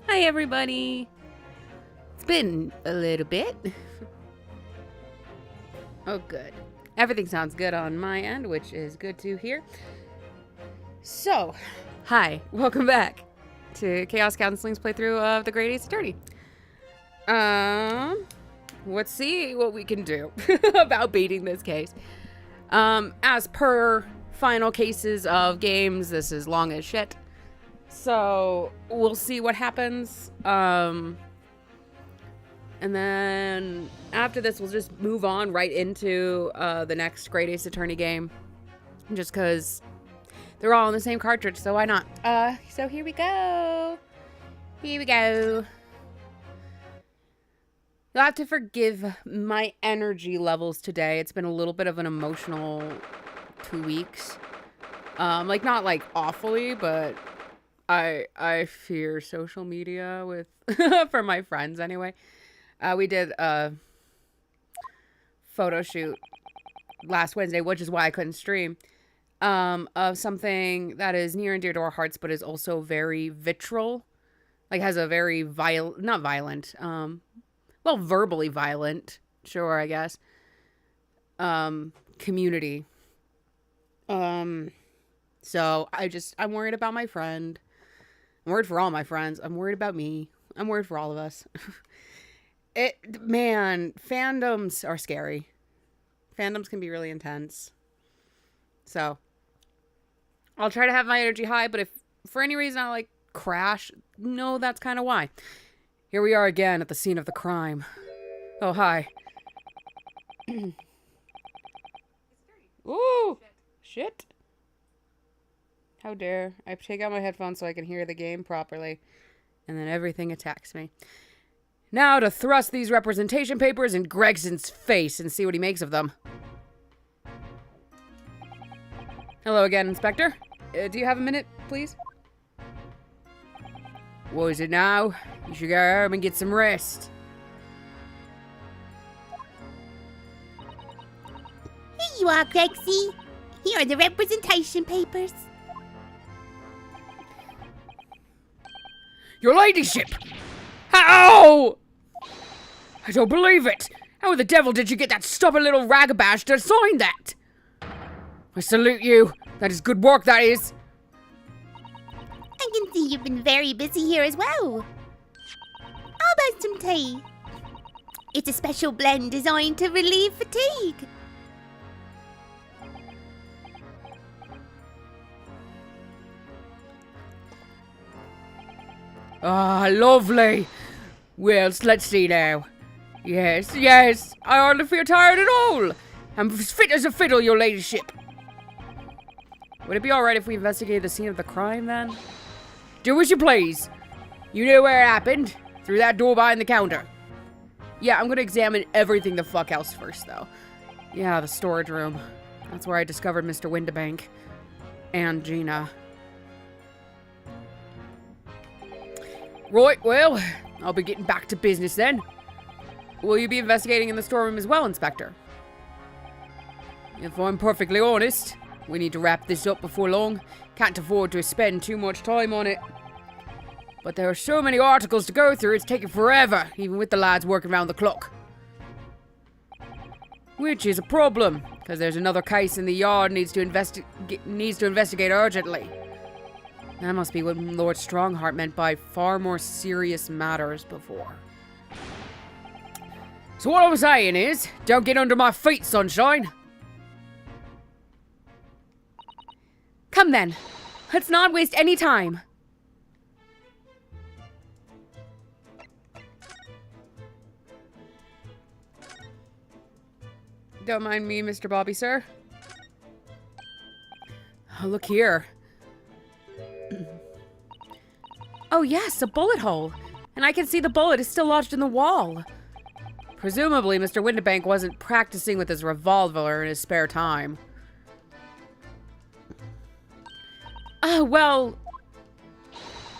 Hi everybody! It's been a little bit. Oh good. Everything sounds good on my end, which is good to hear. So, hi, welcome back to Chaos Counseling's playthrough of the Great Ace Attorney. Let's see what we can do about beating this case. As per final cases of games, this is long as shit. So, we'll see what happens. And then after this, we'll just move on right into the next Great Ace Attorney game. Just because they're all on the same cartridge, so why not? So here we go. Here we go. You'll have to forgive my energy levels today. It's been a little bit of an emotional 2 weeks. Like, not like awfully, but I fear social media with for my friends anyway. We did a photo shoot last Wednesday, which is why I couldn't stream, of something that is near and dear to our hearts, but is also very visceral. Like, has a very not violent, well, verbally violent, sure, I guess, community. So I'm worried about my friend. I'm worried for all my friends. I'm worried about me. I'm worried for all of us. Man, fandoms are scary. Fandoms can be really intense. So, I'll try to have my energy high, but if for any reason I, like, crash, no, that's kind of why. Here we are again at the scene of the crime. Oh, hi. Ooh! Shit. How dare. I take out my headphones so I can hear the game properly. And then everything attacks me. Now to thrust these representation papers in Gregson's face and see what he makes of them. Hello again, Inspector. Do you have a minute, please? What is it now? You should go home and get some rest. Here you are, Gregsy. Here are the representation papers. Your ladyship! How? I don't believe it! How the devil did you get that stubborn little ragabash to sign that? I salute you. That is good work, that is. I can see you've been very busy here as well. How about some tea? It's a special blend designed to relieve fatigue. Ah, lovely. Well, let's see now. Yes, yes, I hardly feel tired at all. I'm as fit as a fiddle, your ladyship. Would it be alright if we investigated the scene of the crime, then? Do as you please. You know where it happened? Through that door behind the counter. Yeah, I'm gonna examine everything the fuck else first, though. Yeah, the storage room. That's where I discovered Mr. Windibank. And Gina. Right, well, I'll be getting back to business then. Will you be investigating in the storeroom as well, Inspector? If I'm perfectly honest, we need to wrap this up before long. Can't afford to spend too much time on it. But there are so many articles to go through, it's taking forever, even with the lads working round the clock. Which is a problem, because there's another case in the yard needs to investigate urgently. That must be what Lord Strongheart meant by far more serious matters before. So what I'm saying is, don't get under my feet, sunshine. Come then. Let's not waste any time. Don't mind me, Mr. Bobby, sir. Oh, look here. Oh yes, a bullet hole. And I can see the bullet is still lodged in the wall. Presumably, Mr. Windibank wasn't practicing with his revolver in his spare time. Well,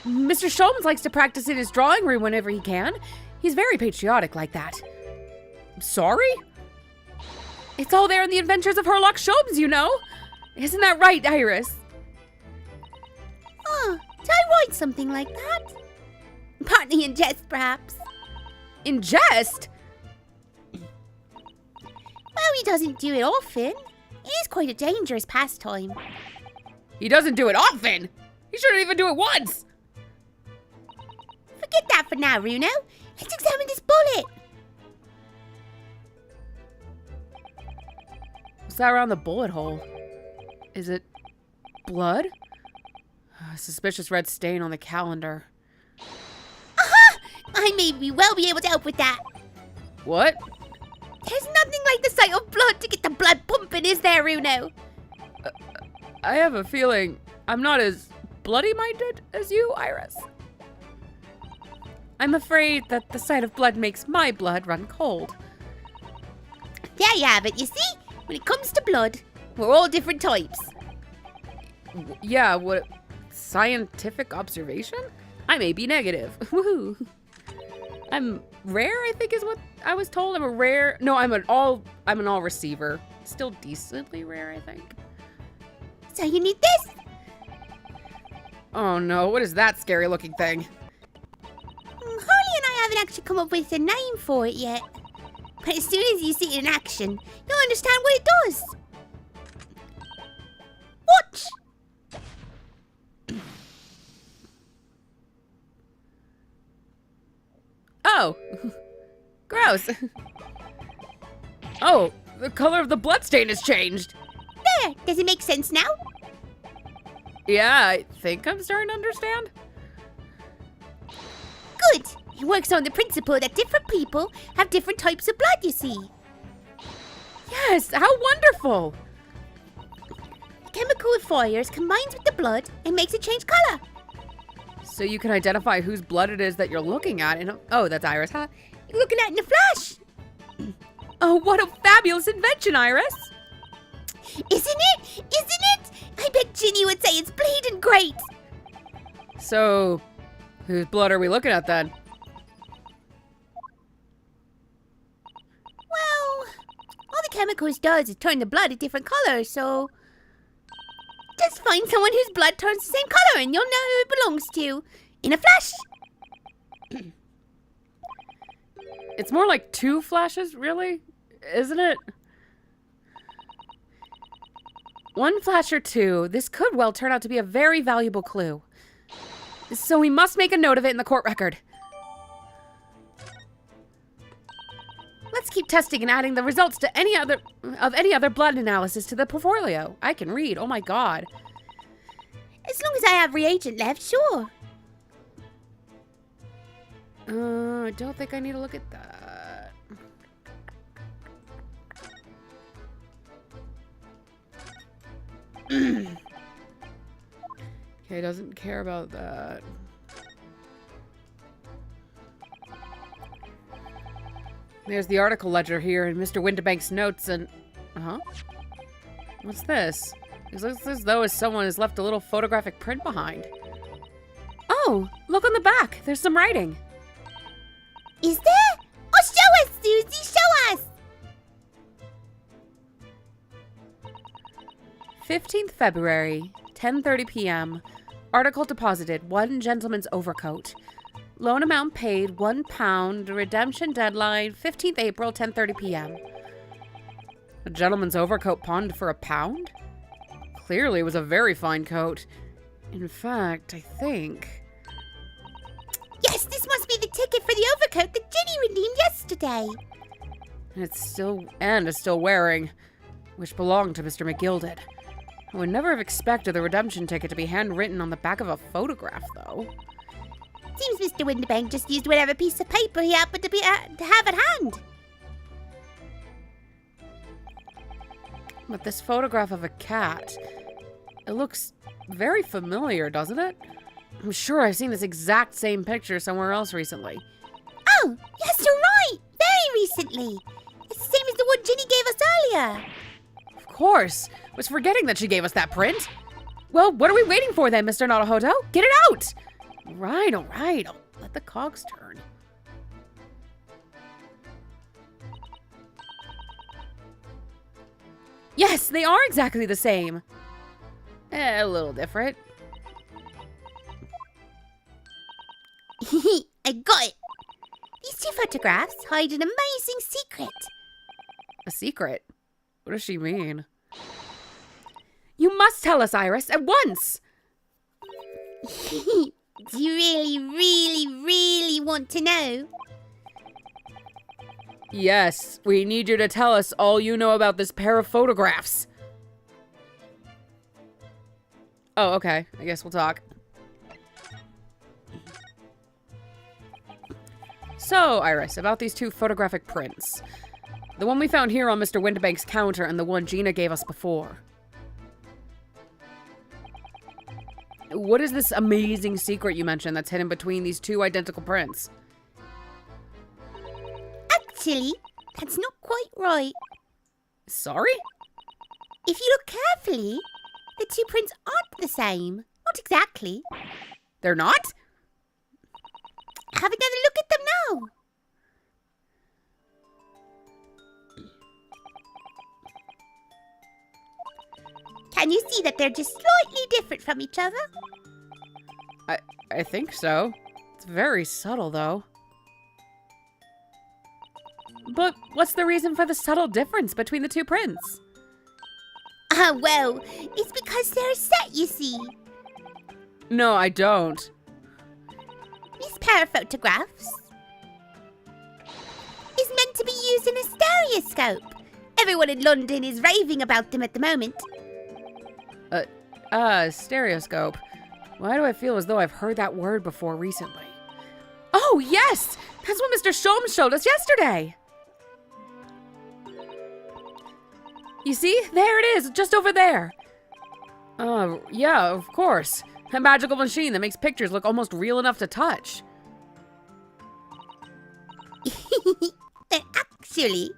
Mr. Shulman likes to practice in his drawing room whenever he can. He's very patriotic like that. Sorry? It's all there in the Adventures of Herlock Sholmes, you know. Isn't that right, Iris? Oh, did I write something like that? Partly in jest, perhaps. In jest? Well, he doesn't do it often. It is quite a dangerous pastime. He doesn't do it often? He shouldn't even do it once! Forget that for now, Runo. Let's examine this bullet. What's that around the bullet hole? Is it blood? A suspicious red stain on the calendar. Aha! I may well be able to help with that. What? There's nothing like the sight of blood to get the blood pumping, is there, Runo? I have a feeling I'm not as bloody-minded as you, Iris. I'm afraid that the sight of blood makes my blood run cold. There you have it, you see? When it comes to blood, we're all different types. Yeah, what? Scientific observation? I may be negative. Woohoo. I'm rare, I think is what I was told. I'm a rare... No, I'm an all receiver. Still decently rare, I think. So you need this? Oh no, what is that scary looking thing? Harley and I haven't actually come up with a name for it yet. But as soon as you see it in action, you'll understand what it does. Watch! Oh. Gross. Oh, the color of the bloodstain has changed. There, does it make sense now? Yeah, I think I'm starting to understand. Good. It works on the principle that different people have different types of blood, you see. Yes, how wonderful. The chemical it fires combines with the blood and makes it change color. So you can identify whose blood it is that you're looking at. And oh, that's Iris, huh? You're looking at it in a flash. Oh, what a fabulous invention, Iris. Isn't it? Isn't it? I bet Ginny would say it's bleeding great. So, whose blood are we looking at then? Well, all the chemicals does is turn the blood a different color, so... Just find someone whose blood turns the same color and you'll know who it belongs to. In a flash. It's more like 2 flashes, really? Isn't it? 1 flash or 2. This could well turn out to be a very valuable clue. So we must make a note of it in the court record. Let's keep testing and adding the results to any other blood analysis to the portfolio. I can read. Oh my god. As long as I have reagent left, sure. I don't think I need to look at that. Okay, doesn't care about that. There's the article ledger here in Mr. Winterbank's notes and... What's this? It looks as though someone has left a little photographic print behind. Oh, look on the back. There's some writing. Is there? Oh, show us, Susie, show us! 15th February, 10:30 p.m. Article deposited, 1 gentleman's overcoat. Loan amount paid, £1. Redemption deadline, 15th April, 10:30 p.m. A gentleman's overcoat pawned for £1? Clearly it was a very fine coat. In fact, I think... Yes, this must be the ticket for the overcoat that Ginny redeemed yesterday. And is still wearing, which belonged to Mr. McGilded. I would never have expected the redemption ticket to be handwritten on the back of a photograph, though. Seems Mr. Winterbank just used whatever piece of paper he happened to have at hand. But this photograph of a cat, it looks very familiar, doesn't it? I'm sure I've seen this exact same picture somewhere else recently. Oh, yes, you're right. Very recently. It's the same as the one Ginny gave us earlier. Of course. Was forgetting that she gave us that print. Well, what are we waiting for then, Mr. Naruhodo? Get it out! All right. I'll let the cogs turn. Yes, they are exactly the same. A little different. I got it. These 2 photographs hide an amazing secret. A secret? What does she mean? You must tell us, Iris, at once! Do you really want to know? Yes, we need you to tell us all you know about this pair of photographs. Oh, okay. I guess we'll talk. So, Iris, about these 2 photographic prints. The one we found here on Mr. Winterbank's counter and the one Gina gave us before. What is this amazing secret you mentioned that's hidden between these 2 identical prints? Actually, that's not quite right. Sorry? If you look carefully, the 2 prints aren't the same. Not exactly. They're not? Have another look at them now. Can you see that they're just slightly different from each other? I think so. It's very subtle, though. But what's the reason for the subtle difference between the 2 prints? Well, it's because they're a set, you see. No, I don't. This pair of photographs is meant to be used in a stereoscope. Everyone in London is raving about them at the moment. Stereoscope. Why do I feel as though I've heard that word before recently? Oh, yes! That's what Mr. Sholmes showed us yesterday! You see? There it is, just over there. Yeah, of course. A magical machine that makes pictures look almost real enough to touch. Actually,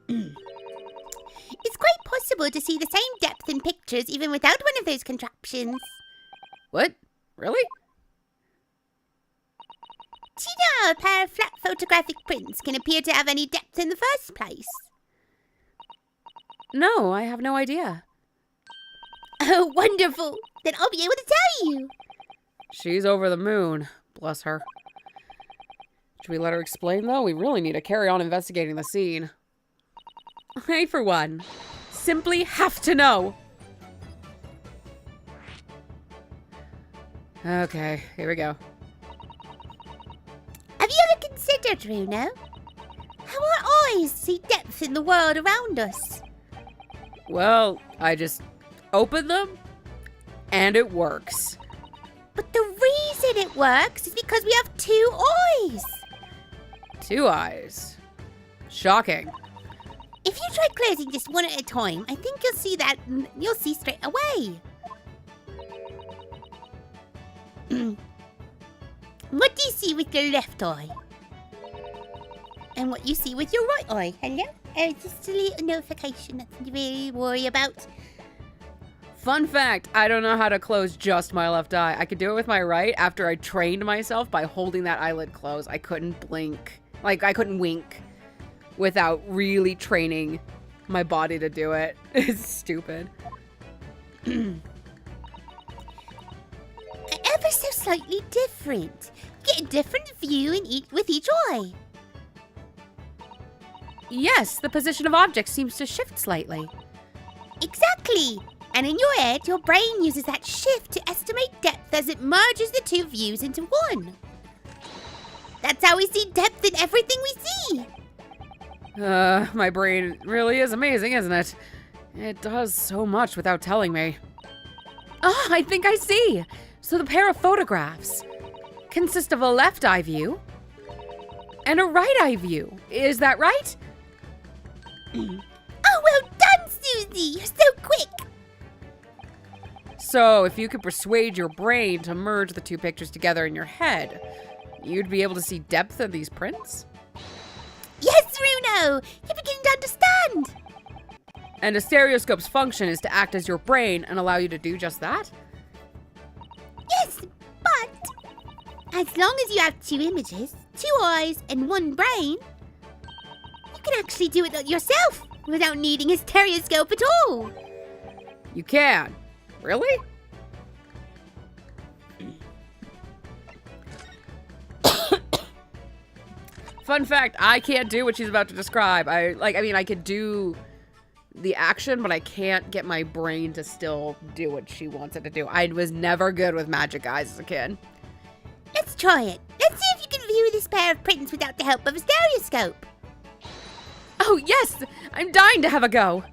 it's quite possible to see the same depth in pictures even without one of those contraptions. What? Really? Do you know how a pair of flat photographic prints can appear to have any depth in the first place? No, I have no idea. Oh, wonderful! Then I'll be able to tell you. She's over the moon. Bless her. Should we let her explain, though? We really need to carry on investigating the scene. I, for one, simply have to know. Okay, here we go. Have you ever considered, Bruno, how see depth in the world around us. Well, I just open them, and it works. But the reason it works is because we have 2 eyes. 2 eyes. Shocking. If you try closing just one at a time, I think you'll see straight away. What do you see with your left eye? And what you see with your right eye? Hello? Just a little notification, nothing to really worry about. Fun fact, I don't know how to close just my left eye. I could do it with my right after I trained myself by holding that eyelid closed. I couldn't blink. Like, I couldn't wink without really training my body to do it. It's stupid. Ever so slightly different. Get a different view with each eye. Yes, the position of objects seems to shift slightly. Exactly. And in your head, your brain uses that shift to estimate depth as it merges the 2 views into one. That's how we see depth in everything we see. My brain really is amazing, isn't it? It does so much without telling me. Ah, I think I see. So the pair of photographs consist of a left eye view and a right eye view. Is that right? Oh, well done, Susie. You're so quick. So if you could persuade your brain to merge the 2 pictures together in your head, you'd be able to see depth in these prints? Yes, Runo. You're beginning to understand. And a stereoscope's function is to act as your brain and allow you to do just that? Yes, but as long as you have 2 images, 2 eyes, and 1 brain, you can actually do it yourself without needing a stereoscope at all. You can. Really? Fun fact, I can't do what she's about to describe. I could do the action, but I can't get my brain to still do what she wants it to do. I was never good with magic eyes as a kid. Let's try it. Let's see if you can view this pair of prints without the help of a stereoscope. Oh, yes! I'm dying to have a go.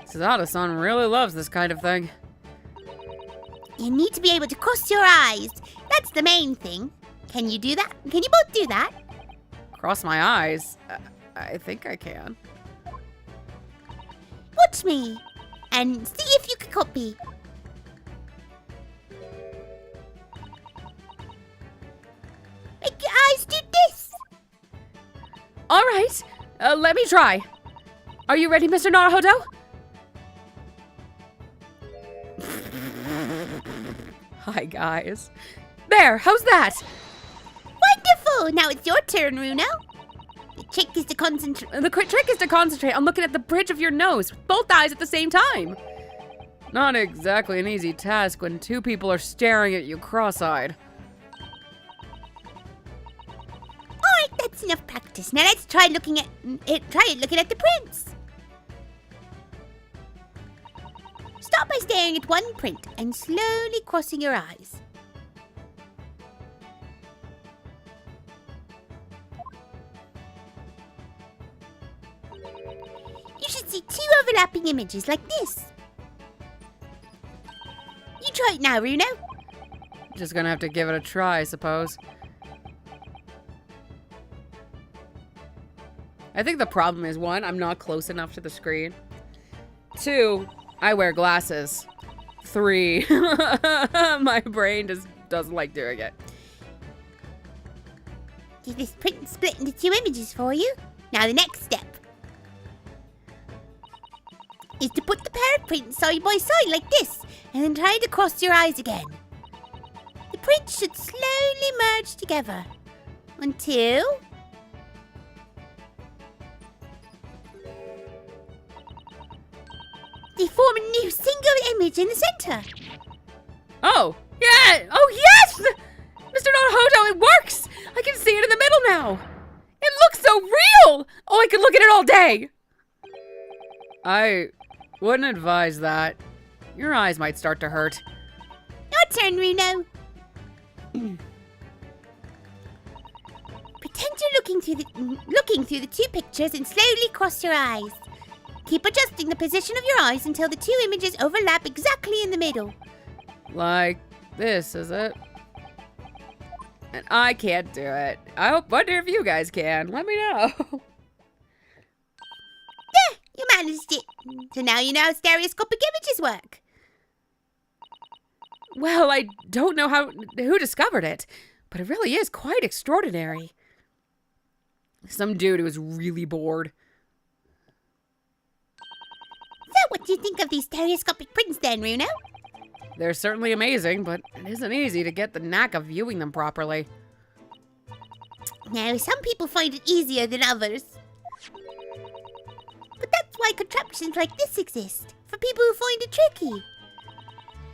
Susato-san really loves this kind of thing. You need to be able to cross your eyes. That's the main thing. Can you do that? Can you both do that? Cross my eyes? I think I can. Watch me and see if you can copy. Make your eyes do this. All right, let me try. Are you ready, Mr. Naruhodo? Hi, guys. There, how's that? Wonderful. Now it's your turn, Runo. The trick is to concentrate. The trick is to concentrate on looking at the bridge of your nose with both eyes at the same time. Not exactly an easy task when 2 people are staring at you cross-eyed. Alright, that's enough practice. Now let's try looking at looking at the prints. Start by staring at 1 print and slowly crossing your eyes. You should see 2 overlapping images like this. You try it now, Runo. Just gonna have to give it a try, I suppose. I think the problem is, 1, I'm not close enough to the screen. 2, I wear glasses. 3, my brain just doesn't like doing it. Did this print split into 2 images for you? Now the next step is to put the pair of prints side by side like this, and then try to cross your eyes again. The prints should slowly merge together until they form a new single image in the center. Oh, yeah! Oh, yes! Mr. Naruhodo, it works! I can see it in the middle now! It looks so real! Oh, I could look at it all day! I wouldn't advise that. Your eyes might start to hurt. Your turn, Runo. Pretend you're looking through the 2 pictures and slowly cross your eyes. Keep adjusting the position of your eyes until the 2 images overlap exactly in the middle. Like this, is it? And I can't do it. I wonder if you guys can. Let me know. There, you managed it. So now you know how stereoscopic images work. Well, I don't know who discovered it, but it really is quite extraordinary. Some dude who was really bored. So what do you think of these stereoscopic prints then, Runo? They're certainly amazing, but it isn't easy to get the knack of viewing them properly. Now, some people find it easier than others. But that's why contraptions like this exist, for people who find it tricky.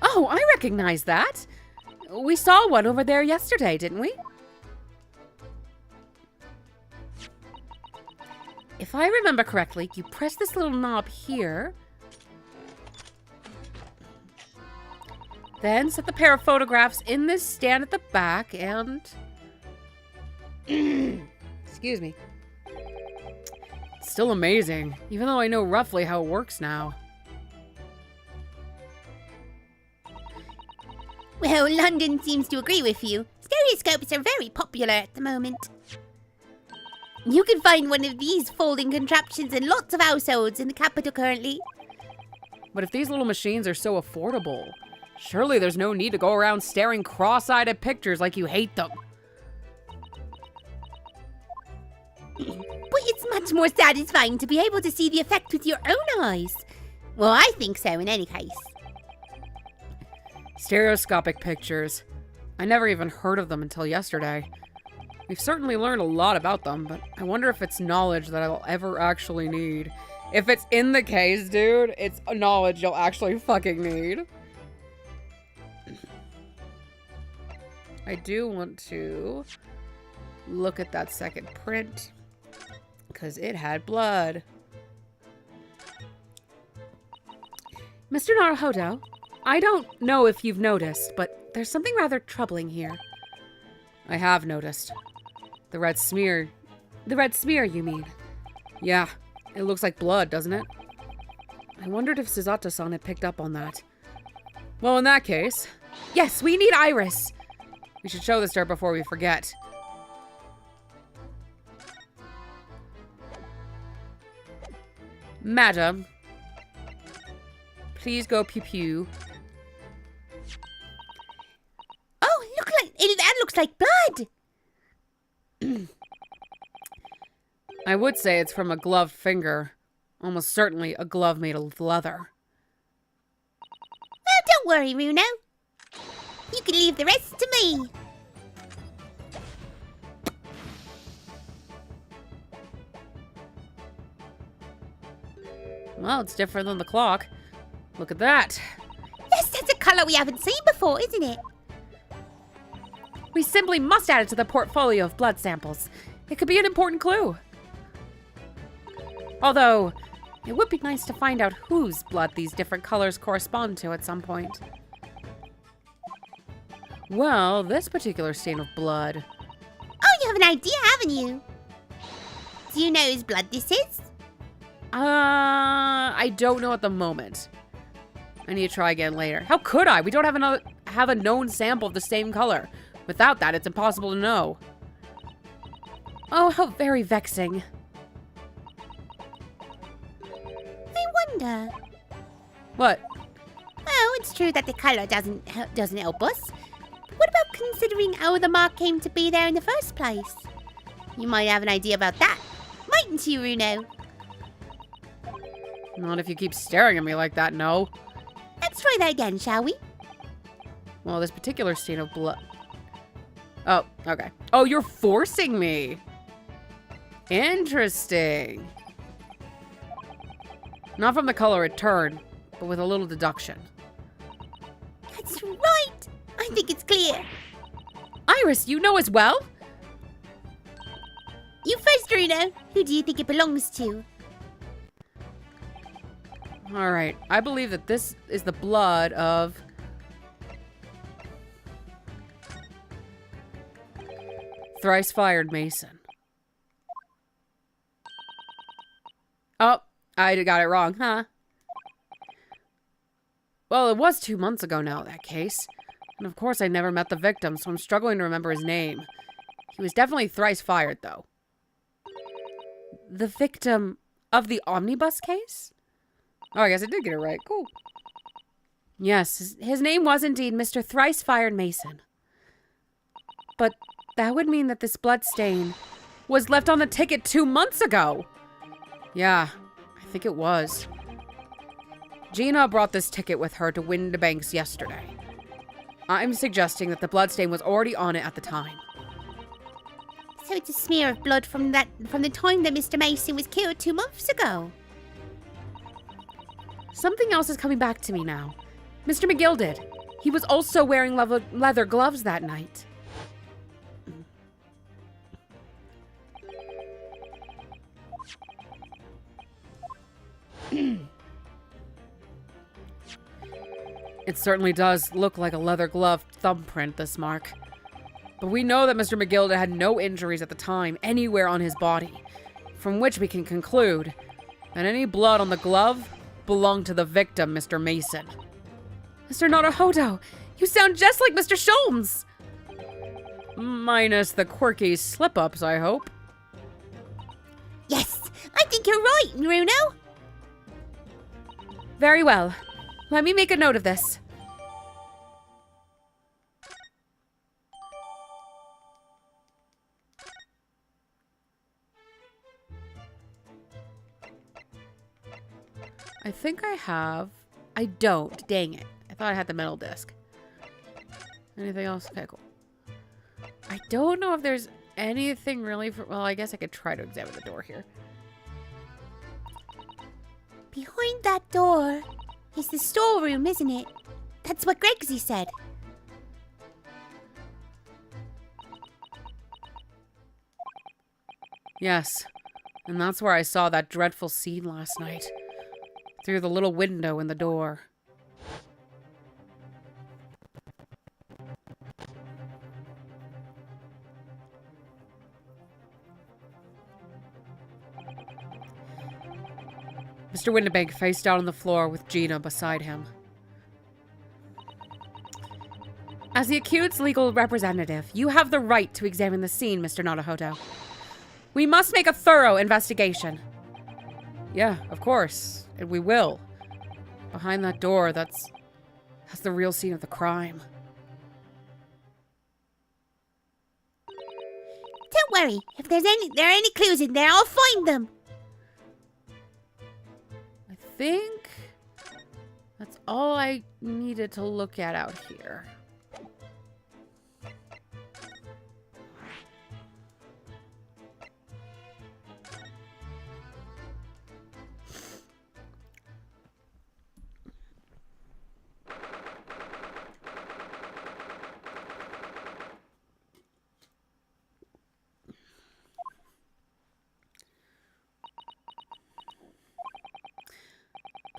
Oh, I recognize that. We saw one over there yesterday, didn't we? If I remember correctly, you press this little knob here. Then set the pair of photographs in this stand at the back and... Excuse me. It's still amazing, even though I know roughly how it works now. Well, London seems to agree with you. Stereoscopes are very popular at the moment. You can find one of these folding contraptions in lots of households in the capital currently. But if these little machines are so affordable, surely there's no need to go around staring cross-eyed at pictures like you hate them. But it's much more satisfying to be able to see the effect with your own eyes. Well, I think so in any case. Stereoscopic pictures. I never even heard of them until yesterday. We've certainly learned a lot about them, but I wonder if it's knowledge that I'll ever actually need. If it's in the case, dude, it's knowledge you'll actually fucking need. I do want to look at that second print, because it had blood. Mr. Naruhodo, I don't know if you've noticed, but there's something rather troubling here. I have noticed. The red smear. The red smear, you mean? Yeah, it looks like blood, doesn't it? I wondered if Susato-san had picked up on that. Well, in that case, yes, we need Iris. We should show this to her before we forget. Madam, please go pew-pew. Oh, that looks like blood. I would say it's from a gloved finger. Almost certainly a glove made of leather. Well, don't worry, Runo. You can leave the rest to me. Well, it's different than the clock. Look at that. Yes, that's a color we haven't seen before, isn't it? We simply must add it to the portfolio of blood samples. It could be an important clue. Although, it would be nice to find out whose blood these different colors correspond to at some point. Well, this particular stain of blood... Oh, you have an idea, haven't you? Do you know whose blood this is? I don't know at the moment. I need to try again later. How could I? We don't have a known sample of the same color. Without that, it's impossible to know. Oh, how very vexing. I wonder. What? Well, it's true that the color doesn't help us. But what about considering how the mark came to be there in the first place? You might have an idea about that, mightn't you, Runo? Not if you keep staring at me like that, no. Let's try that again, shall we? Well, this particular stain of blood... Oh, okay. Oh, you're forcing me. Interesting. Not from the color it turned, but with a little deduction. That's right. I think it's clear. Iris, you know as well? You first, Runo. Who do you think it belongs to? All right. I believe that this is the blood of... Thrice-fired Mason. Oh, I got it wrong, huh? Well, it was 2 months ago now, that case. And of course I never met the victim, so I'm struggling to remember his name. He was definitely thrice fired, though. The victim of the omnibus case? Oh, I guess I did get it right. Cool. Yes, his name was indeed Mr. Thrice Fired Mason. But that would mean that this blood stain was left on the ticket 2 months ago. Yeah, I think it was. Gina brought this ticket with her to Windibanks yesterday. I'm suggesting that the bloodstain was already on it at the time. So it's a smear of blood from the time that Mr. Mason was killed 2 months ago. Something else is coming back to me now. Mr. McGill did. He was also wearing leather gloves that night. It certainly does look like a leather glove thumbprint, this mark. But we know that Mr. McGill had no injuries at the time anywhere on his body, from which we can conclude that any blood on the glove belonged to the victim, Mr. Mason. Mr. Naruhodo, you sound just like Mr. Sholmes! Minus the quirky slip-ups, I hope. Yes, I think you're right, Bruno. Very well. Let me make a note of this. I think I have. I don't. Dang it. I thought I had the metal disc. Anything else? Okay, cool. I don't know if there's anything really for... Well, I guess I could try to examine the door here. Behind that door is the storeroom, isn't it? That's what Gregsy said. Yes. And that's where I saw that dreadful scene last night. Through the little window in the door. Mr. Windibank face down on the floor with Gina beside him. As the accused's legal representative, you have the right to examine the scene, Mr. Naruhodo. We must make a thorough investigation. Yeah, of course. And we will. Behind that door, that's the real scene of the crime. Don't worry. If there are any clues in there, I'll find them. I think that's all I needed to look at out here.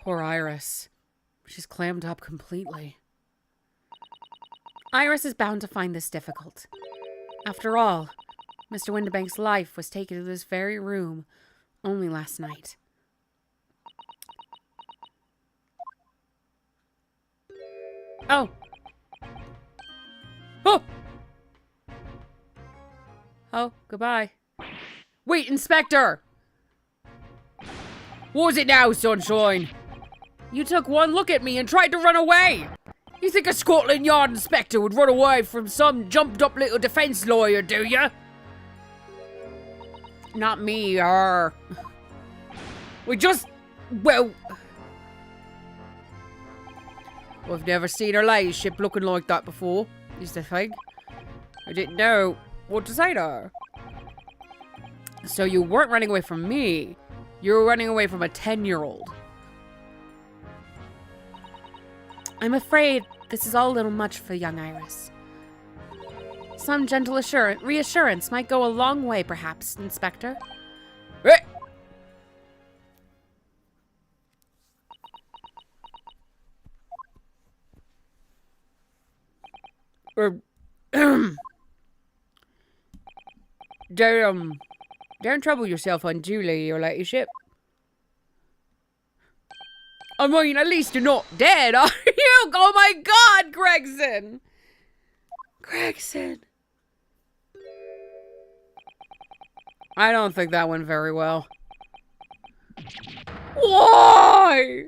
Poor Iris. She's clammed up completely. Iris is bound to find this difficult. After all, Mr. Windibank's life was taken to this very room only last night. Oh! Oh! Oh, goodbye. Wait, Inspector! What was it now, Sunshine? You took one look at me and tried to run away! You think a Scotland Yard inspector would run away from some jumped-up little defense lawyer, do you? Not me, We just... well... I've never seen her ladyship looking like that before, is the thing. I didn't know what to say to her. So you weren't running away from me. You were running away from a 10-year-old. I'm afraid this is all a little much for young Iris. Some gentle reassurance might go a long way, perhaps, Inspector. Hey! Don't trouble yourself unduly, your ladyship. I mean, at least you're not dead, are you? Oh my god, Gregson! Gregson. I don't think that went very well. Why?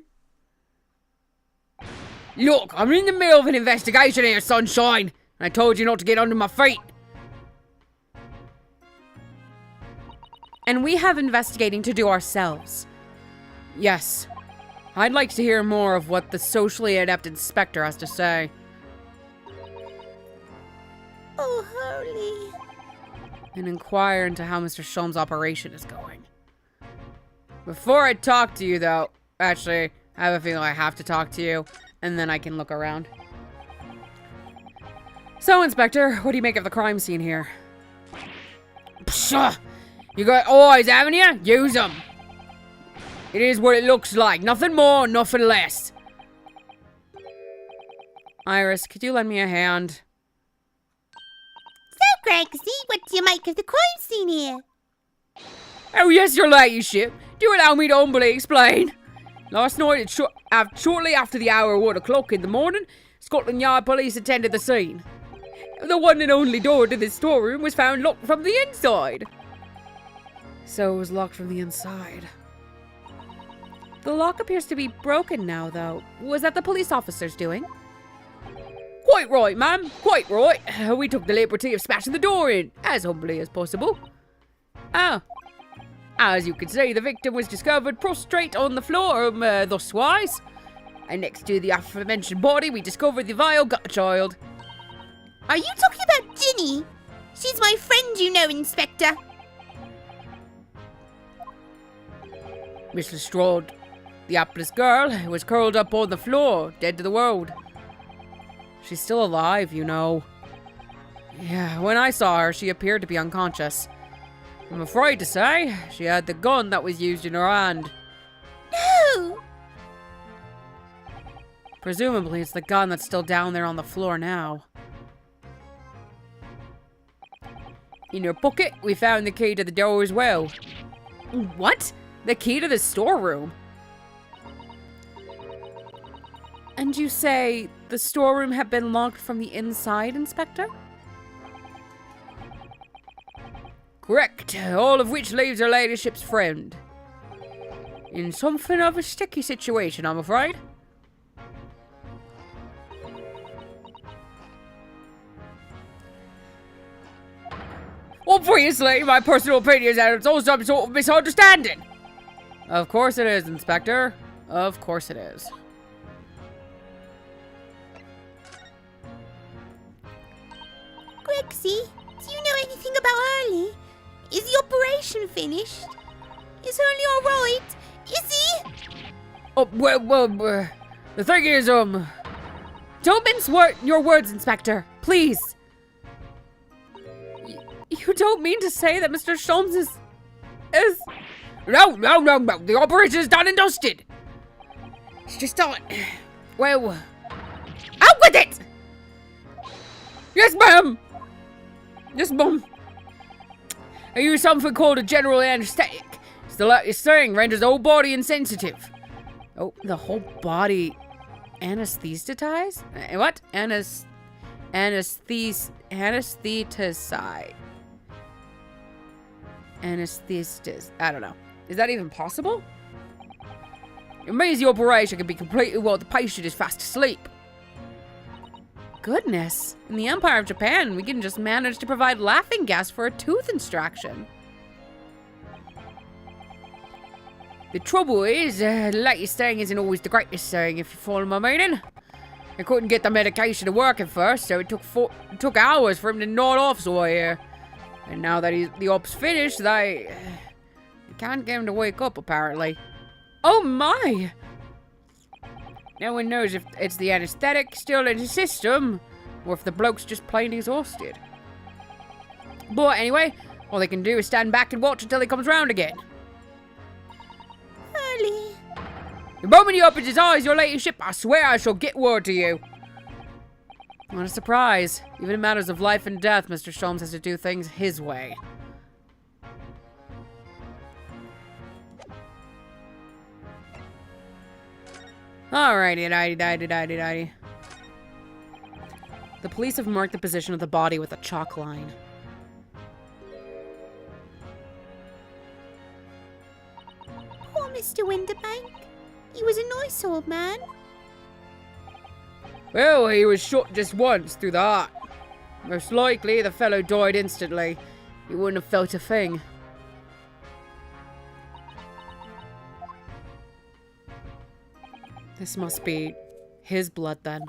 Look, I'm in the middle of an investigation here, Sunshine. And I told you not to get under my feet. And we have investigating to do ourselves. Yes. I'd like to hear more of what the socially adept inspector has to say. Oh, Hurley. And inquire into how Mr. Sholmes' operation is going. Before I talk to you, though, actually, I have a feeling I have to talk to you, and then I can look around. So, Inspector, what do you make of the crime scene here? Pshaw! You got eyes, haven't you? Use them. It is what it looks like. Nothing more, nothing less. Iris, could you lend me a hand? So, Gregsy, what do you make of the crime scene here? Oh, yes, your ladyship. Do allow me to humbly explain. Last night, shortly after the hour of 1 o'clock in the morning, Scotland Yard police attended the scene. The one and only door to this storeroom was found locked from the inside. So it was locked from the inside. The lock appears to be broken now, though. Was that the police officer's doing? Quite right, ma'am. Quite right. We took the liberty of smashing the door in, as humbly as possible. Oh. As you can see, the victim was discovered prostrate on the floor, thuswise. And next to the aforementioned body, we discovered the vile gut child. Are you talking about Ginny? She's my friend, you know, Inspector. Miss Lestrade, the hapless girl, was curled up on the floor, dead to the world. She's still alive, you know. Yeah, when I saw her, she appeared to be unconscious. I'm afraid to say, she had the gun that was used in her hand. No! Presumably, it's the gun that's still down there on the floor now. In her pocket, we found the key to the door as well. What? The key to the storeroom? And you say the storeroom had been locked from the inside, Inspector? Correct, all of which leaves her ladyship's friend in something of a sticky situation, I'm afraid. Obviously, my personal opinion is that it's all some sort of misunderstanding. Of course it is, Inspector. Of course it is. Gregsy, do you know anything about Hurley? Is the operation finished? Is Hurley alright? Is he? Oh, well, the thing is, don't mince your words, Inspector. Please. You don't mean to say that Mr. Sholmes is... No. The operation is done and dusted. It's just not... Well... Out with it! Yes, ma'am! Yes, ma'am. I use something called a general anesthetic. It's the latest thing, renders the whole body insensitive. Oh, the whole body... Anesthetized? What? Anesthetized. Anesthetist. I don't know. Is that even possible? It means the operation can be completed while the patient is fast asleep. Goodness. In the Empire of Japan, we can just manage to provide laughing gas for a tooth extraction. The trouble is, the latest thing isn't always the greatest thing, if you follow my meaning. I couldn't get the medication to work at first, so it took hours for him to nod off somewhere here. And now that the op's finished, they can't get him to wake up, apparently. Oh my! No one knows if it's the anesthetic still in his system, or if the bloke's just plain exhausted. But anyway, all they can do is stand back and watch until he comes round again. Hurley. The moment he opens his eyes, your ladyship, I swear I shall get word to you. What a surprise. Even in matters of life and death, Mr. Sholmes has to do things his way. Alrighty. The police have marked the position of the body with a chalk line. Poor Mr. Winterbank. He was a nice old man. Well, he was shot just once through the heart. Most likely, the fellow died instantly. He wouldn't have felt a thing. This must be his blood, then.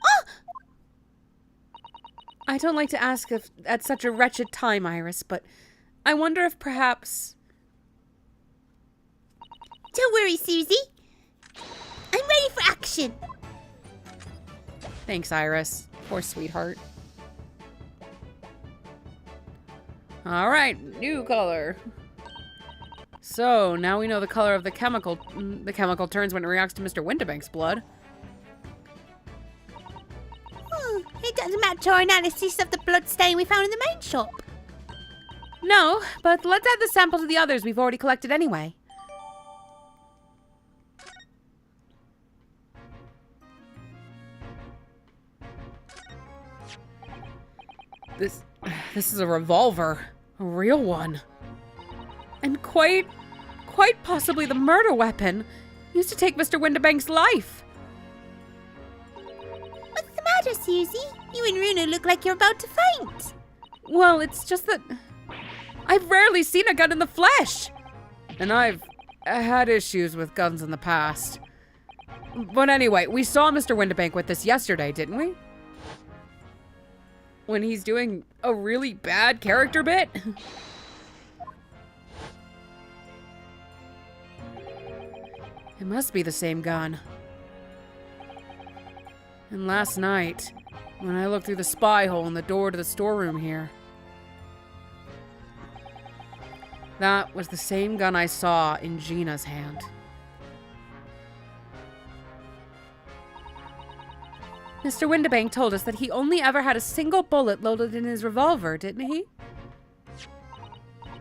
Oh! I don't like to ask if at such a wretched time, Iris, but I wonder if perhaps... Don't worry, Susie. I'm ready for action. Thanks, Iris. Poor sweetheart. Alright, new color. So, now we know the color of the chemical turns when it reacts to Mr. Winterbank's blood. It doesn't match our analysis of the blood stain we found in the main shop. No, but let's add the sample to the others we've already collected anyway. This is a revolver. A real one. And quite possibly the murder weapon used to take Mr. Winterbank's life. What's the matter, Susie? You and Runa look like you're about to faint. Well, it's just that I've rarely seen a gun in the flesh. And I've had issues with guns in the past. But anyway, we saw Mr. Winterbank with this yesterday, didn't we? When he's doing a really bad character bit. It must be the same gun. And last night, when I looked through the spy hole in the door to the storeroom here, that was the same gun I saw in Gina's hand. Mr. Winterbank told us that he only ever had a single bullet loaded in his revolver, didn't he?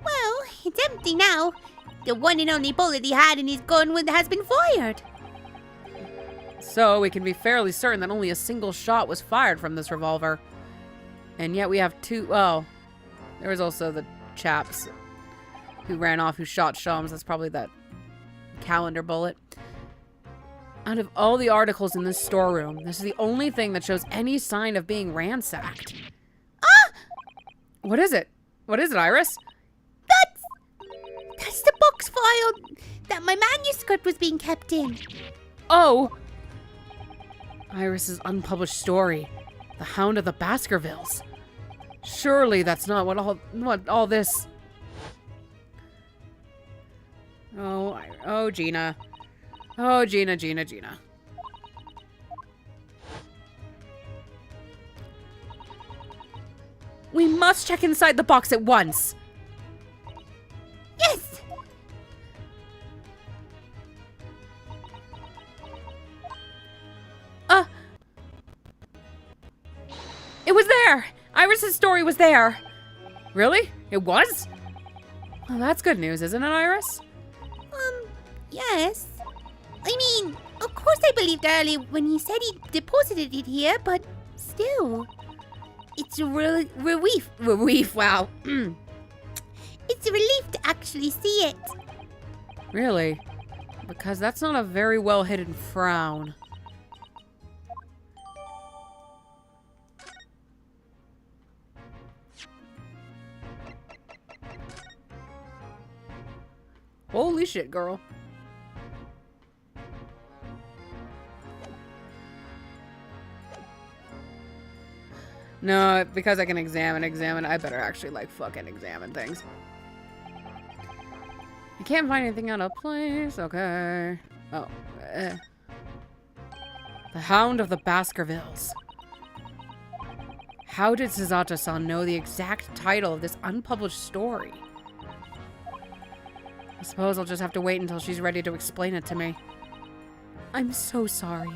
Well, it's empty now. The one and only bullet he had in his gun has been fired. So we can be fairly certain that only a single shot was fired from this revolver. And yet we have two... Oh, there was also the chaps who ran off who shot Shams. That's probably that calendar bullet. Out of all the articles in this storeroom, this is the only thing that shows any sign of being ransacked. Ah! What is it? What is it, Iris? That's the box file that my manuscript was being kept in. Oh! Iris's unpublished story. The Hound of the Baskervilles. Surely that's not what all this... Oh, Gina. Oh, Gina. We must check inside the box at once. Yes! It was there! Iris's story was there. Really? It was? Well, that's good news, isn't it, Iris? Yes. I mean, of course I believed earlier when he said he deposited it here, but still. It's a relief, wow. It's a relief to actually see it. Really? Because that's not a very well hidden frown. Holy shit, girl. No, because I can examine, I better actually, like, fucking examine things. You can't find anything out of place, okay. Oh, The Hound of the Baskervilles. How did Susato-san know the exact title of this unpublished story? I suppose I'll just have to wait until she's ready to explain it to me. I'm so sorry.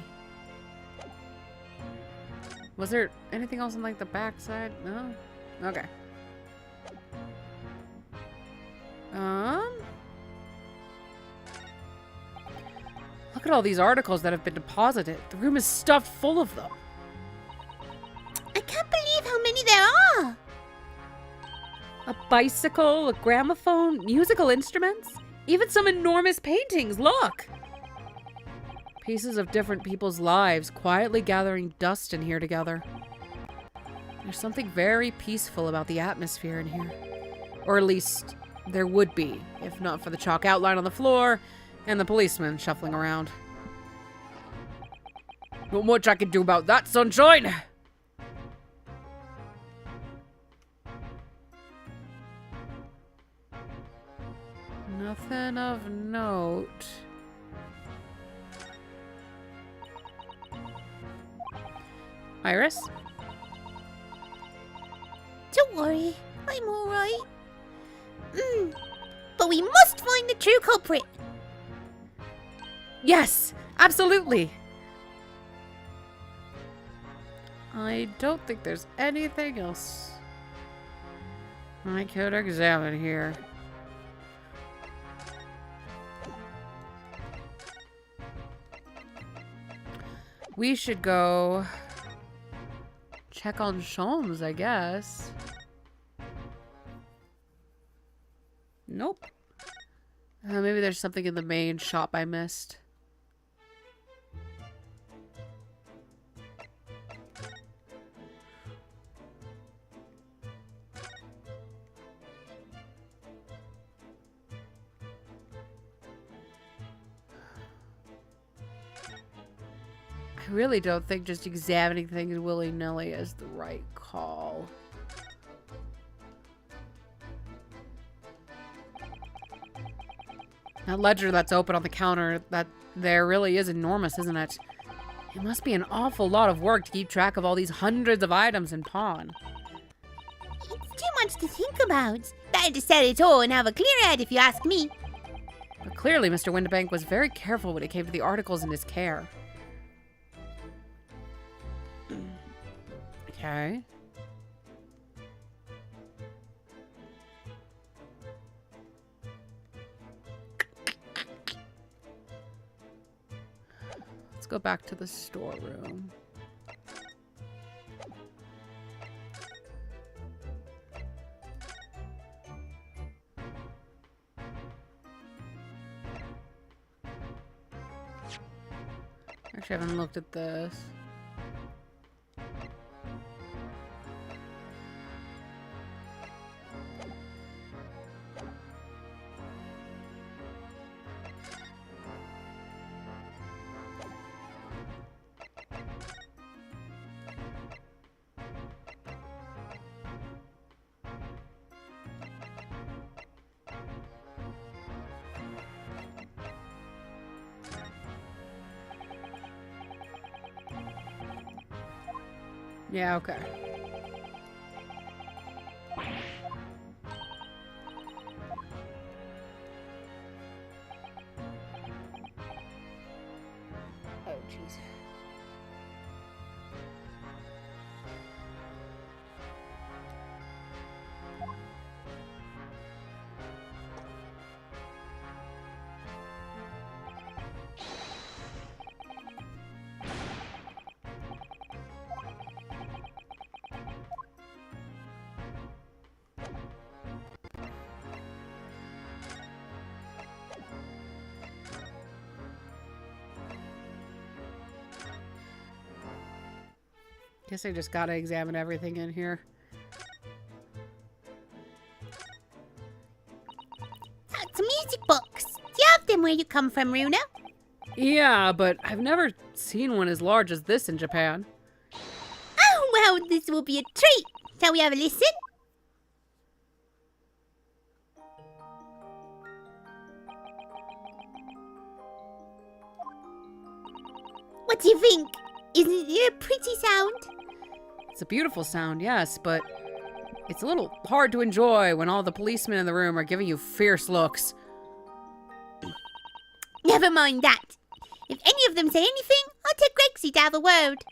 Was there anything else on, like, the back side? No? Okay. Look Look at all these articles that have been deposited. The room is stuffed full of them. I can't believe how many there are. A bicycle, a gramophone, musical instruments, even some enormous paintings. Look! Pieces of different people's lives quietly gathering dust in here together. There's something very peaceful about the atmosphere in here. Or at least there would be, if not for the chalk outline on the floor and the policeman shuffling around. Not much I can do about that, sunshine! Nothing of note. Iris? Don't worry, I'm alright. But we must find the true culprit. Yes, absolutely. I don't think there's anything else I could examine here. We should go check on Sholmes, I guess. Nope. Maybe there's something in the main shop I missed. I really don't think just examining things willy-nilly is the right call. That ledger that's open on the counter, that there really is enormous, isn't it? It must be an awful lot of work to keep track of all these hundreds of items in pawn. It's too much to think about. Better to sell it all and have a clear head if you ask me. But clearly Mr. Windibank was very careful when it came to the articles in his care. Okay. Let's go back to the storeroom. Actually, I haven't looked at this. Yeah, okay. Oh, jeez. Guess I just gotta examine everything in here. That's a music box. Do you have them where you come from, Runa? Yeah, but I've never seen one as large as this in Japan. Oh, well, this will be a treat. Shall we have a listen? What do you think? Isn't it a pretty sound? It's a beautiful sound, yes, but it's a little hard to enjoy when all the policemen in the room are giving you fierce looks. Never mind that. If any of them say anything, I'll take Grexy to have a word.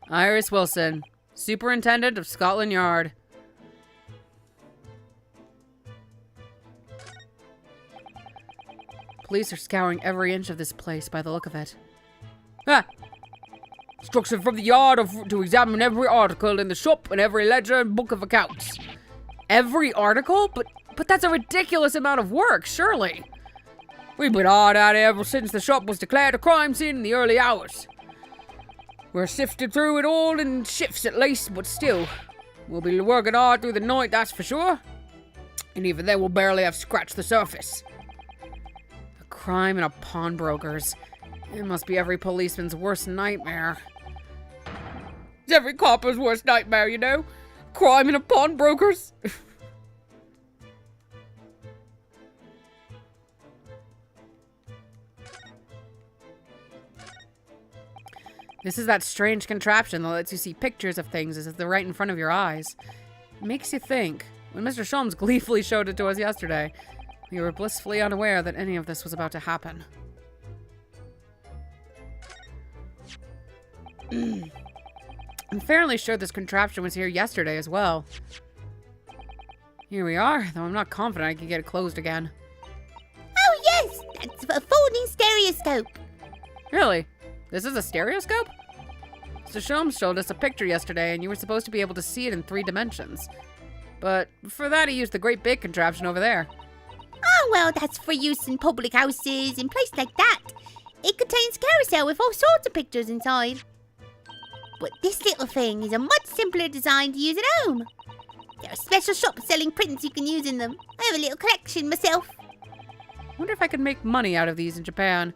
Iris Wilson, Superintendent of Scotland Yard. Police are scouring every inch of this place by the look of it. Ah! Instruction from the yard to examine every article in the shop and every ledger and book of accounts. Every article? But that's a ridiculous amount of work, surely. We've been hard at it ever since the shop was declared a crime scene in the early hours. We're sifted through it all in shifts at least, but still. We'll be working hard through the night, that's for sure. And even then, we'll barely have scratched the surface. A crime and a pawnbroker's. It must be every policeman's worst nightmare. It's every copper's worst nightmare, you know? Crime and a pawnbroker's. This is that strange contraption that lets you see pictures of things as if they're right in front of your eyes. It makes you think. When Mr. Sholmes gleefully showed it to us yesterday, we were blissfully unaware that any of this was about to happen. I'm fairly sure this contraption was here yesterday as well. Here we are, though I'm not confident I can get it closed again. Oh yes, that's a folding stereoscope. Really? This is a stereoscope? Mr. Sholmes showed us a picture yesterday, and you were supposed to be able to see it in 3 dimensions. But for that, he used the great big contraption over there. Oh well, that's for use in public houses and places like that. It contains carousel with all sorts of pictures inside. But this little thing is a much simpler design to use at home. There are special shops selling prints you can use in them. I have a little collection myself. Wonder if I could make money out of these in Japan.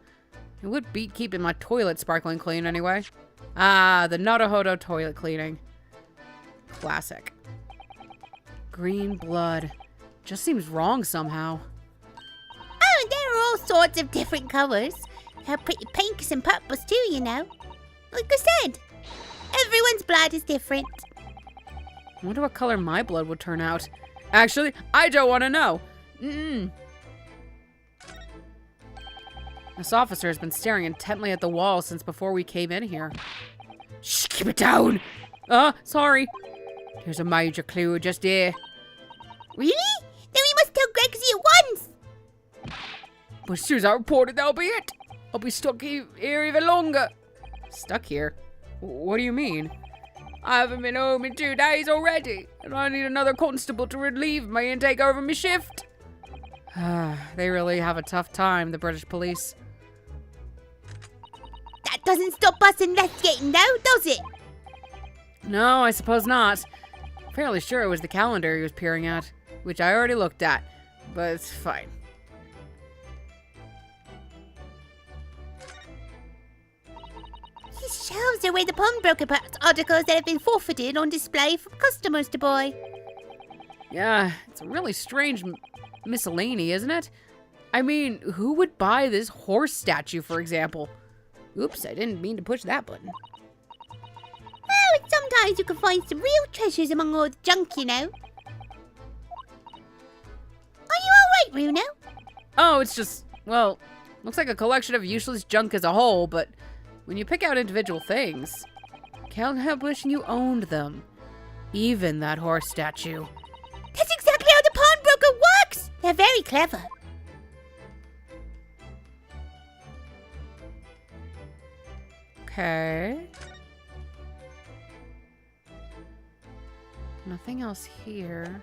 It would beat keeping my toilet sparkling clean anyway. Ah, the Naruhodo toilet cleaning. Classic. Green blood. Just seems wrong somehow. Oh, and there are all sorts of different colours. There are pretty pinks and purples too, you know. Like I said, everyone's blood is different. I wonder what color my blood would turn out. Actually, I don't want to know. This officer has been staring intently at the wall since before we came in here. Shh, keep it down! Sorry. Here's a major clue just here. Really? Then we must tell Gregsy at once! But as soon as I report it, that'll be it. I'll be stuck here even longer. Stuck here? What do you mean? I haven't been home in 2 days already, and I need another constable to relieve me and take over my shift. They really have a tough time, the British police. That doesn't stop us investigating though, does it? No, I suppose not. Fairly sure it was the calendar he was peering at, which I already looked at, but it's fine. These shelves are where the pawnbroker puts articles that have been forfeited on display for customers to buy. Yeah, it's a really strange miscellany, isn't it? I mean, who would buy this horse statue, for example? Oops, I didn't mean to push that button. Oh, and sometimes you can find some real treasures among all the junk, you know. Are you alright, Bruno? Oh, it's just, well, looks like a collection of useless junk as a whole, but when you pick out individual things, can't help wishing you owned them. Even that horse statue. That's exactly how the pawnbroker works! They're very clever. Okay. Nothing else here.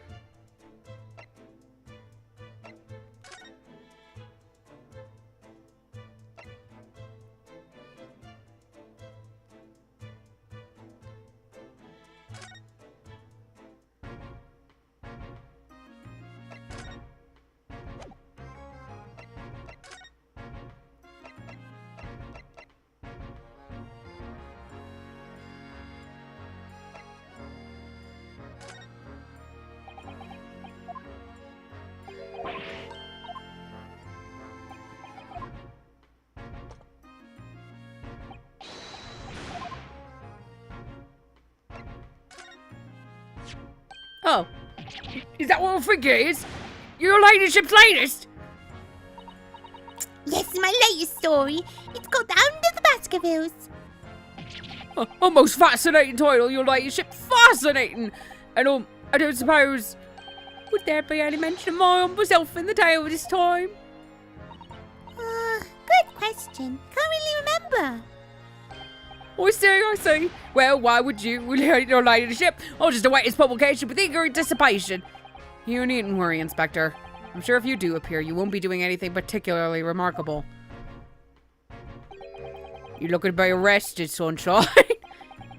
Oh, is that what I think it is? Your ladyship's latest? Yes, my latest story. It's called The Hound of the Baskervilles. A most fascinating title, your ladyship. Fascinating. And I don't suppose, would there be any mention of my humble self in the tale this time? question. Can't really remember. I see. Well, why would you, your ladyship? I'll just await its publication with eager anticipation. You needn't worry, Inspector. I'm sure if you do appear, you won't be doing anything particularly remarkable. You're looking to be arrested, sunshine.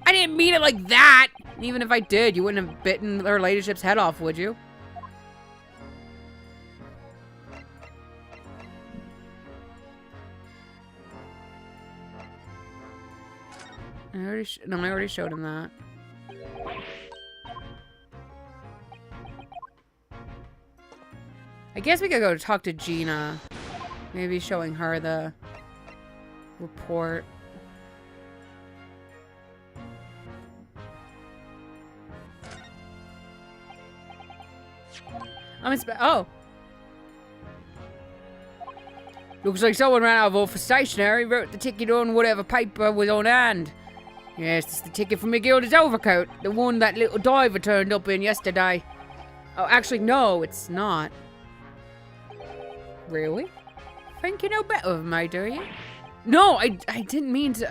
I didn't mean it like that. Even if I did, you wouldn't have bitten her ladyship's head off, would you? I already showed him that. I guess we could go talk to Gina. Maybe showing her the report. Oh. Looks like someone ran out of all for stationery, wrote the ticket on whatever paper was on hand. Yes, it's the ticket for McGilda's overcoat. The one that little diver turned up in yesterday. Oh, actually, no, it's not. Really? Think you know better of me, do you? No, I didn't mean to...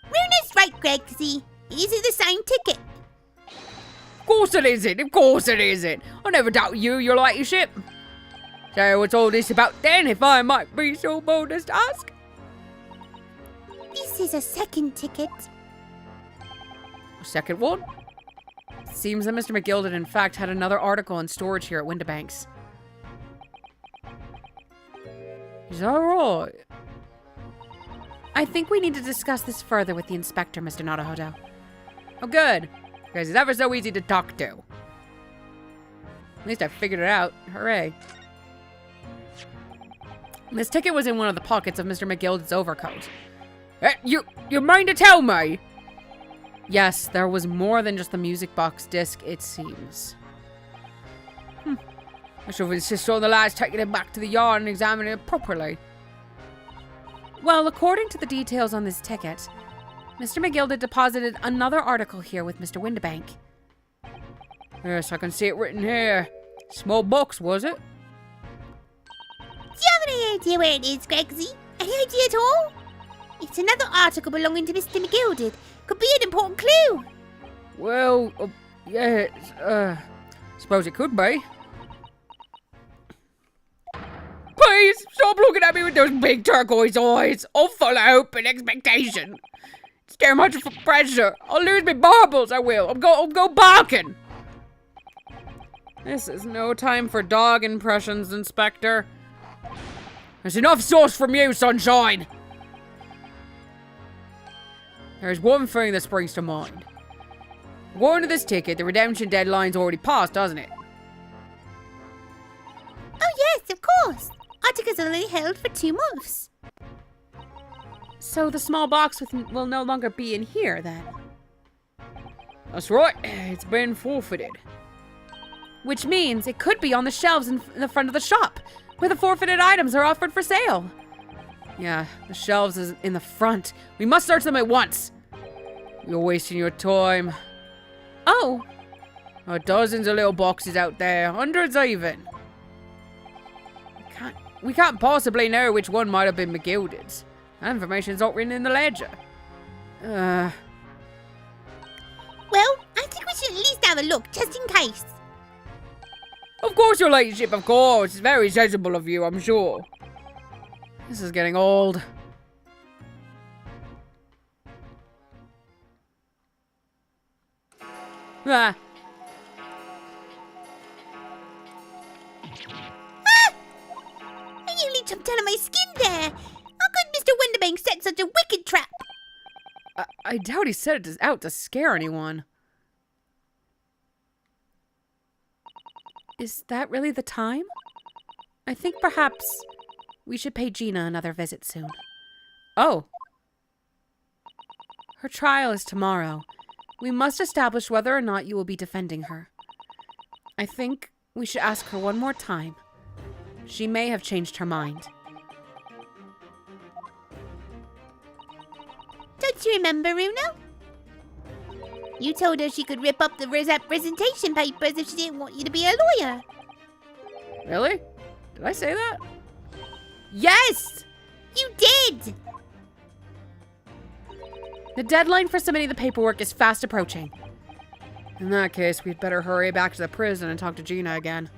Runa's right, Gregsy. It isn't the same ticket. Of course it isn't. Of course it isn't. I never doubt you, your ladyship. So what's all this about then, if I might be so bold as to ask? This is a second ticket. A second one? Seems that Mr. McGilda, in fact, had another article in storage here at Windibanks. Is that right? I think we need to discuss this further with the inspector, Mr. Naruhodo. Oh, good. Because he's ever so easy to talk to. At least I figured it out. Hooray. This ticket was in one of the pockets of Mr. McGilda's overcoat. You mean to tell me? Yes, there was more than just the music box disc, it seems. I should insist on the lads taking it back to the yard and examining it properly. Well, according to the details on this ticket, Mr. McGilda deposited another article here with Mr. Windibank. Yes, I can see it written here. Small box, was it? Do you have any idea where it is, Gregsy? Any idea at all? It's another article belonging to Mr. McGilda. Could be an important clue. Well, yeah, suppose it could be. Please, stop looking at me with those big turquoise eyes. All full of hope and expectation. It's too much for pressure. I'll lose my marbles, I will. I'll go barking. This is no time for dog impressions, Inspector. There's enough sauce from you, sunshine. There's one thing that springs to mind. According to this ticket, the redemption deadline's already passed, doesn't it? Oh yes, of course. Articles are only held for 2 months. So the small box will no longer be in here, then? That's right. It's been forfeited. Which means it could be on the shelves in the front of the shop, where the forfeited items are offered for sale. Yeah, the shelves is in the front. We must search them at once. You're wasting your time. Oh. Dozens of little boxes out there. Hundreds even. We can't possibly know which one might have been McGilda's. That information's not written in the ledger. Well, I think we should at least have a look, just in case. Of course, your ladyship, of course. It's very sensible of you, I'm sure. This is getting old. Ah. I nearly jumped out of my skin there. How could Mr. Windibank set such a wicked trap? I doubt he set it out to scare anyone. Is that really the time? I think perhaps we should pay Gina another visit soon. Oh. Her trial is tomorrow. We must establish whether or not you will be defending her. I think we should ask her one more time. She may have changed her mind. Don't you remember, Runo? You told her she could rip up the representation papers if she didn't want you to be a lawyer. Really? Did I say that? Yes! You did! The deadline for submitting the paperwork is fast approaching. In that case, we'd better hurry back to the prison and talk to Gina again.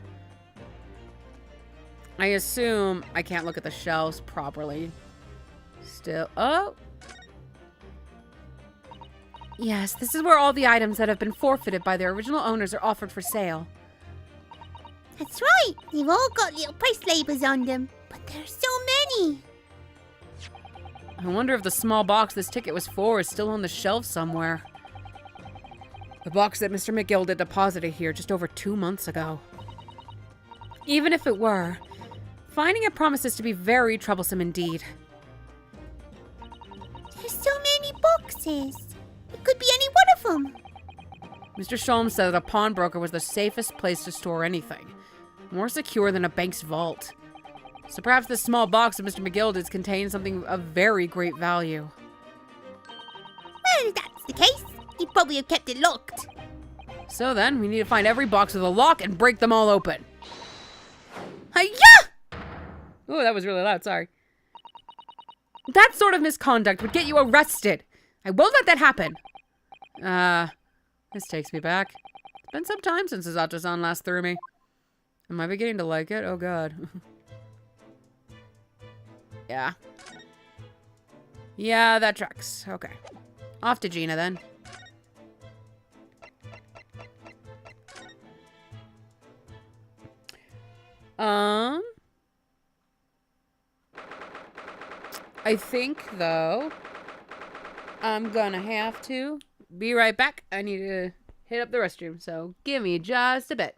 I assume I can't look at the shelves properly. Still, oh! Yes, this is where all the items that have been forfeited by their original owners are offered for sale. That's right. They've all got little price labels on them. But there's so many. I wonder if the small box this ticket was for is still on the shelf somewhere. The box that Mr. McGilda deposited here just over 2 months ago. Even if it were, finding it promises to be very troublesome indeed. There's so many boxes. It could be any one of them. Mr. Sholmes said that a pawnbroker was the safest place to store anything. More secure than a bank's vault. So perhaps this small box of Mr. McGilda's contains something of very great value. Well, if that's the case, he'd probably have kept it locked. So then, we need to find every box with a lock and break them all open. Hi-ya! Oh, that was really loud, sorry. That sort of misconduct would get you arrested. I won't let that happen. This takes me back. It's been some time since Susato-san last threw me. Am I beginning to like it? Oh god. Yeah. Yeah, that tracks. Okay. Off to Gina then. I think, though, I'm gonna have to be right back. I need to hit up the restroom, so give me just a bit.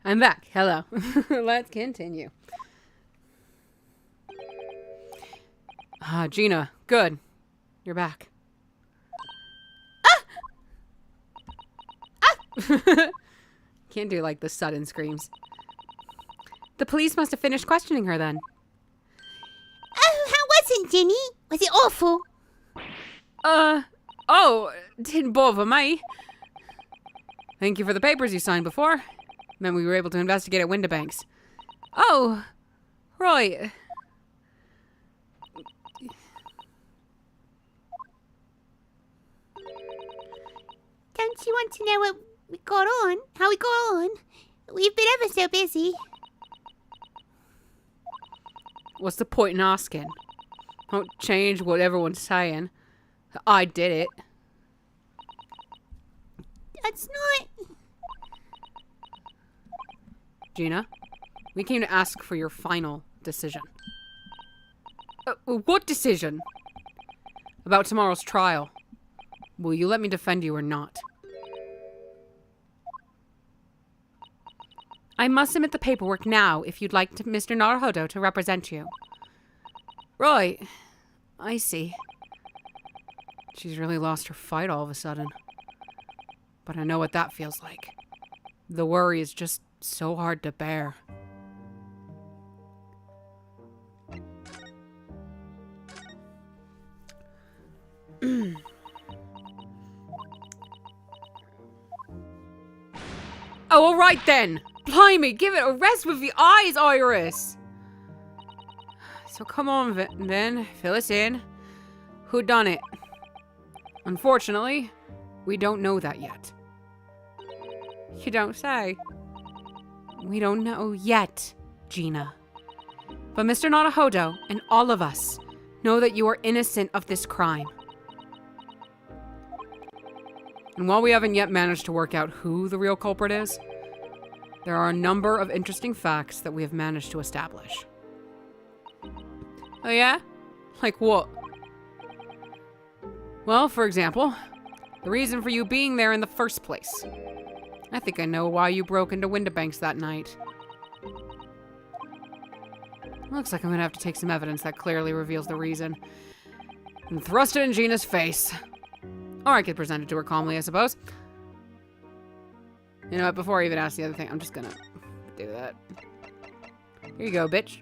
I'm back. Hello. Let's continue. Gina, good. You're back. Can't do like the sudden screams. The police must have finished questioning her then. Oh, how was it, Jenny? Was it awful? Didn't bother me. Thank you for the papers you signed before. Meant we were able to investigate at Windibanks. Oh, right. Don't you want to know what we got on? How we got on? We've been ever so busy. What's the point in asking? Don't change what everyone's saying. I did it. That's not... Gina, we came to ask for your final decision. What decision? About tomorrow's trial. Will you let me defend you or not? I must submit the paperwork now if you'd like Mr. Naruhodo to represent you. Right. I see. She's really lost her fight all of a sudden. But I know what that feels like. The worry is just so hard to bear. Oh, all right then. Blimey, give it a rest with the eyes, Iris. So come on then, fill us in. Who done it? Unfortunately, we don't know that yet. You don't say. We don't know yet, Gina. But Mr. Naruhodo and all of us know that you are innocent of this crime. And while we haven't yet managed to work out who the real culprit is, there are a number of interesting facts that we have managed to establish. Oh yeah? Like what? Well, for example, the reason for you being there in the first place. I think I know why you broke into Windibanks that night. Looks like I'm gonna have to take some evidence that clearly reveals the reason and thrust it in Gina's face. Or I could present it to her calmly, I suppose. You know what, before I even ask the other thing, I'm just gonna do that. Here you go, bitch.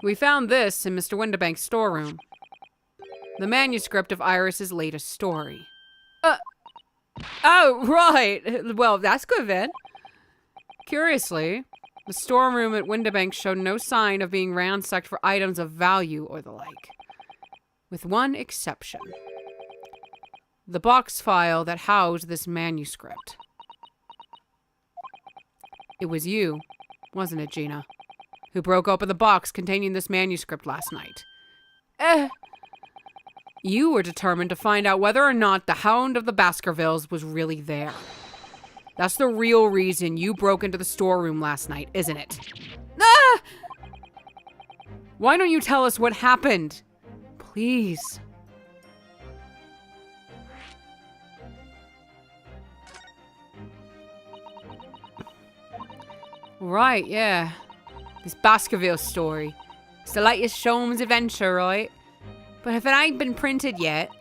We found this in Mr. Windibank's storeroom. The manuscript of Iris's latest story. Oh, right. Well, that's good then. Curiously, the storeroom at Windibank showed no sign of being ransacked for items of value or the like. With one exception. The box file that housed this manuscript. It was you, wasn't it, Gina, who broke open the box containing this manuscript last night? You were determined to find out whether or not the Hound of the Baskervilles was really there. That's the real reason you broke into the storeroom last night, isn't it? Ah! Why don't you tell us what happened? Please. Right, yeah. This Baskerville story. It's the latest Sholmes adventure, right? But if it ain't been printed yet,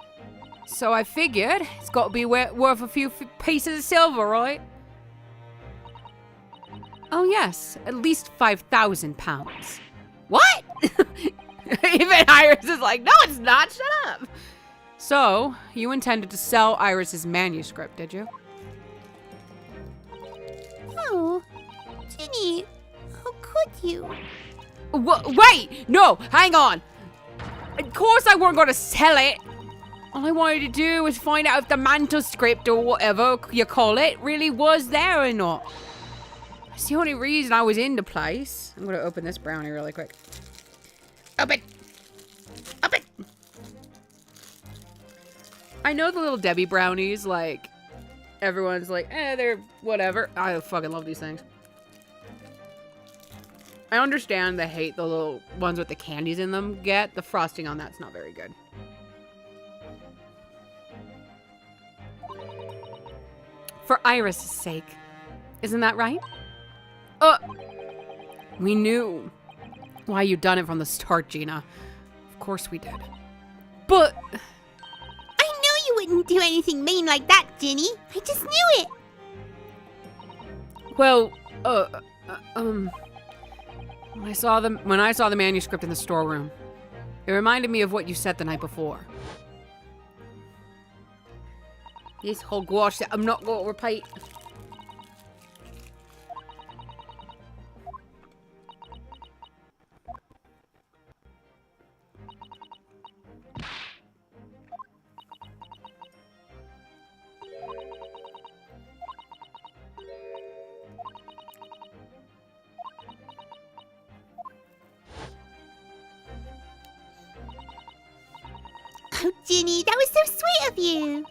so I figured it's got to be worth a few pieces of silver, right? Oh yes, at least £5,000. What? Even Iris is like, no, it's not. Shut up. So you intended to sell Iris's manuscript, did you? Oh, Ginny, how could you? Wait, no, hang on. Of course I weren't going to sell it. All I wanted to do was find out if the manuscript or whatever you call it really was there or not. That's the only reason I was in the place. I'm going to open this brownie really quick. Open. Open. I know the little Debbie brownies, like, everyone's like, they're whatever. I fucking love these things. I understand the hate the little ones with the candies in them get. The frosting on that's not very good. For Iris' sake, Isn't that right? We knew why you'd done it from the start, Gina. Of course we did. But... I knew you wouldn't do anything mean like that, Ginny. I just knew it. Well, when I saw the manuscript in the storeroom, it reminded me of what you said the night before. This hogwash that I'm not going to repeat. Oh, Ginny, that was so sweet of you.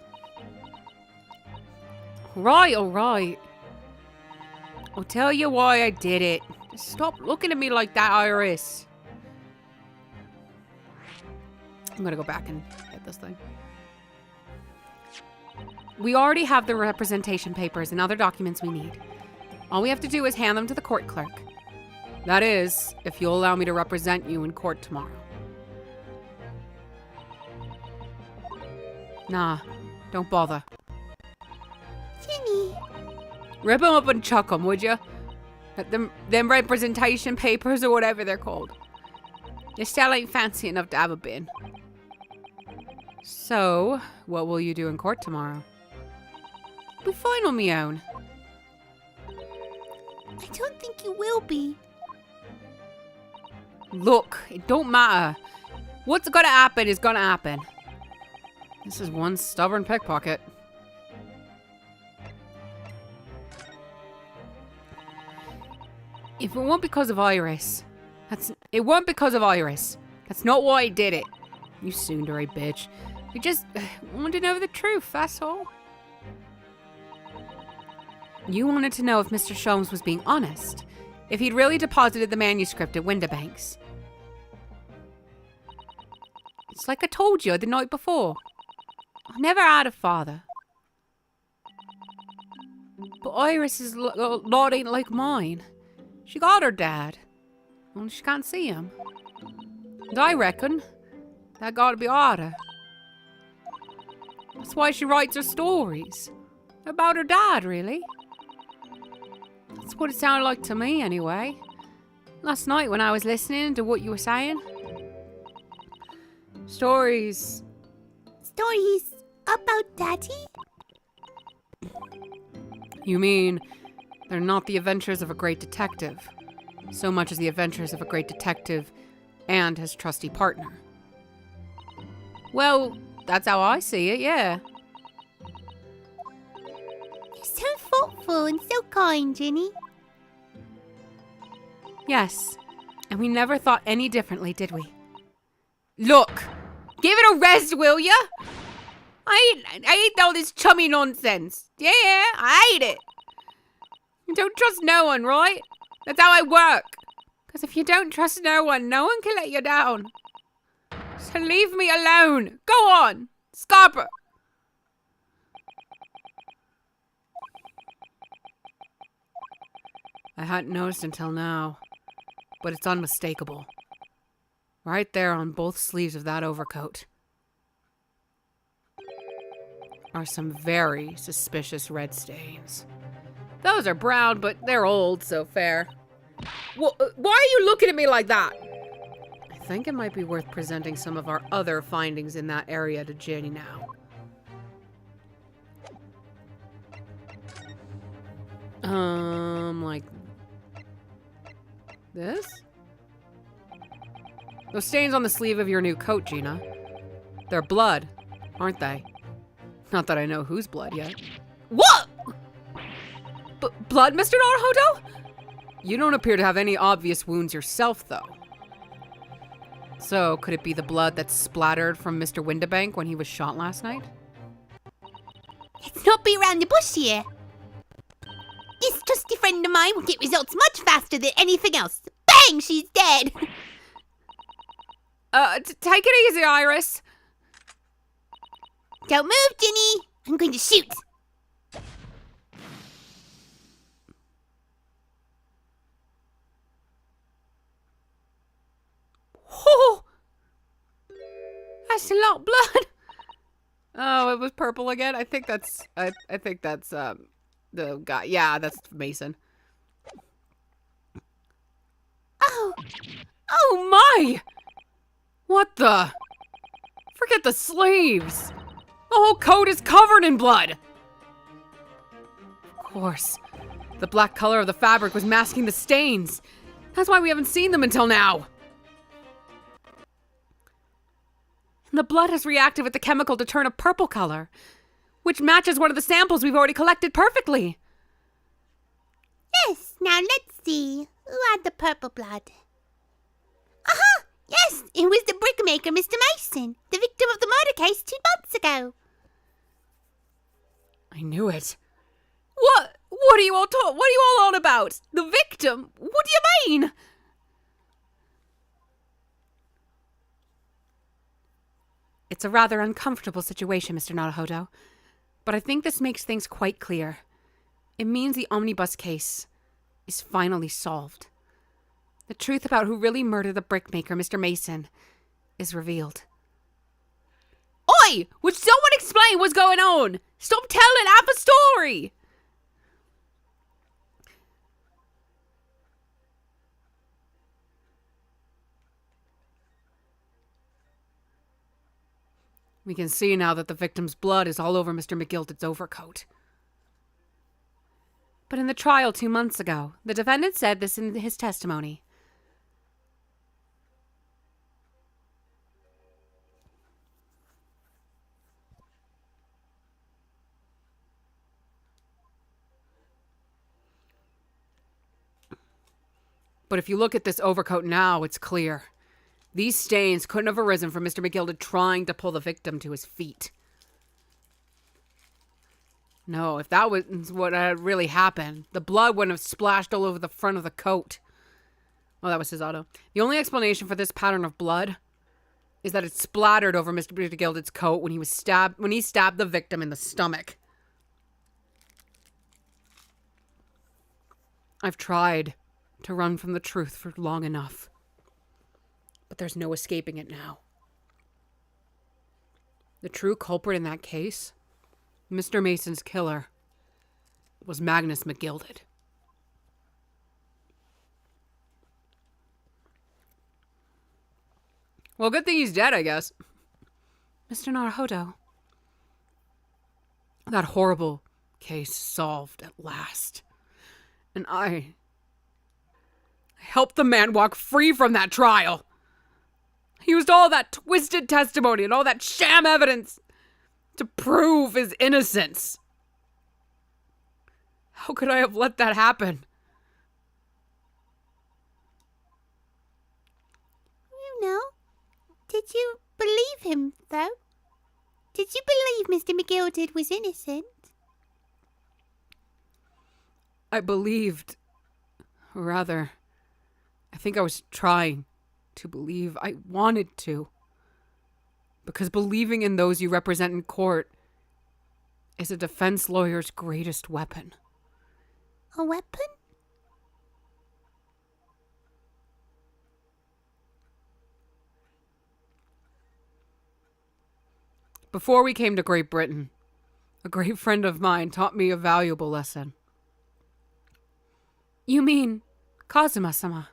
All right. I'll tell you why I did it. Just stop looking at me like that, Iris. I'm gonna go back and get this thing. We already have the representation papers and other documents we need. All we have to do is hand them to the court clerk. That is, if you'll allow me to represent you in court tomorrow. Nah, don't bother. Ginny. Rip them up and chuck them, would you? Them representation papers or whatever they're called. You still ain't fancy enough to have a bin. So, what will you do in court tomorrow? Be fine on me own. I don't think you will be. Look, it don't matter. What's gonna happen is gonna happen. This is one stubborn pickpocket. If it weren't because of Iris, it weren't because of Iris. That's not why I did it. You tsundere bitch. You just wanted to know the truth, that's all. You wanted to know if Mr. Sholmes was being honest. If he'd really deposited the manuscript at Winterbanks. It's like I told you the night before. I never had a father. But Iris's lot ain't like mine. She got her dad. Only she can't see him. And I reckon that gotta be harder. That's why she writes her stories. About her dad, really. That's what it sounded like to me, anyway. Last night when I was listening to what you were saying. Stories. Stories about Daddy? You mean they're not the adventures of a great detective, so much as the adventures of a great detective and his trusty partner? Well, that's how I see it, yeah. You're so thoughtful and so kind, Ginny. Yes, and we never thought any differently, did we? Look, give it a rest, will ya? I hate all this chummy nonsense. Yeah, I hate it. You don't trust no one, right? That's how I work. Because if you don't trust no one can let you down. So leave me alone. Go on, Scarper. I hadn't noticed until now, but it's unmistakable. Right there on both sleeves of that overcoat are some very suspicious red stains. Those are brown, but they're old, so fair. Why are you looking at me like that? I think it might be worth presenting some of our other findings in that area to Jenny now. Like this? Those stains on the sleeve of your new coat, Gina. They're blood, aren't they? Not that I know whose blood yet. What? Blood, Mr. Naruhodo? You don't appear to have any obvious wounds yourself, though. So, could it be the blood that splattered from Mr. Winterbank when he was shot last night? Let's not be around the bush here. This trusty friend of mine will get results much faster than anything else. Bang! She's dead. Take it easy, Iris. Don't move, Ginny. I'm going to shoot. That's a lot of blood. Oh, it was purple again? I think that's the guy. Yeah, that's Mason. Oh, Oh my! What the? Forget the sleeves. The whole coat is covered in blood. Of course. The black color of the fabric was masking the stains. That's why we haven't seen them until now. The blood has reacted with the chemical to turn a purple color, which matches one of the samples we've already collected perfectly. yes. Now let's see. Who had the purple blood? Aha! Yes, it was the brickmaker, Mr. Mason, the victim of the murder case 2 months ago. I knew it. What are you all on about? The victim? What do you mean? It's a rather uncomfortable situation, Mr. Naruhodo, but I think this makes things quite clear. It means the omnibus case is finally solved. The truth about who really murdered the brickmaker, Mr. Mason, is revealed. Oi! Would someone explain what's going on? Stop telling half a story! We can see now that the victim's blood is all over Mr. McGilted's overcoat. But in the trial 2 months ago, the defendant said this in his testimony. But if you look at this overcoat now, it's clear. These stains couldn't have arisen from Mr. McGilted trying to pull the victim to his feet. No, if that was what had really happened, the blood wouldn't have splashed all over the front of the coat. Oh, that was Susato. The only explanation for this pattern of blood is that it splattered over Mr. McGilted's coat when he stabbed the victim in the stomach. I've tried to run from the truth for long enough. But there's no escaping it now. The true culprit in that case, Mr. Mason's killer, was Magnus McGilded. Well, good thing he's dead, I guess. Mr. Naruhodo. That horrible case solved at last. And I helped the man walk free from that trial. He used all that twisted testimony and all that sham evidence to prove his innocence. How could I have let that happen? You know, did you believe him, though? Did you believe Mr. McGilded was innocent? I believed. Or rather, I think I was trying to believe. I wanted to. Because believing in those you represent in court is a defense lawyer's greatest weapon. A weapon? Before we came to Great Britain, a great friend of mine taught me a valuable lesson. You mean Kazuma-sama?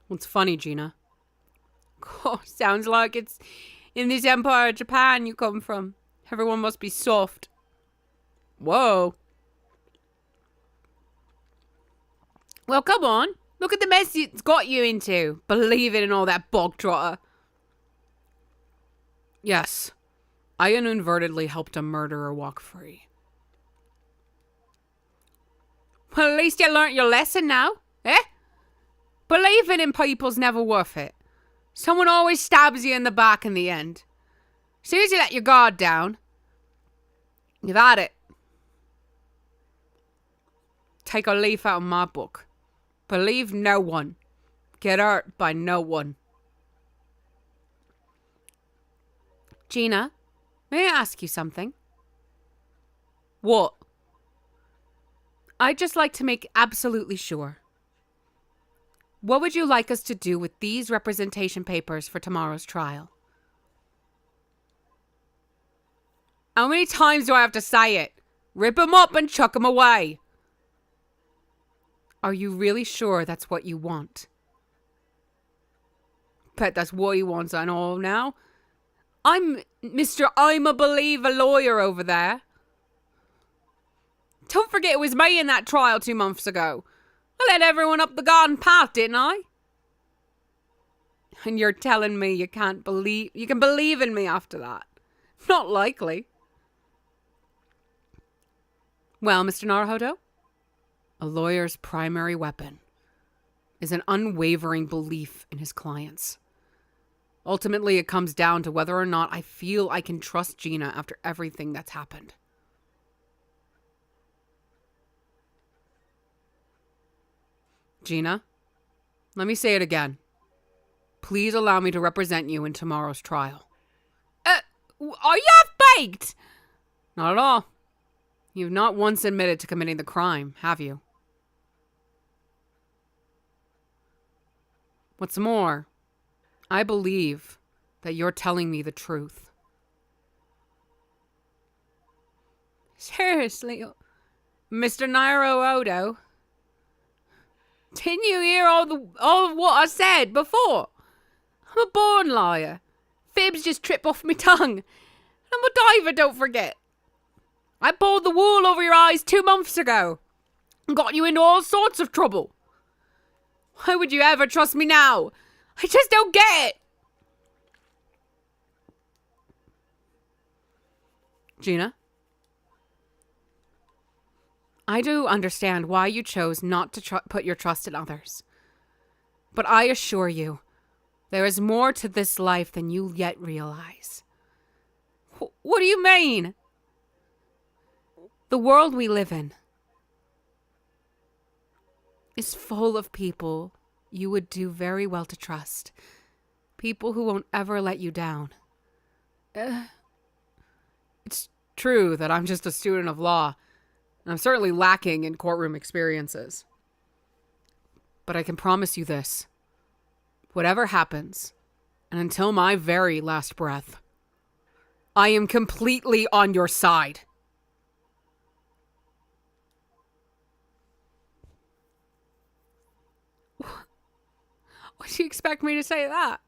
What's funny, Gina? Oh, sounds like it's in this empire of Japan you come from. Everyone must be soft. Whoa. Well, come on. Look at the mess it's got you into. Believing in all that bog trotter. Yes, I inadvertently helped a murderer walk free. Well, at least you learnt your lesson now, eh? Believing in people's never worth it. Someone always stabs you in the back in the end. As soon as you let your guard down, you've had it. Take a leaf out of my book. Believe no one. Get hurt by no one. Gina, may I ask you something? What? I'd just like to make absolutely sure. What would you like us to do with these representation papers for tomorrow's trial? How many times do I have to say it? Rip 'em up and chuck 'em away. Are you really sure that's what you want? Bet that's what he wants, I know now. I'm I'm a believer lawyer over there. Don't forget it was me in that trial 2 months ago. I led everyone up the garden path, didn't I? And you're telling me you can believe in me after that? Not likely. Well, Mr. Naruhodo, a lawyer's primary weapon is an unwavering belief in his clients. Ultimately, it comes down to whether or not I feel I can trust Gina after everything that's happened. Gina, let me say it again. Please allow me to represent you in tomorrow's trial. Are you half-baked? Not at all. You've not once admitted to committing the crime, have you? What's more, I believe that you're telling me the truth. Seriously, Mr. Naruhodo? Didn't you hear all of what I said before? I'm a born liar. Fibs just trip off my tongue. I'm a diver, don't forget. I pulled the wool over your eyes 2 months ago and got you into all sorts of trouble. Why would you ever trust me now? I just don't get it. Gina? I do understand why you chose not to put your trust in others. But I assure you, there is more to this life than you yet realize. What do you mean? The world we live in is full of people you would do very well to trust. People who won't ever let you down. It's true that I'm just a student of law, and I'm certainly lacking in courtroom experiences. But I can promise you this. Whatever happens, and until my very last breath, I am completely on your side. Why do you expect me to say that?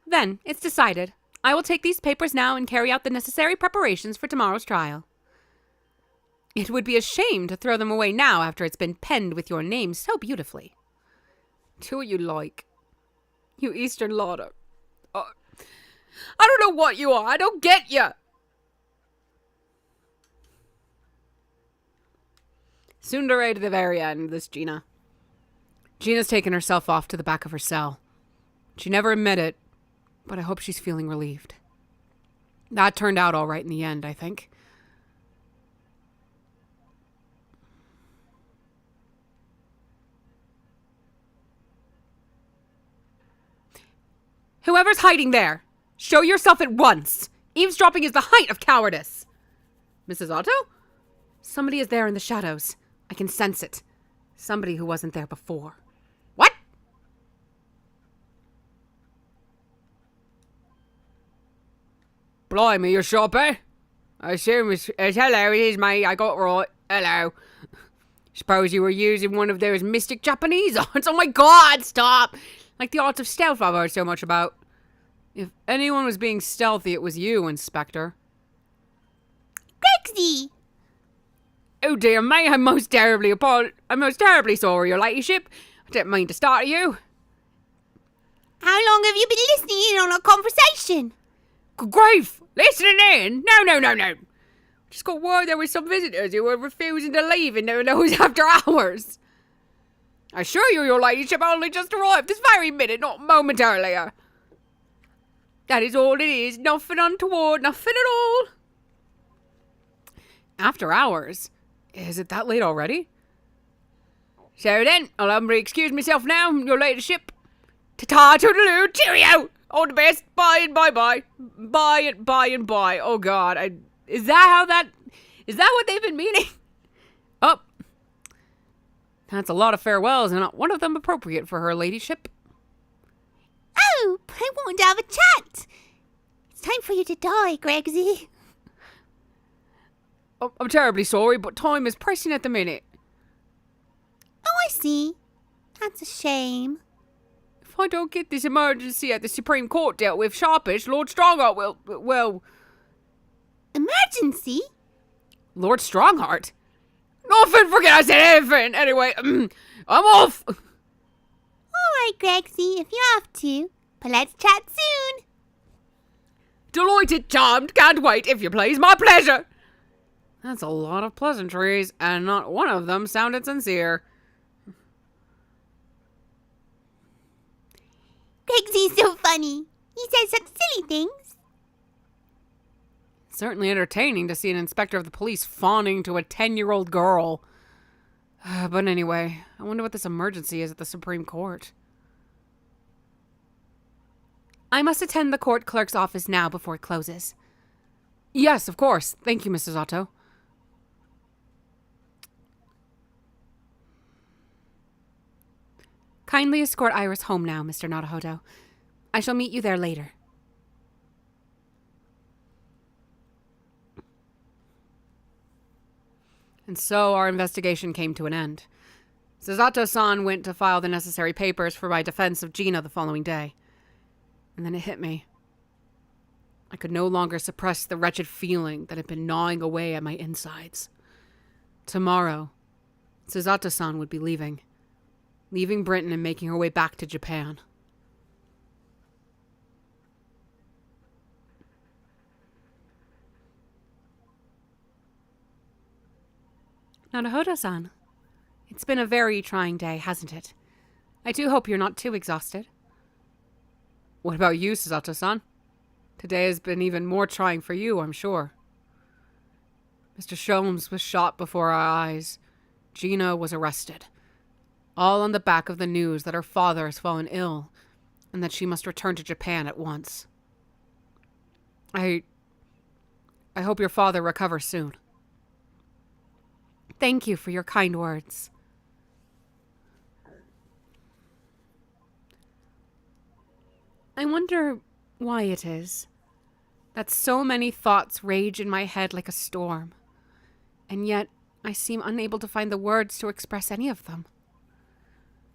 Then, it's decided. I will take these papers now and carry out the necessary preparations for tomorrow's trial. It would be a shame to throw them away now after it's been penned with your name so beautifully. Do what you like. You Eastern Lauder. I don't know what you are. I don't get you. Tsundere to the very end, this Gina. Gina's taken herself off to the back of her cell. She never admitted it, but I hope she's feeling relieved. That turned out all right in the end, I think. Whoever's hiding there, show yourself at once. Eavesdropping is the height of cowardice. Mrs. Otto? Somebody is there in the shadows. I can sense it. Somebody who wasn't there before. What? Blimey, you're shopping? I assume it's hello, it is me. I got it right. Hello. Suppose you were using one of those mystic Japanese arts. Oh my god, stop! Like the arts of stealth I've heard so much about. If anyone was being stealthy, it was you, Inspector. Grixie! Oh dear me, I'm most terribly sorry, your ladyship. I didn't mean to startle you. How long have you been listening in on our conversation? Good grief! Listening in? No. Just got word there were some visitors who were refusing to leave in their nose after hours. I assure you, your ladyship only just arrived this very minute, not a moment earlier. That is all it is. Nothing untoward, nothing at all. After hours? Is it that late already? So then, I'll humbly excuse myself now, your ladyship. Ta-ta, toodaloo, cheerio! All the best, bye and bye-bye. Bye and bye and bye. Oh, God. Is that what they've been meaning? Oh. That's a lot of farewells, and not one of them appropriate for her ladyship. Oh, I want to have a chat. It's time for you to die, Gregsy. Oh, I'm terribly sorry, but time is pressing at the minute. Oh, I see. That's a shame. If I don't get this emergency at the Supreme Court dealt with sharpish, Lord Strongheart will... Emergency? Lord Strongheart? Nothing, forget I said anything. Anyway, I'm off. All right, Gregsy, if you have to. But let's chat soon. Delighted, charmed, can't wait, if you please, my pleasure. That's a lot of pleasantries, and not one of them sounded sincere. Gregsy's so funny. He says such silly things. Certainly entertaining to see an inspector of the police fawning to a 10-year-old girl. But anyway, I wonder what this emergency is at the Supreme Court. I must attend the court clerk's office now before it closes. Yes, of course. Thank you, Mrs. Otto. Kindly escort Iris home now, Mr. Naruhodo. I shall meet you there later. And so our investigation came to an end. Susato-san went to file the necessary papers for my defense of Gina the following day. And then it hit me. I could no longer suppress the wretched feeling that had been gnawing away at my insides. Tomorrow, Susato-san would be leaving Britain and making her way back to Japan. Naruhodo-san, it's been a very trying day, hasn't it? I do hope you're not too exhausted. What about you, Susato-san? Today has been even more trying for you, I'm sure. Mr. Sholmes was shot before our eyes. Gina was arrested. All on the back of the news that her father has fallen ill and that she must return to Japan at once. I hope your father recovers soon. Thank you for your kind words. I wonder why it is that so many thoughts rage in my head like a storm, and yet I seem unable to find the words to express any of them.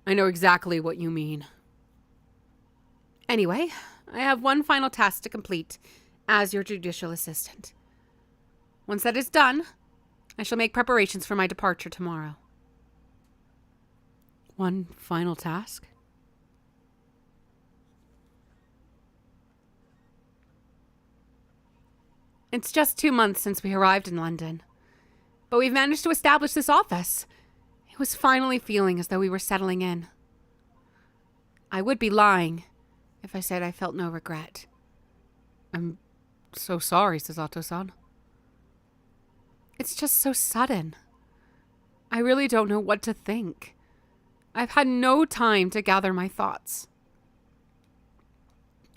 I know exactly what you mean. Anyway, I have one final task to complete as your judicial assistant. Once that is done, I shall make preparations for my departure tomorrow. One final task? It's just 2 months since we arrived in London, but we've managed to establish this office. It was finally feeling as though we were settling in. I would be lying if I said I felt no regret. I'm so sorry, Susato-san. It's just so sudden. I really don't know what to think. I've had no time to gather my thoughts.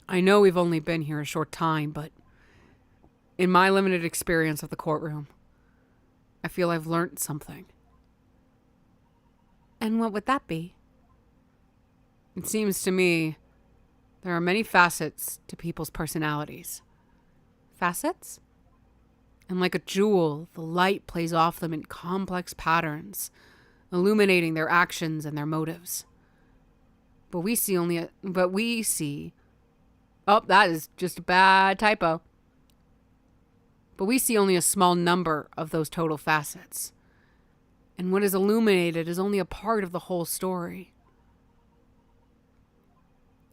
I know we've only been here a short time, but in my limited experience of the courtroom, I feel I've learnt something. And what would that be? It seems to me there are many facets to people's personalities. Facets? And like a jewel, the light plays off them in complex patterns, illuminating their actions and their motives. But we see oh, that is just a bad typo. But we see only a small number of those total facets. And what is illuminated is only a part of the whole story.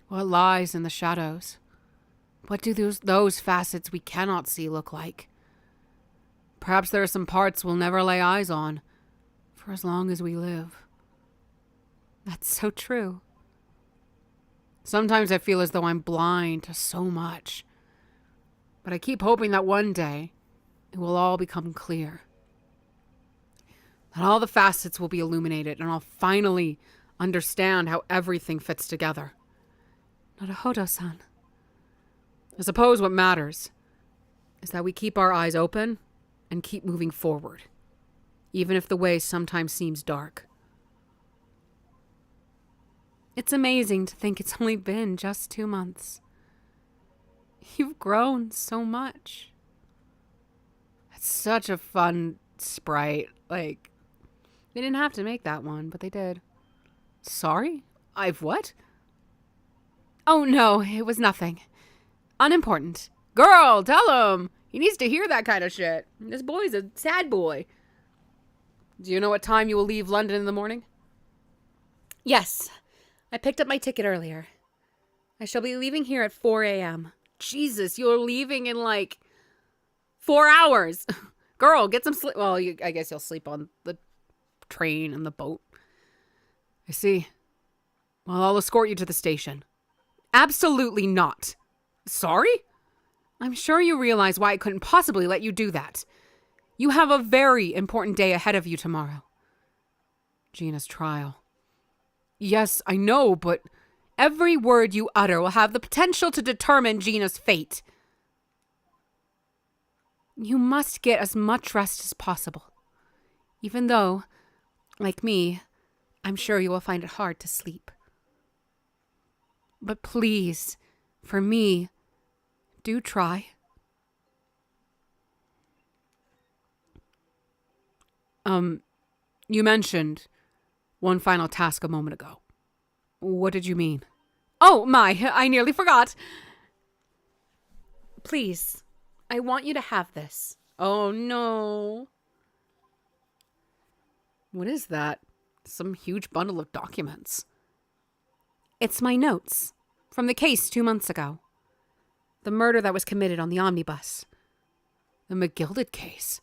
What lies in the shadows? What do those facets we cannot see look like? Perhaps there are some parts we'll never lay eyes on for as long as we live. That's so true. Sometimes I feel as though I'm blind to so much. But I keep hoping that one day it will all become clear. That all the facets will be illuminated and I'll finally understand how everything fits together. Naruhodo-san. I suppose what matters is that we keep our eyes open and keep moving forward, even if the way sometimes seems dark. It's amazing to think it's only been just 2 months. You've grown so much. It's such a fun sprite. Like, they didn't have to make that one, but they did. Sorry? I've what? Oh no, it was nothing. Unimportant. Girl, tell him! He needs to hear that kind of shit. This boy's a sad boy. Do you know what time you will leave London in the morning? Yes. I picked up my ticket earlier. I shall be leaving here at 4 a.m. Jesus, you're leaving in like 4 hours. Girl, get some sleep. Well, I guess you'll sleep on the train and the boat. I see. Well, I'll escort you to the station. Absolutely not. Sorry? I'm sure you realize why I couldn't possibly let you do that. You have a very important day ahead of you tomorrow. Gina's trial. Yes, I know, but every word you utter will have the potential to determine Gina's fate. You must get as much rest as possible. Even though, like me, I'm sure you will find it hard to sleep. But please, for me, do try. You mentioned one final task a moment ago. What did you mean? Oh my, I nearly forgot. Please, I want you to have this. Oh no. What is that? Some huge bundle of documents. It's my notes from the case 2 months ago. The murder that was committed on the omnibus. The McGilded case.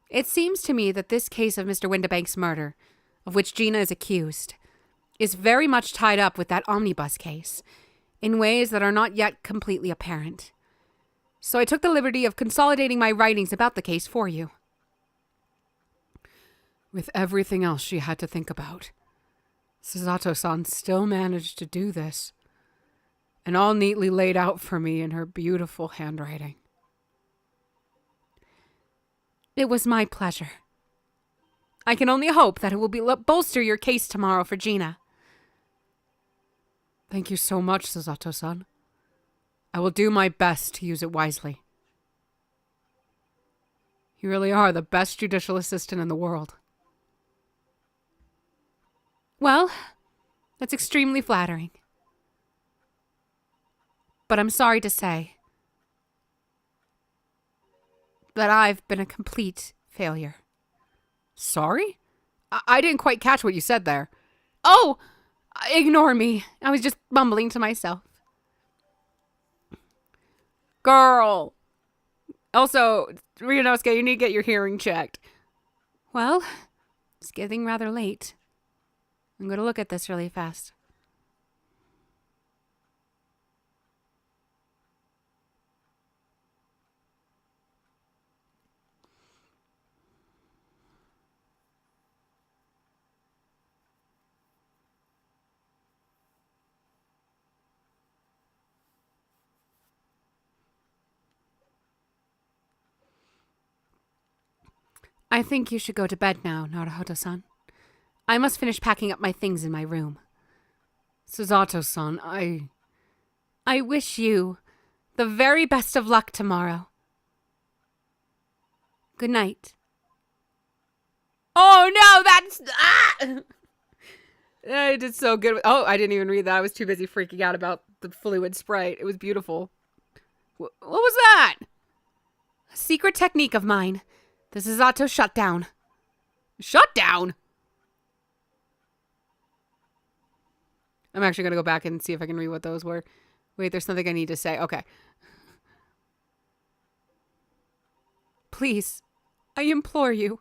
It seems to me that this case of Mr. Windibank's murder, of which Gina is accused, is very much tied up with that omnibus case, in ways that are not yet completely apparent. So I took the liberty of consolidating my writings about the case for you. With everything else she had to think about, Susato-san still managed to do this, and all neatly laid out for me in her beautiful handwriting. It was my pleasure. I can only hope that it will bolster your case tomorrow for Gina. Thank you so much, Susato-san. I will do my best to use it wisely. You really are the best judicial assistant in the world. Well, that's extremely flattering. But I'm sorry to say that I've been a complete failure. Sorry? I didn't quite catch what you said there. Oh! Ignore me. I was just mumbling to myself. Girl! Also, Ryunosuke, you need to get your hearing checked. Well, it's getting rather late. I'm going to look at this really fast. I think you should go to bed now, Naruhodo-san. I must finish packing up my things in my room. Susato-san, I wish you the very best of luck tomorrow. Good night. Oh no, that's... I did so good. Oh, I didn't even read that. I was too busy freaking out about the fluid sprite. It was beautiful. What was that? A secret technique of mine. The Susato shutdown. Shutdown? I'm actually going to go back and see if I can read what those were. Wait, there's something I need to say. Okay. Please, I implore you.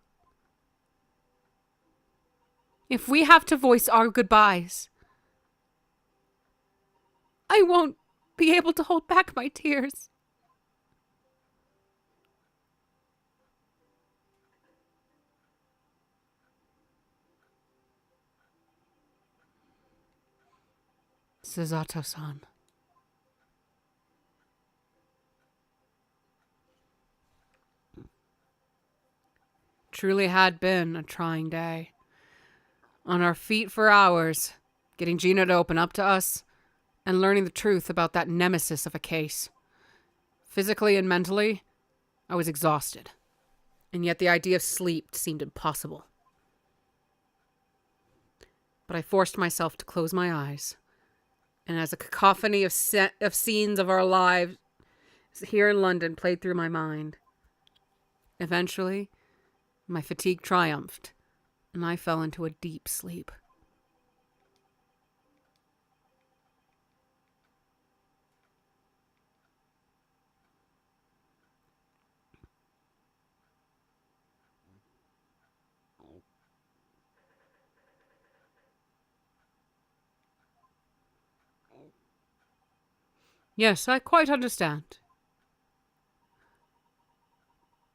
If we have to voice our goodbyes, I won't be able to hold back my tears. Susato-san. Truly had been a trying day. On our feet for hours, getting Gina to open up to us, and learning the truth about that nemesis of a case. Physically and mentally, I was exhausted, and yet the idea of sleep seemed impossible. But I forced myself to close my eyes, and as a cacophony of scenes of our lives here in London played through my mind, eventually, my fatigue triumphed, and I fell into a deep sleep. Yes, I quite understand.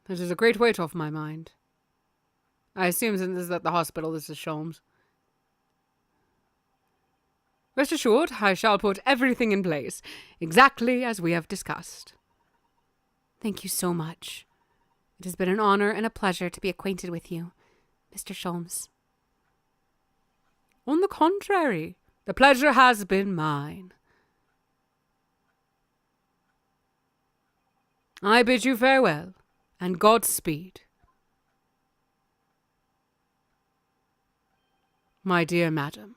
This is a great weight off my mind. I assume since this is at the hospital, this is Sholmes. Rest assured, I shall put everything in place, exactly as we have discussed. Thank you so much. It has been an honor and a pleasure to be acquainted with you, Mr. Sholmes. On the contrary, the pleasure has been mine. I bid you farewell, and Godspeed. My dear madam.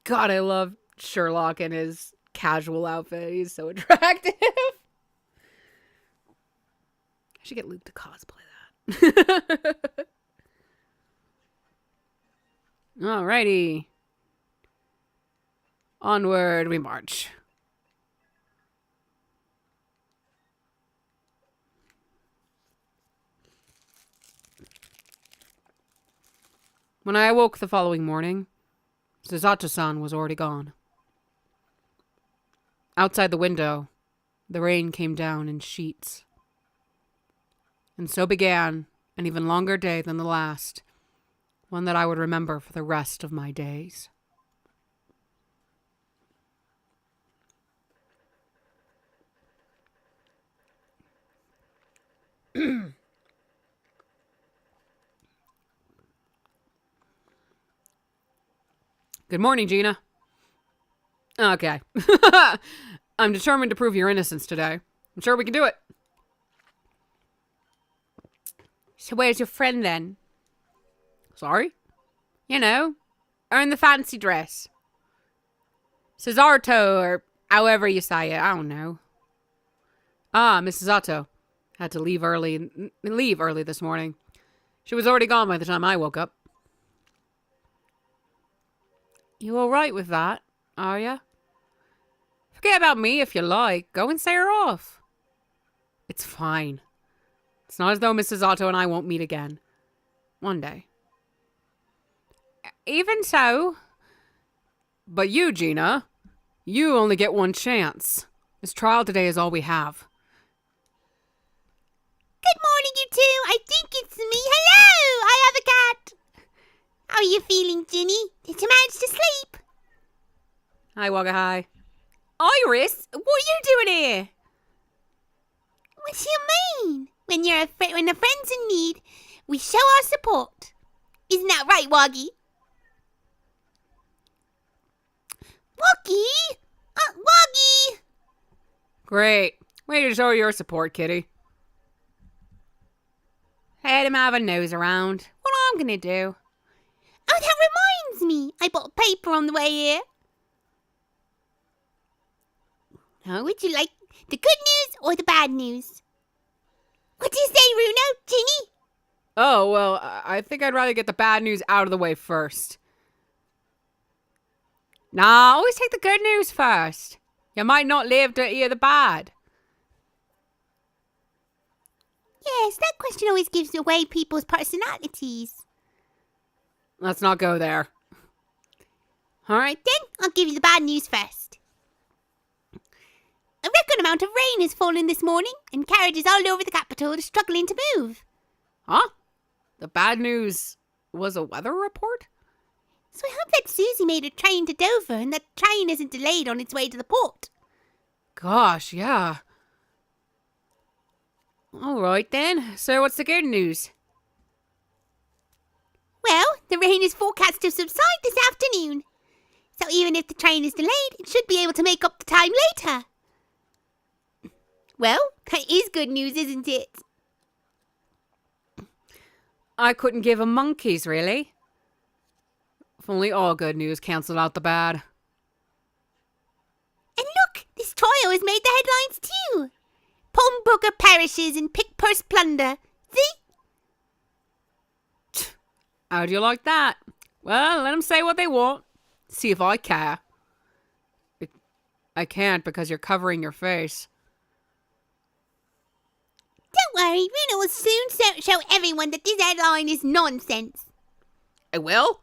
God, I love Sherlock in his casual outfit. He's so attractive. I should get Luke to cosplay that. Alrighty. Onward we march. When I awoke the following morning, Susato-san was already gone. Outside the window, the rain came down in sheets. And so began an even longer day than the last, one that I would remember for the rest of my days. Good morning, Gina. Okay. I'm determined to prove your innocence today. I'm sure we can do it. So where's your friend then? Sorry? You know, her in the fancy dress. Susato, or however you say it, I don't know. Ah, Miss Susato. Had to leave early this morning. She was already gone by the time I woke up. You all right with that, are ya? Forget about me if you like. Go and say her off. It's fine. It's not as though Mrs. Otto and I won't meet again. One day. Even so. But you, Gina, you only get one chance. This trial today is all we have. Good morning, you two. I think it's me. Hello! I have a cat. How are you feeling, Ginny? Did you manage to sleep? Hi, Wagga, hi. Iris, what are you doing here? What do you mean? When a friend's in need, we show our support. Isn't that right, Woggy? Woggy? Woggy! Great. Way to show your support, kitty. Let him have a nose around. What I'm gonna do? Oh, that reminds me. I bought paper on the way here. Now, would you like the good news or the bad news? What do you say, Runo? Ginny? Oh, well, I think I'd rather get the bad news out of the way first. Nah, always take the good news first. You might not live to hear the bad. Yes, that question always gives away people's personalities. Let's not go there. Alright then, I'll give you the bad news first. A record amount of rain has fallen this morning, and carriages all over the capital are struggling to move. Huh? The bad news was a weather report? So I hope that Susie made a train to Dover and that train isn't delayed on its way to the port. Gosh, yeah. All right then. So what's the good news? Well, the rain is forecast to subside this afternoon. So even if the train is delayed, it should be able to make up the time later. Well, that is good news, isn't it? I couldn't give a monkey's, really. If only all good news cancelled out the bad. And look, this trial has made the headlines too. Pawnbroker perishes in pick-purse plunder. See? How do you like that? Well, let them say what they want. See if I care. I can't because you're covering your face. Don't worry, Runa will soon show everyone that this headline is nonsense. I will?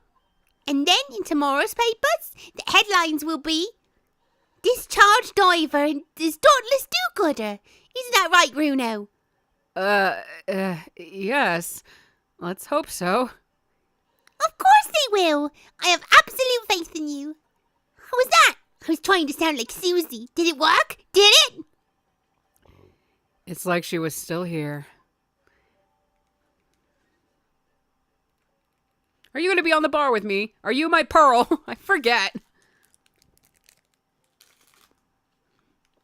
And then in tomorrow's papers, the headlines will be Discharged Diver and is Dauntless Do-Gooder. Isn't that right, Bruno? Yes. Let's hope so. Of course they will. I have absolute faith in you. How was that? I was trying to sound like Susie. Did it work? Did it? It's like she was still here. Are you going to be on the bar with me? Are you my pearl? I forget.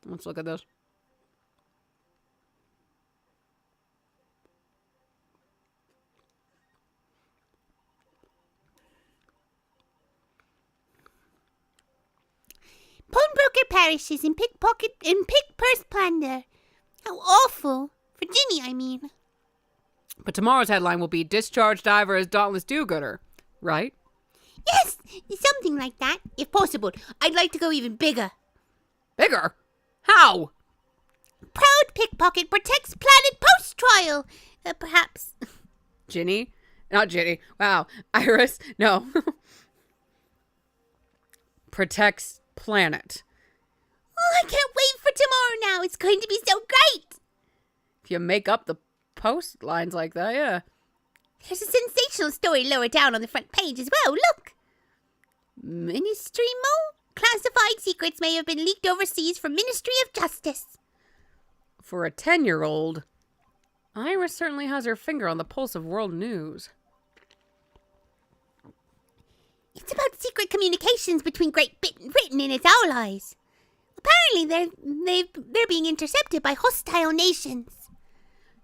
Let's look at this. Pawnbroker perishes in pick-purse plunder. How awful. For Ginny, I mean. But tomorrow's headline will be Discharged Diver as Dauntless Do-Gooder, right? Yes, something like that. If possible, I'd like to go even bigger. Bigger? How? Proud pickpocket protects planet post-trial. Perhaps. Ginny? Not Ginny. Wow. Iris? No. Protects planet. Oh, I can't wait for tomorrow now. It's going to be so great. If you make up the post lines like that, yeah. There's a sensational story lower down on the front page as well. Look. Ministry Mo? Classified secrets may have been leaked overseas from Ministry of Justice. For a 10-year-old, Iris certainly has her finger on the pulse of world news. It's about secret communications between Great Britain and its allies. Apparently, they're being intercepted by hostile nations.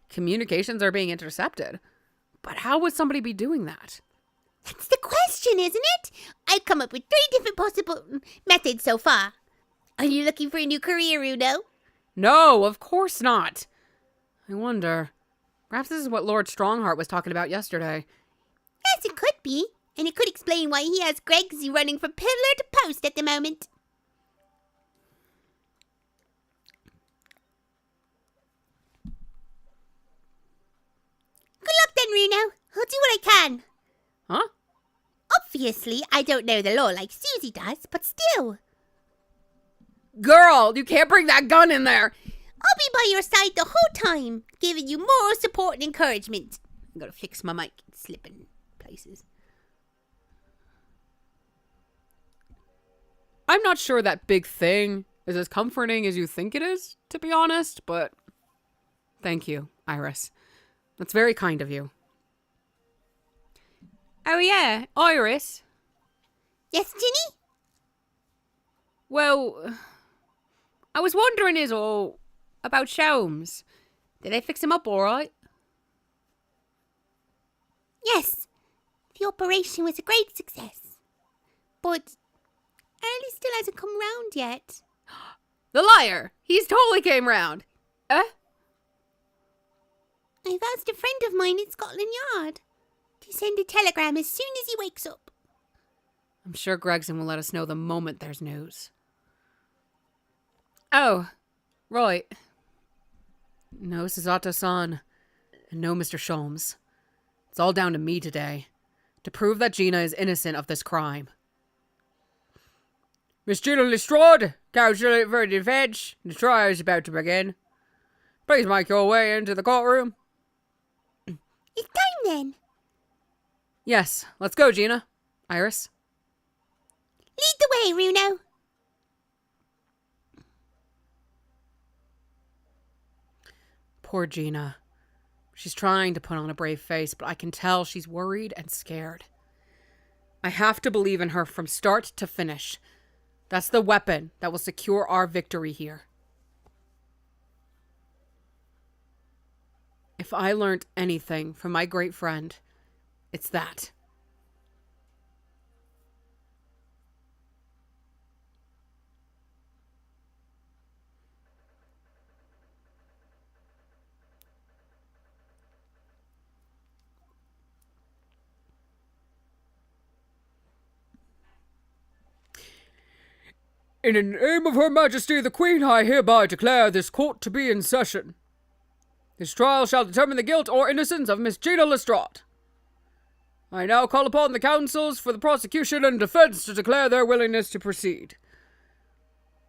Communications are being intercepted? But how would somebody be doing that? That's the question, isn't it? I've come up with 3 different possible methods so far. Are you looking for a new career, Uno? No, of course not. I wonder. Perhaps this is what Lord Strongheart was talking about yesterday. Yes, it could be. And it could explain why he has Gregsy running from pillar to post at the moment. Good luck then, Runo. I'll do what I can. Huh? Obviously, I don't know the law like Susie does, but still. Girl, you can't bring that gun in there. I'll be by your side the whole time, giving you moral support and encouragement. I'm gonna fix my mic. It's slipping places. I'm not sure that big thing is as comforting as you think it is, to be honest, but thank you, Iris. That's very kind of you. Oh yeah, Iris. Yes, Ginny? Well, I was wondering is all about Sholmes. Did they fix him up all right? Yes, the operation was a great success. But Early still hasn't come round yet. The liar! He's totally came round. I've asked a friend of mine in Scotland Yard to send a telegram as soon as he wakes up. I'm sure Gregson will let us know the moment there's news. Oh, right. No Susato-san, and no Mr. Sholmes. It's all down to me today, to prove that Gina is innocent of this crime. Miss Gina Lestrade, counsel for the defense. The trial is about to begin. Please make your way into the courtroom. It's time then. Yes, let's go, Gina. Iris. Lead the way, Runo. Poor Gina. She's trying to put on a brave face, but I can tell she's worried and scared. I have to believe in her from start to finish. That's the weapon that will secure our victory here. If I learned anything from my great friend, it's that. In the name of Her Majesty the Queen, I hereby declare this court to be in session. This trial shall determine the guilt or innocence of Miss Gina Lestrade. I now call upon the counsels for the prosecution and defense to declare their willingness to proceed.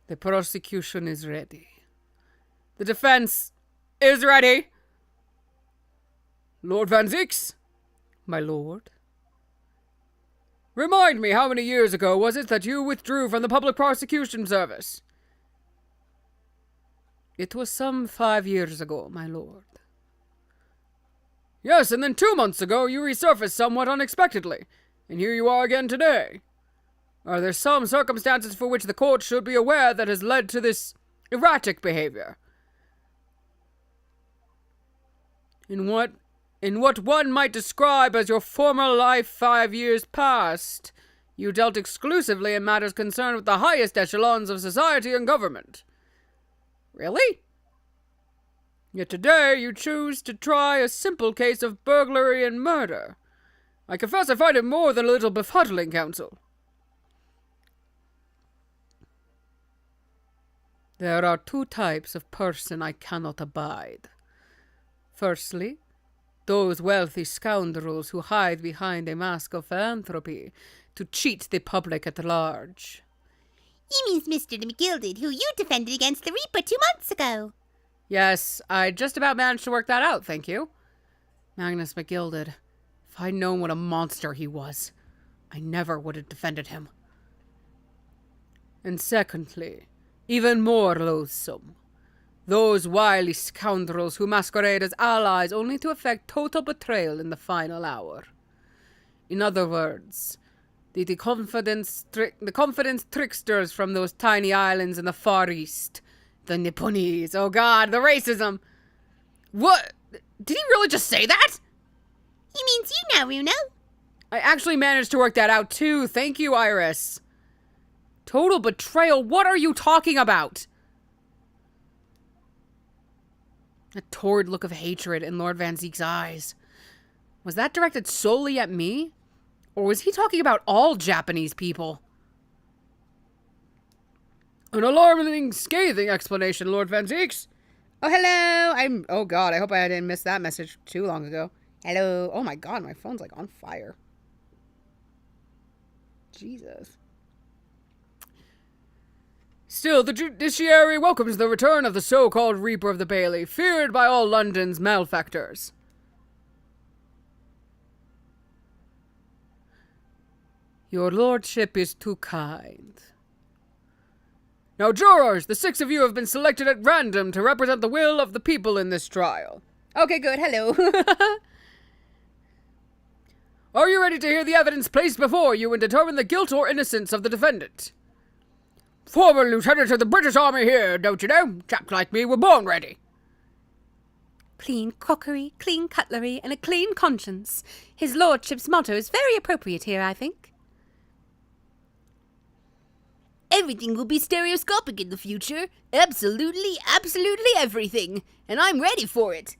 The prosecution is ready. The defense is ready. Lord Van Zieks, my lord. Remind me, how many years ago was it that you withdrew from the public prosecution service? It was some 5 years ago, my lord. Yes, and then 2 months ago you resurfaced somewhat unexpectedly, and here you are again today. Are there some circumstances for which the court should be aware that has led to this erratic behavior? In what one might describe as your former life 5 years past, you dealt exclusively in matters concerned with the highest echelons of society and government. Really? Yet today you choose to try a simple case of burglary and murder. I confess I find it more than a little befuddling, counsel. There are 2 types of person I cannot abide. Firstly, those wealthy scoundrels who hide behind a mask of philanthropy to cheat the public at large. You means Mr. McGilded, who you defended against the Reaper 2 months ago. Yes, I just about managed to work that out, thank you. Magnus McGilded. If I'd known what a monster he was, I never would have defended him. And secondly, even more loathsome, those wily scoundrels who masquerade as allies only to effect total betrayal in the final hour. In other words, the confidence tricksters from those tiny islands in the Far East. The Nipponese. Oh god, the racism. What? Did he really just say that? He means you now, Runo. I actually managed to work that out too. Thank you, Iris. Total betrayal. What are you talking about? A torrid look of hatred in Lord Van Ziek's eyes. Was that directed solely at me? Or was he talking about all Japanese people? An alarming, scathing explanation, Lord Van Zieks. Oh, hello. Oh, God, I hope I didn't miss that message too long ago. Hello. Oh, my God, my phone's, like, on fire. Jesus. Still, the judiciary welcomes the return of the so-called Reaper of the Bailey, feared by all London's malefactors. Your lordship is too kind. Now, jurors, the 6 of you have been selected at random to represent the will of the people in this trial. Okay, good. Hello. Are you ready to hear the evidence placed before you and determine the guilt or innocence of the defendant? Former lieutenant of the British Army here, don't you know? Chaps like me were born ready. Clean crockery, clean cutlery, and a clean conscience. His lordship's motto is very appropriate here, I think. Everything will be stereoscopic in the future. Absolutely everything. And I'm ready for it.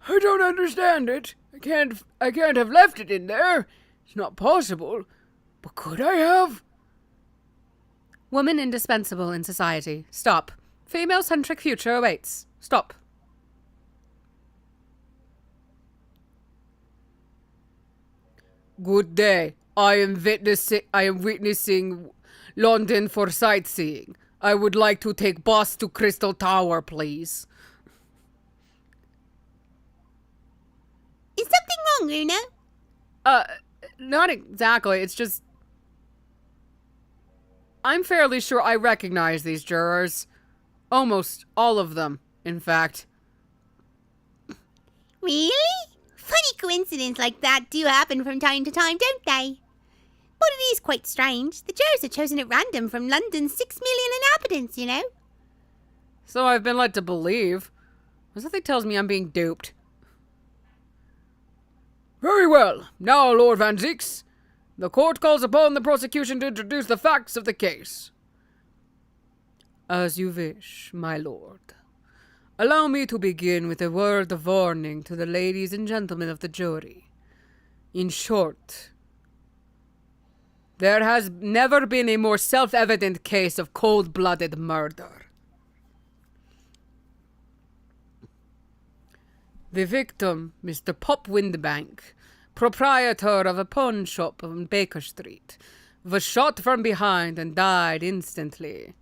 I don't understand it. I can't have left it in there. It's not possible. But could I have? Woman indispensable in society. Stop. Female-centric future awaits. Stop. Good day. I am witnessing London for sightseeing. I would like to take bus to Crystal Tower, please. Is something wrong, Luna? Not exactly. It's just... I'm fairly sure I recognize these jurors. Almost all of them, in fact. Really? Funny coincidences like that do happen from time to time, don't they? But it is quite strange. The jurors are chosen at random from London's 6 million inhabitants, you know. So I've been led to believe. Something tells me I'm being duped. Very well. Now, Lord Van Zieks, the court calls upon the prosecution to introduce the facts of the case. As you wish, my lord. Allow me to begin with a word of warning to the ladies and gentlemen of the jury. In short, there has never been a more self-evident case of cold-blooded murder. The victim, Mr. Pop Windbank, proprietor of a pawn shop on Baker Street, was shot from behind and died instantly.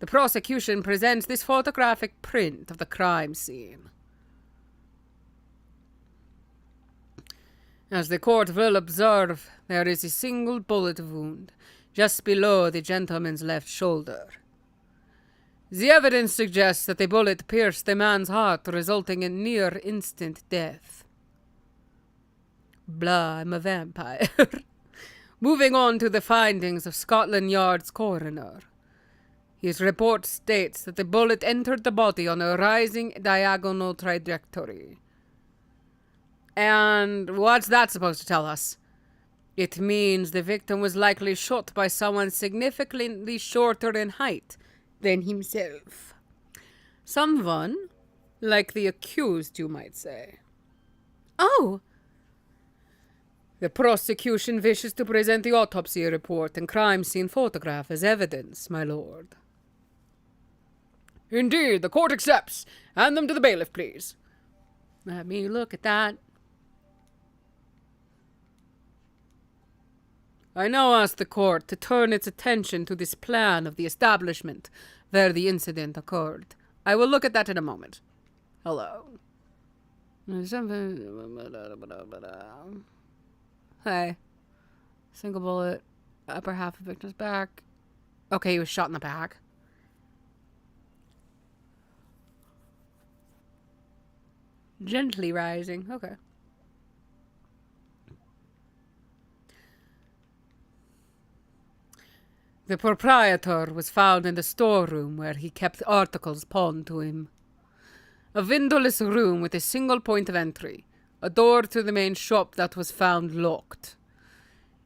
The prosecution presents this photographic print of the crime scene. As the court will observe, there is a single bullet wound just below the gentleman's left shoulder. The evidence suggests that the bullet pierced the man's heart, resulting in near-instant death. Blah, I'm a vampire. Moving on to the findings of Scotland Yard's coroner. His report states that the bullet entered the body on a rising diagonal trajectory. And what's that supposed to tell us? It means the victim was likely shot by someone significantly shorter in height than himself. Someone like the accused, you might say. Oh! The prosecution wishes to present the autopsy report and crime scene photograph as evidence, my lord. Indeed, the court accepts. Hand them to the bailiff, please. Let me look at that. I now ask the court to turn its attention to this plan of the establishment where the incident occurred. I will look at that in a moment. Hello. Hey. Single bullet. Upper half of victim's back. Okay, he was shot in the back. Gently rising. Okay. The proprietor was found in the storeroom where he kept articles pawned to him. A windowless room with a single point of entry. A door to the main shop that was found locked.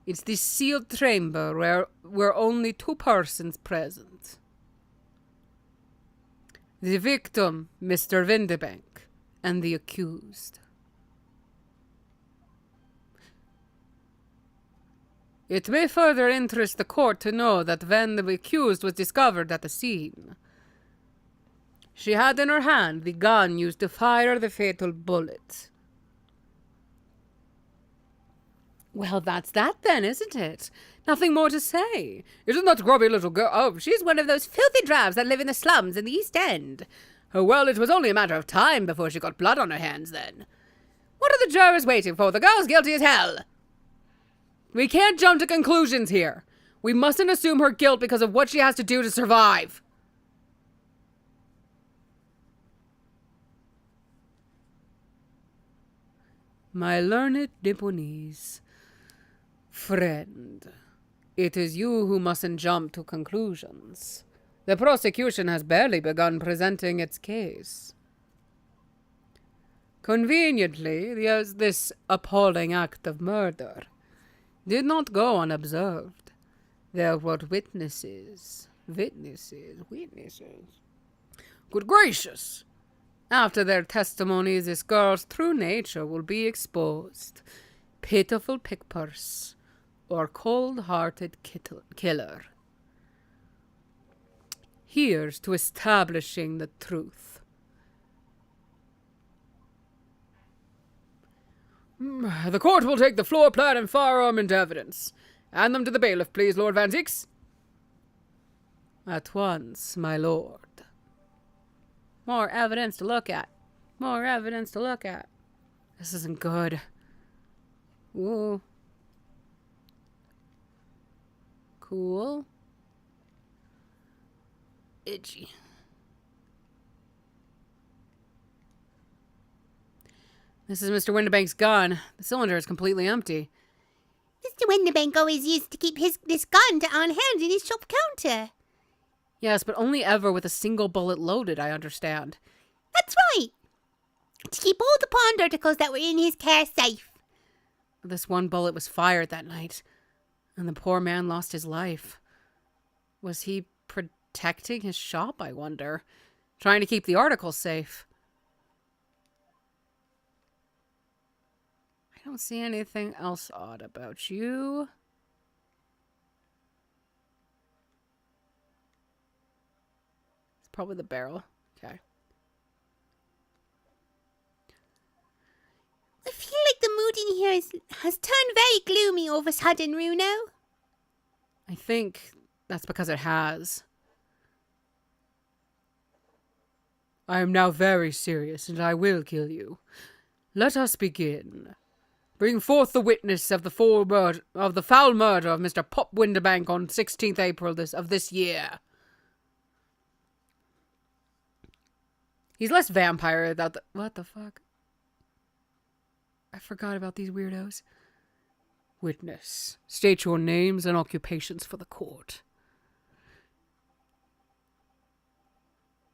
It's this sealed chamber where were only two persons present. The victim, Mr. Windebank, and the accused. It may further interest the court to know that when the accused was discovered at the scene, she had in her hand the gun used to fire the fatal bullet. Well, that's that then, isn't it? Nothing more to say. Isn't that grubby little girl? Oh, she's one of those filthy drabs that live in the slums in the East End. Oh, well, it was only a matter of time before she got blood on her hands then. What are the jurors waiting for? The girl's guilty as hell. We can't jump to conclusions here. We mustn't assume her guilt because of what she has to do to survive. My learned Nipponese friend, it is you who mustn't jump to conclusions. The prosecution has barely begun presenting its case. Conveniently, this appalling act of murder did not go unobserved. There were witnesses. Good gracious! After their testimonies, this girl's true nature will be exposed. Pitiful pickpurse, or cold-hearted killer. Here's to establishing the truth. The court will take the floor plan and firearm into evidence. Hand them to the bailiff, please, Lord Van Zieks. At once, my lord. More evidence to look at. More evidence to look at. This isn't good. Ooh. Cool. Itchy. This is Mr. Windibank's gun. The cylinder is completely empty. Mr. Windibank always used to keep this gun on hand in his shop counter. Yes, but only ever with a single bullet loaded, I understand. That's right. To keep all the pawned articles that were in his car safe. This one bullet was fired that night, and the poor man lost his life. Was he protecting his shop, I wonder? Trying to keep the articles safe? I don't see anything else odd about you. It's probably the barrel. Okay. I feel like the mood in here has turned very gloomy all of a sudden, Runo. I think that's because it has. I am now very serious, and I will kill you. Let us begin. Bring forth the witness of the foul murder of Mr. Pop Windibank on 16th April of this year. He's less vampire without the... What the fuck? I forgot about these weirdos. Witness, state your names and occupations for the court.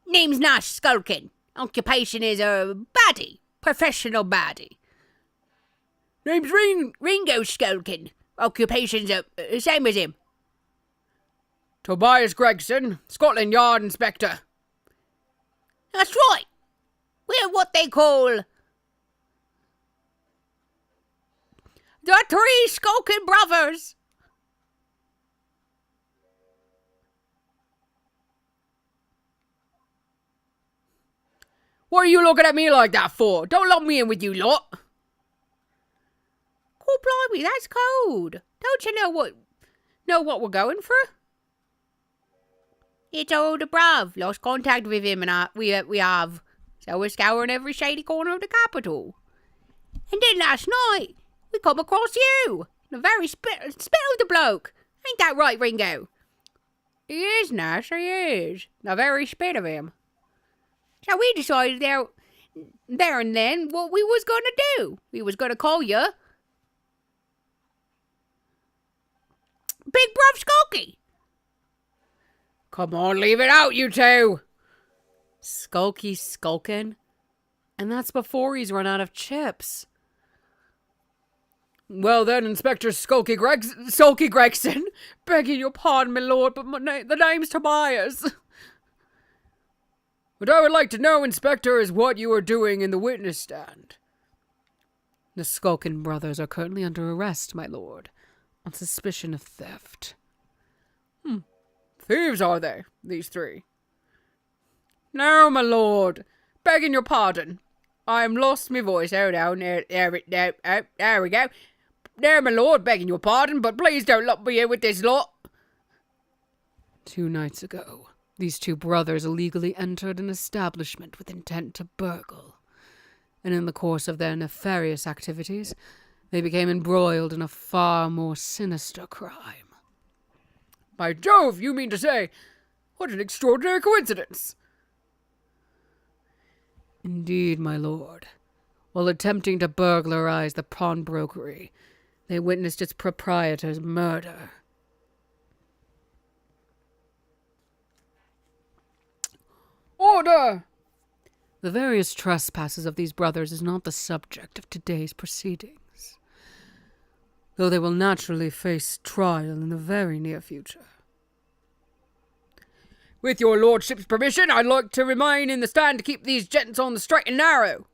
Name's Nash Skulkin. Occupation is a baddie. Professional baddie. Name's Ringo Skulkin. Occupation's same as him. Tobias Gregson, Scotland Yard Inspector. That's right. We're what they call the Three Skulkin Brothers. What are you looking at me like that for? Don't lump me in with you lot. Oh, blimey, that's cold. Don't you know what we're going for? It's our older bruv. Lost contact with him and we have. So we're scouring every shady corner of the capital. And then last night, we come across you. The very spit of the bloke. Ain't that right, Ringo? He is, Nash, he is. The very spit of him. So we decided there and then what we was going to do. We was going to call you Big Bruv Skulky. Come on, leave it out, you two. Skulky skulkin'? And that's before he's run out of chips. Well then, Inspector Sulky Gregson, begging your pardon, my lord, but the name's Tobias. What I would like to know, Inspector, is what you are doing in the witness stand. The Skulkin brothers are currently under arrest, my lord, on suspicion of theft. Thieves, are they, these three? No, my lord, begging your pardon. I am lost my voice. Hold on, there we go. There, my lord, begging your pardon, but please don't lump me in with this lot. 2 nights ago, these two brothers illegally entered an establishment with intent to burgle. And in the course of their nefarious activities, they became embroiled in a far more sinister crime. By Jove, you mean to say, what an extraordinary coincidence. Indeed, my lord. While attempting to burglarize the pawnbrokery, they witnessed its proprietor's murder. Order! The various trespasses of these brothers is not the subject of today's proceedings, though they will naturally face trial in the very near future. With your lordship's permission, I'd like to remain in the stand to keep these gents on the straight and narrow.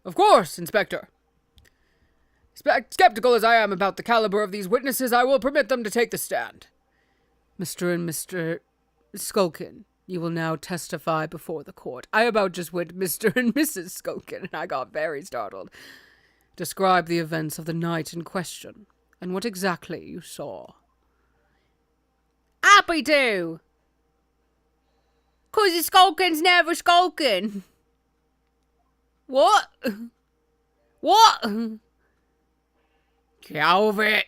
Of course, Inspector. Skeptical as I am about the caliber of these witnesses, I will permit them to take the stand. Mr. and Mr. Skulkin, you will now testify before the court. I about just went Mr. and Mrs. Skulkin, and I got very startled. Describe the events of the night in question, and what exactly you saw. Happy to! 'Cause the Skulkin's never skulking. What? What? Calvin!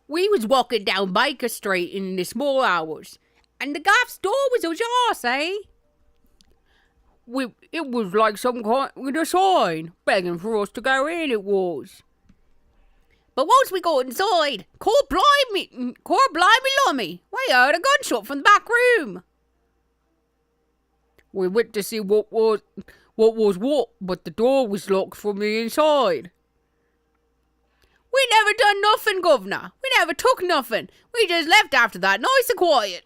We was walking down Baker Street in the small hours, and the guy's door was ajar, eh? It was like some kind with a sign, begging for us to go in, it was. But once we got inside, call blimey, lummy, we heard a gunshot from the back room. We went to see what was what, but the door was locked from the inside. We never done nothing, governor. We never took nothing. We just left after that, nice and quiet.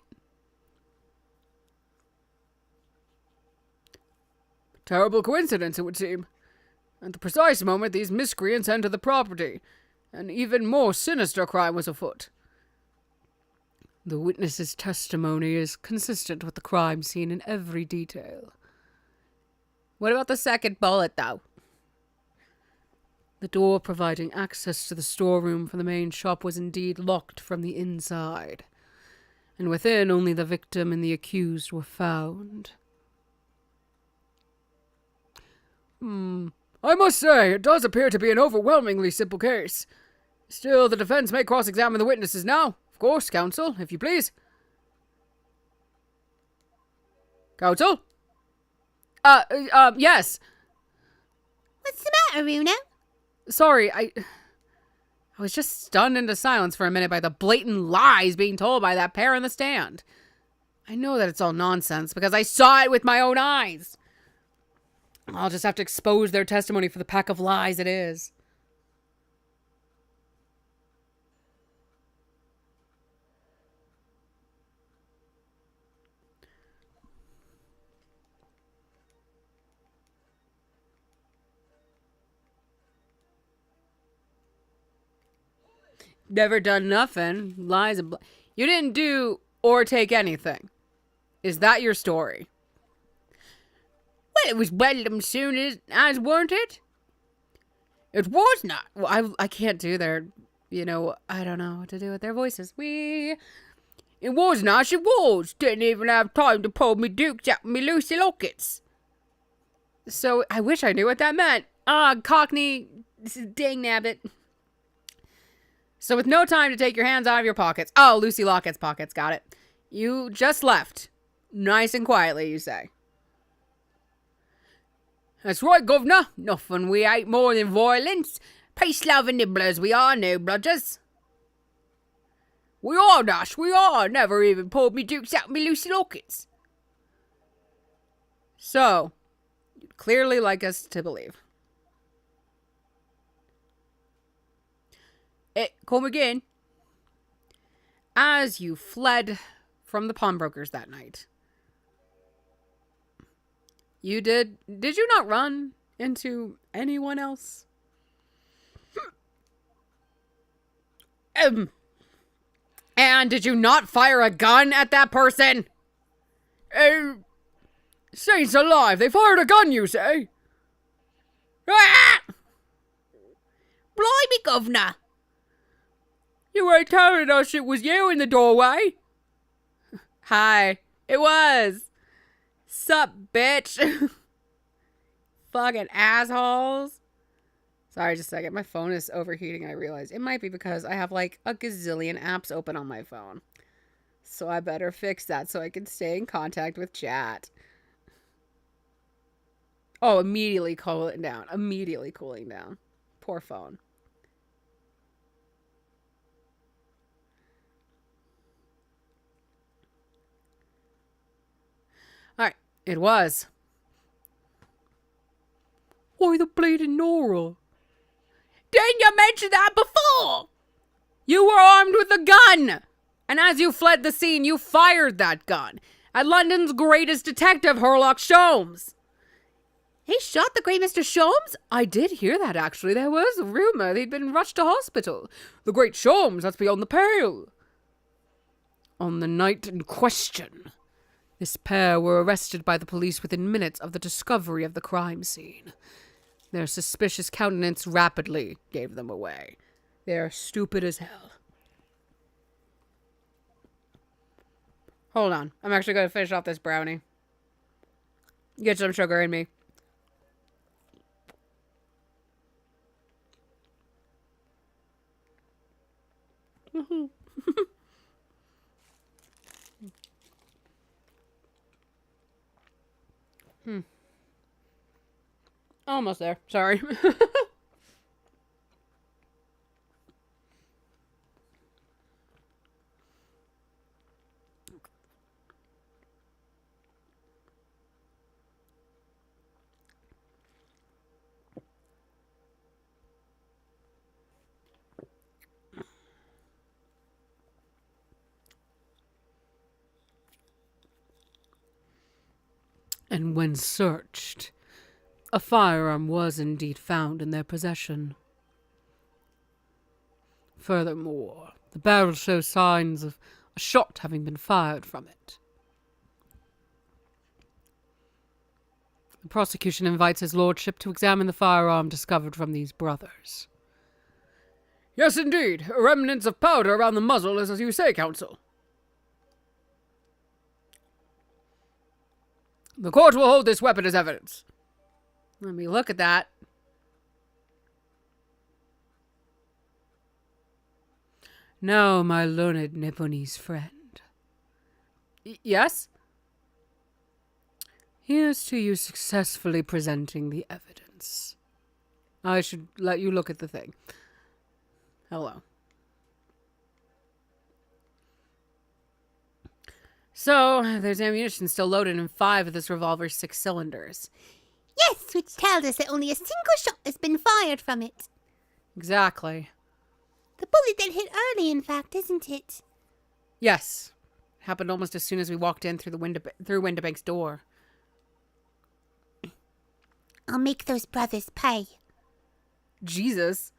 Terrible coincidence, it would seem. At the precise moment these miscreants entered the property, an even more sinister crime was afoot. The witness's testimony is consistent with the crime scene in every detail. What about the second bullet, though? The door providing access to the storeroom from the main shop was indeed locked from the inside, and within only the victim and the accused were found. I must say, it does appear to be an overwhelmingly simple case. Still, the defense may cross-examine the witnesses now. Of course, counsel, if you please. Counsel? Yes. What's the matter, Una? Sorry, I was just stunned into silence for a minute by the blatant lies being told by that pair in the stand. I know that it's all nonsense because I saw it with my own eyes. I'll just have to expose their testimony for the pack of lies it is. Never done nothing. Lies and you didn't do or take anything. Is that your story? Well, it was well soon as weren't it? It was not. Well, I can't do their, I don't know what to do with their voices. It was not. She was. Didn't even have time to pull me dukes out me Lucy lockets. So I wish I knew what that meant. Cockney, dang nabbit. So with no time to take your hands out of your pockets. Oh, Lucy Lockett's pockets, got it. You just left. Nice and quietly, you say. That's right, governor. Nothing we hate more than violence. Peace-loving nibblers we are, no bludgers. We are, Dash, we are. Never even pulled me dukes out of me Lucy Lockets. So, you'd clearly like us to believe. Come again. As you fled from the pawnbrokers that night, did you not run into anyone else? And did you not fire a gun at that person? Saints alive, they fired a gun, you say? Ah! Blimey, governor. You ain't telling us it was you in the doorway? Hi, it was. Sup, bitch? Fucking assholes. Sorry, just a second. My phone is overheating, I realize. It might be because I have like a gazillion apps open on my phone. So I better fix that so I can stay in contact with chat. Oh, immediately cooling down. Immediately cooling down. Poor phone. Alright, it was. Why the bleeding Nora? Didn't you mention that before? You were armed with a gun! And as you fled the scene, you fired that gun at London's greatest detective, Herlock Sholmes. He shot the great Mr. Sholmes? I did hear that, actually. There was a rumor they'd been rushed to hospital. The great Sholmes, that's beyond the pale. On the night in question, this pair were arrested by the police within minutes of the discovery of the crime scene. Their suspicious countenance rapidly gave them away. They are stupid as hell. Hold on. I'm actually going to finish off this brownie. Get some sugar in me. Almost there. Sorry. And when searched, a firearm was indeed found in their possession. Furthermore, the barrel shows signs of a shot having been fired from it. The prosecution invites his lordship to examine the firearm discovered from these brothers. Yes, indeed. Remnants of powder around the muzzle, as you say, counsel. The court will hold this weapon as evidence. Let me look at that. Now, my learned Nipponese friend. Yes? Here's to you successfully presenting the evidence. I should let you look at the thing. Hello. So, there's ammunition still loaded in 5 of this revolver's 6 cylinders. Yes, which tells us that only a single shot has been fired from it. Exactly. The bullet that hit early, in fact, isn't it? Yes. It happened almost as soon as we walked in through Windibank's door. I'll make those brothers pay. Jesus.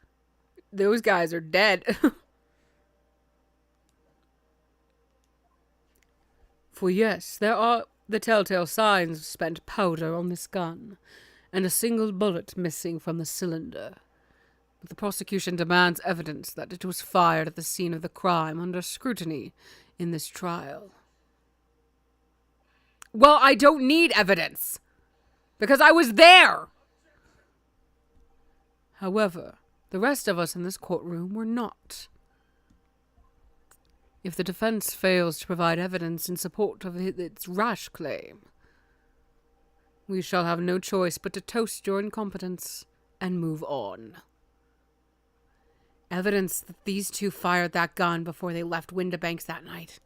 Those guys are dead. For yes, there are the telltale signs of spent powder on this gun, and a single bullet missing from the cylinder. But the prosecution demands evidence that it was fired at the scene of the crime under scrutiny in this trial. Well, I don't need evidence, because I was there! However, the rest of us in this courtroom were not. If the defense fails to provide evidence in support of its rash claim, we shall have no choice but to toast your incompetence and move on. Evidence that these two fired that gun before they left Windibanks that night.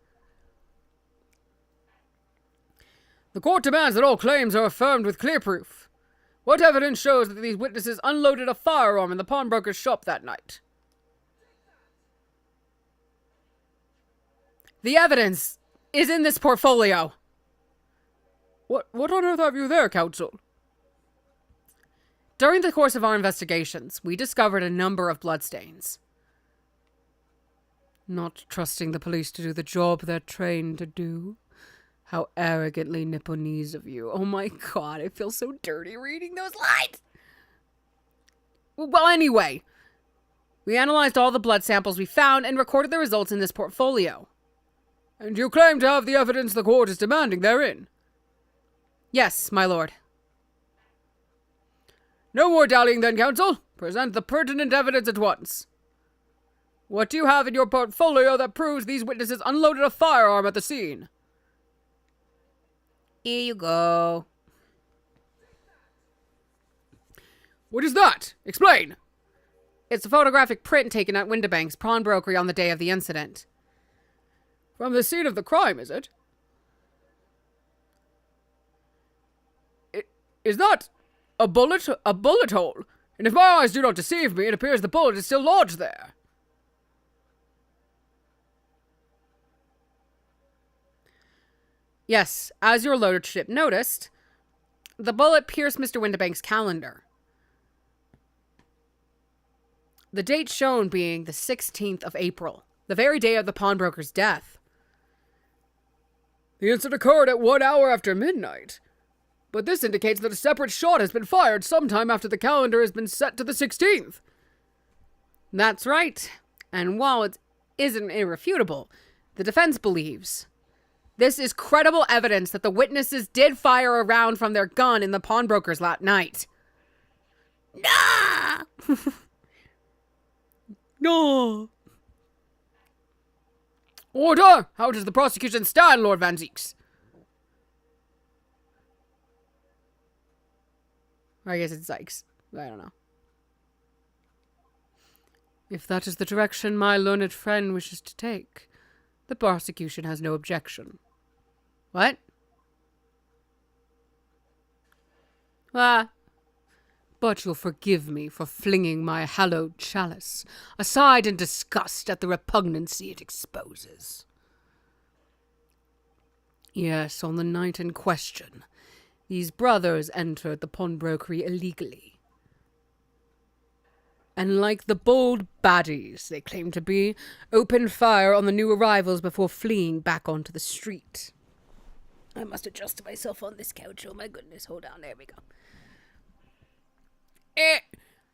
The court demands that all claims are affirmed with clear proof. What evidence shows that these witnesses unloaded a firearm in the pawnbroker's shop that night? The evidence is in this portfolio. What on earth have you there, counsel? During the course of our investigations, we discovered a number of bloodstains. Not trusting the police to do the job they're trained to do. How arrogantly Nipponese of you. Oh my god, I feel so dirty reading those lines. Well, anyway, we analyzed all the blood samples we found and recorded the results in this portfolio. And you claim to have the evidence the court is demanding therein? Yes, my lord. No more dallying then, counsel. Present the pertinent evidence at once. What do you have in your portfolio that proves these witnesses unloaded a firearm at the scene? Here you go. What is that? Explain. It's a photographic print taken at Windibank's pawnbrokery on the day of the incident. From the scene of the crime, is it? Is that a bullet hole? And if my eyes do not deceive me, it appears the bullet is still lodged there. Yes, as your lordship noticed, The bullet pierced Mr. Windibank's calendar. The date shown being the 16th of April, the very day of the pawnbroker's death. The incident occurred at 1 hour after midnight. But this indicates that a separate shot has been fired sometime after the calendar has been set to the 16th. That's right. And while it isn't irrefutable, the defense believes this is credible evidence that the witnesses did fire a round from their gun in the pawnbroker's lot night. Nah! No. Order! How does the prosecution stand, Lord Van Zieks? Or I guess it's Zykes. I don't know. If that is the direction my learned friend wishes to take, the prosecution has no objection. What? But you'll forgive me for flinging my hallowed chalice aside in disgust at the repugnancy it exposes. Yes, on the night in question, these brothers entered the pawnbrokery illegally. And like the bold baddies they claim to be, opened fire on the new arrivals before fleeing back onto the street. I must adjust myself on this couch. Oh my goodness, hold on, there we go.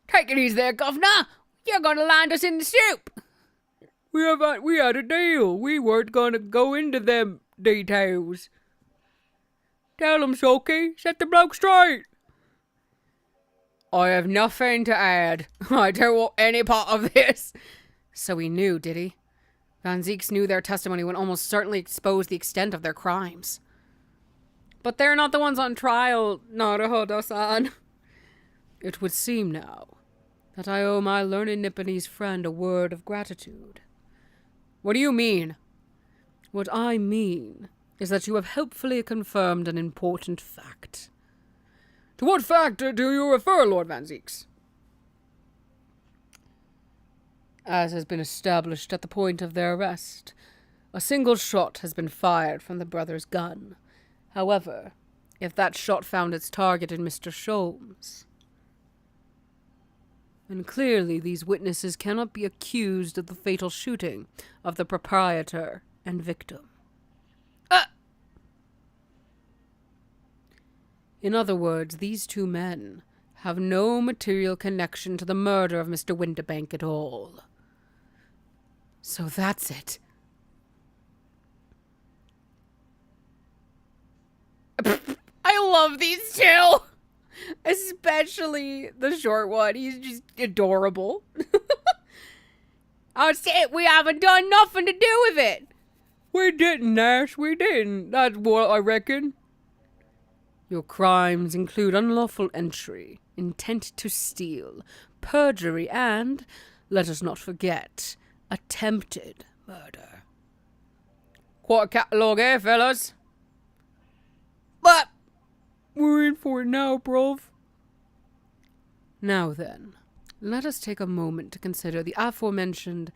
Take it easy there, governor. You're gonna land us in the soup. We had a deal. We weren't gonna go into them details. Tell him, Soki. Set the bloke straight. I have nothing to add. I don't want any part of this. So he knew, did he? Van Zieks knew their testimony would almost certainly expose the extent of their crimes. But they're not the ones on trial, Naruhodo-san. It would seem now that I owe my learned Nipponese friend a word of gratitude. What do you mean? What I mean is that you have helpfully confirmed an important fact. To what fact do you refer, Lord Van Zieks? As has been established at the point of their arrest, a single shot has been fired from the brother's gun. However, if that shot found its target in Mr. Sholmes, and clearly these witnesses cannot be accused of the fatal shooting of the proprietor and victim. In other words, these two men have no material connection to the murder of Mr. Windibank at all. So that's it. I love these two! Especially the short one. He's just adorable. That's it. We haven't done nothing to do with it. We didn't, Nash. We didn't. That's what I reckon. Your crimes include unlawful entry, intent to steal, perjury, and, let us not forget, attempted murder. Quite a catalogue, eh, fellas? But we're in for it now, bruv. Now then, let us take a moment to consider the aforementioned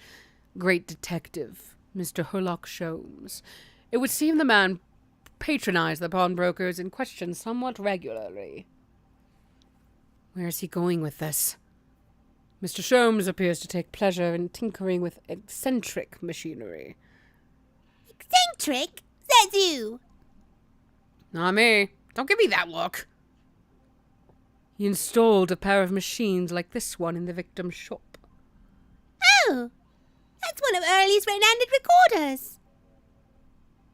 great detective, Mr. Herlock Sholmes. It would seem the man patronized the pawnbrokers in question somewhat regularly. Where is he going with this? Mr. Sholmes appears to take pleasure in tinkering with eccentric machinery. Eccentric? Says you. Not me. Don't give me that look. He installed a pair of machines like this one in the victim's shop. Oh, that's one of Early's red-handed recorders.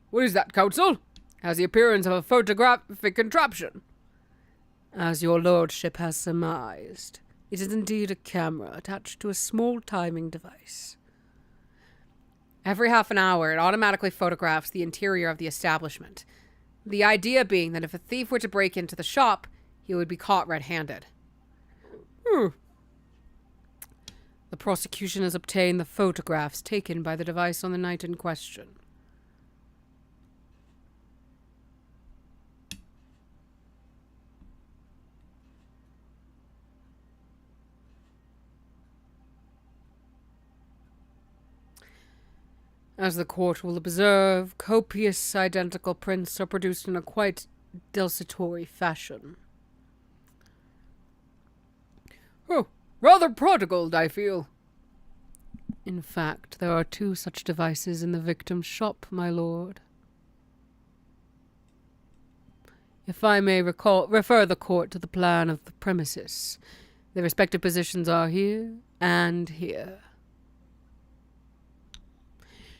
What is that, counsel? Has the appearance of a photographic contraption. As your lordship has surmised, it is indeed a camera attached to a small timing device. Every half an hour, it automatically photographs the interior of the establishment. The idea being that if a thief were to break into the shop, he would be caught red-handed. The prosecution has obtained the photographs taken by the device on the night in question. As the court will observe, copious identical prints are produced in a quite desultory fashion. Oh, rather prodigal, I feel. In fact, there are 2 such devices in the victim's shop, my lord. If I may refer the court to the plan of the premises, their respective positions are here and here.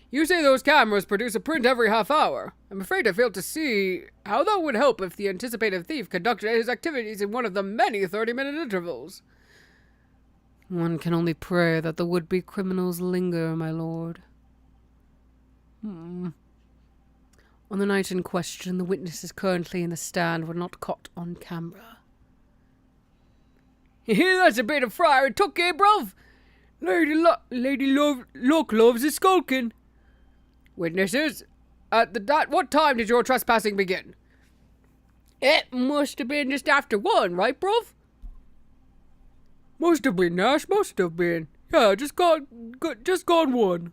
You say those cameras produce a print every half hour. I'm afraid I fail to see how that would help if the anticipated thief conducted his activities in one of the many 30-minute intervals. One can only pray that the would-be criminals linger, my lord. On the night in question, the witnesses currently in the stand were not caught on camera. That's a bit of friar and tuck, eh, bruv? Lady Luck loves a skulking. Witnesses, at what time did your trespassing begin? It must have been just after 1, right, bruv? Must have been, Nash, must have been. Yeah, just gone 1.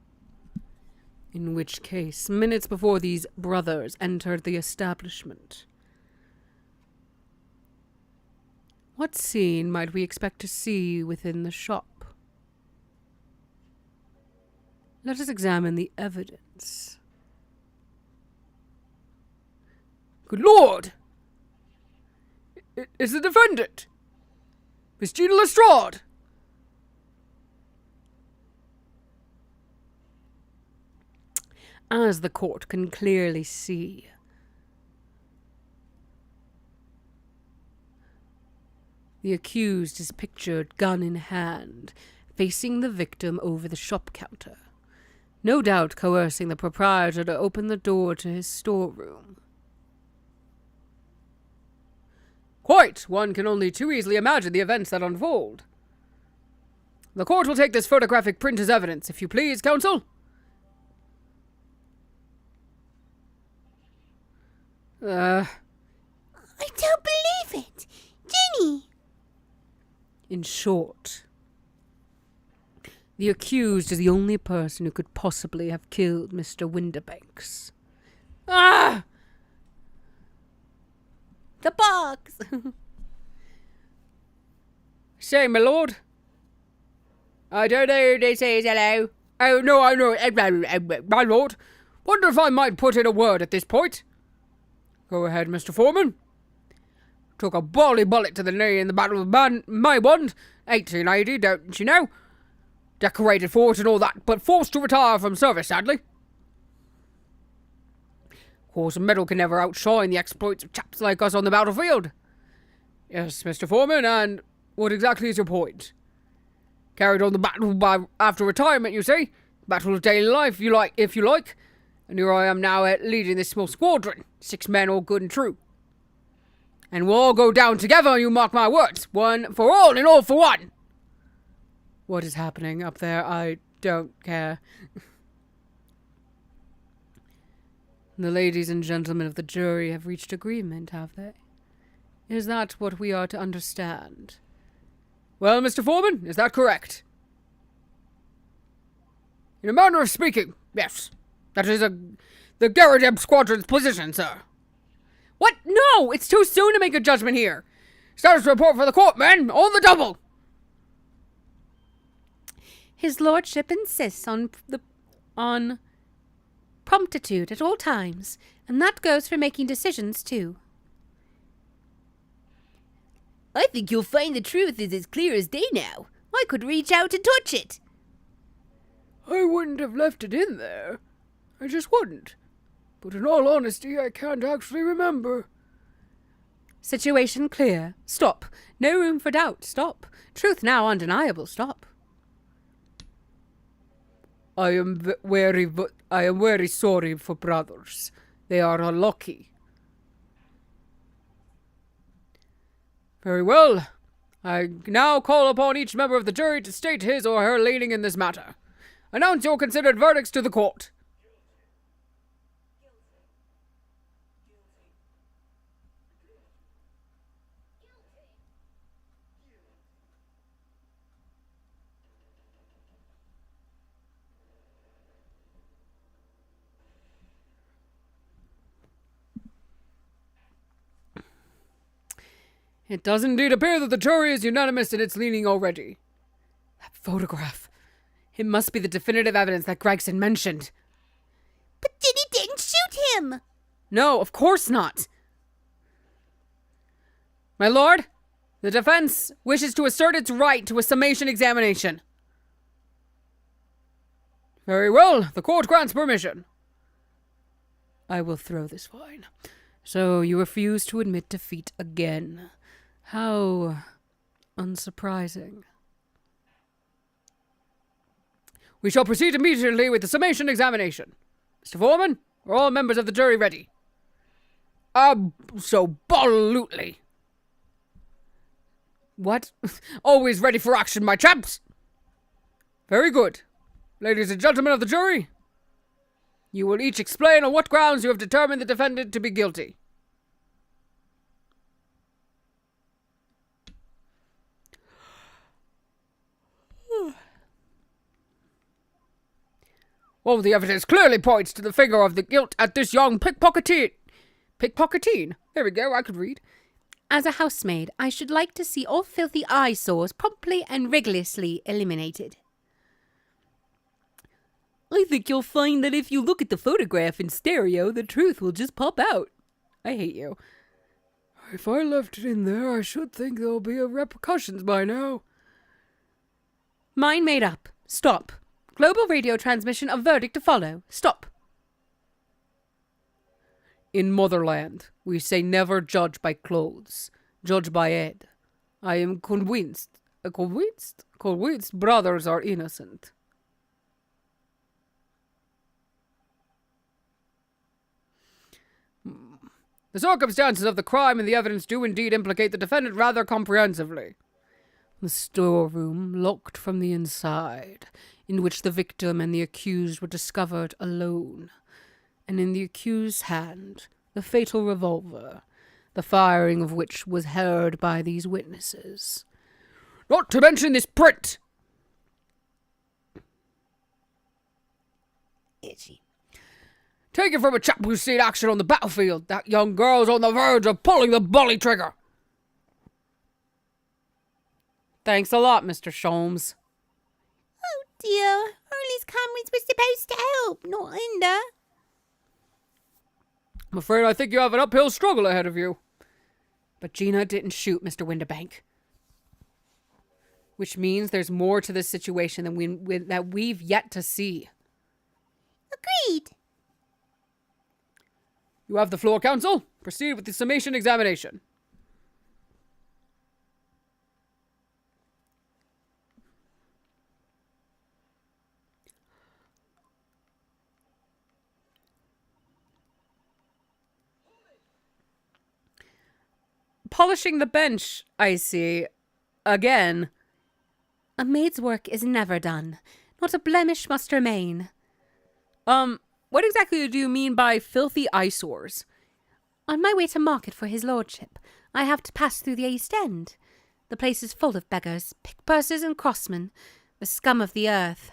In which case, minutes before these brothers entered the establishment. What scene might we expect to see within the shop? Let us examine the evidence. Good Lord! It's the defendant! Miss Gina Lestrade! As the court can clearly see, the accused is pictured gun in hand, facing the victim over the shop counter, no doubt coercing the proprietor to open the door to his storeroom. Quite! One can only too easily imagine the events that unfold. The court will take this photographic print as evidence, if you please, counsel. I don't believe it! Ginny! In short, the accused is the only person who could possibly have killed Mr. Winterbanks. Ah! The box! Say, my lord. I don't know who this is, hello. Oh, no, I know. My lord. Wonder if I might put in a word at this point. Go ahead, Mr. Foreman. Took a bally bullet to the knee in the Battle of Maybond, 1880, don't you know? Decorated for it and all that, but forced to retire from service, sadly. Of course, a medal can never outshine the exploits of chaps like us on the battlefield. Yes, Mr. Foreman, and what exactly is your point? Carried on the battle after retirement, you see? Battle of daily life, if you like. And here I am now leading this small squadron. 6 men, all good and true. And we'll all go down together, you mark my words. 1 for all and all for one. What is happening up there? I don't care. The ladies and gentlemen of the jury have reached agreement, have they? Is that what we are to understand? Well, Mr. Foreman, is that correct? In a manner of speaking, yes. That is the Garradeb Squadron's position, sir. What? No! It's too soon to make a judgment here. Status report for the court, men! On the double! His lordship insists on promptitude at all times, and that goes for making decisions, too. I think you'll find the truth is as clear as day now. I could reach out and touch it. I wouldn't have left it in there. I just wouldn't. But in all honesty, I can't actually remember. Situation clear. Stop. No room for doubt. Stop. Truth now undeniable. Stop. I am very sorry for brothers. They are unlucky. Very well. I now call upon each member of the jury to state his or her leaning in this matter. Announce your considered verdicts to the court. It does indeed appear that the jury is unanimous in its leaning already. That photograph. It must be the definitive evidence that Gregson mentioned. But Diddy didn't shoot him! No, of course not. My lord, the defense wishes to assert its right to a summation examination. Very well, the court grants permission. I will throw this fine. So you refuse to admit defeat again. How unsurprising. We shall proceed immediately with the summation examination. Mr. Foreman, are all members of the jury ready? Absolutely. What? Always ready for action, my chaps. Very good. Ladies and gentlemen of the jury, you will each explain on what grounds you have determined the defendant to be guilty. Well, the evidence clearly points to the finger of the guilt at this young pickpocketeen. Pickpocketeen? There we go, I could read. As a housemaid, I should like to see all filthy eyesores promptly and rigorously eliminated. I think you'll find that if you look at the photograph in stereo, the truth will just pop out. I hate you. If I left it in there, I should think there'll be repercussions by now. Mind made up. Stop. Global radio transmission of verdict to follow. Stop. In Motherland, we say never judge by clothes. Judge by head. I am convinced brothers are innocent. The circumstances of the crime and the evidence do indeed implicate the defendant rather comprehensively. The storeroom, locked from the inside, in which the victim and the accused were discovered alone, and in the accused's hand, the fatal revolver, the firing of which was heard by these witnesses. Not to mention this print! Itchy. Take it from a chap who's seen action on the battlefield. That young girl's on the verge of pulling the bully trigger. Thanks a lot, Mr. Sholmes. Oh dear, Hurley's cameras were supposed to help, not hinder. I'm afraid I think you have an uphill struggle ahead of you. But Gina didn't shoot Mr. Winterbank. Which means there's more to this situation than that we've yet to see. Agreed. You have the floor, counsel. Proceed with the summation examination. Polishing the bench, I see. Again. A maid's work is never done. Not a blemish must remain. What exactly do you mean by filthy eyesores? On my way to market for his lordship, I have to pass through the East End. The place is full of beggars, pickpursers and crossmen, the scum of the earth.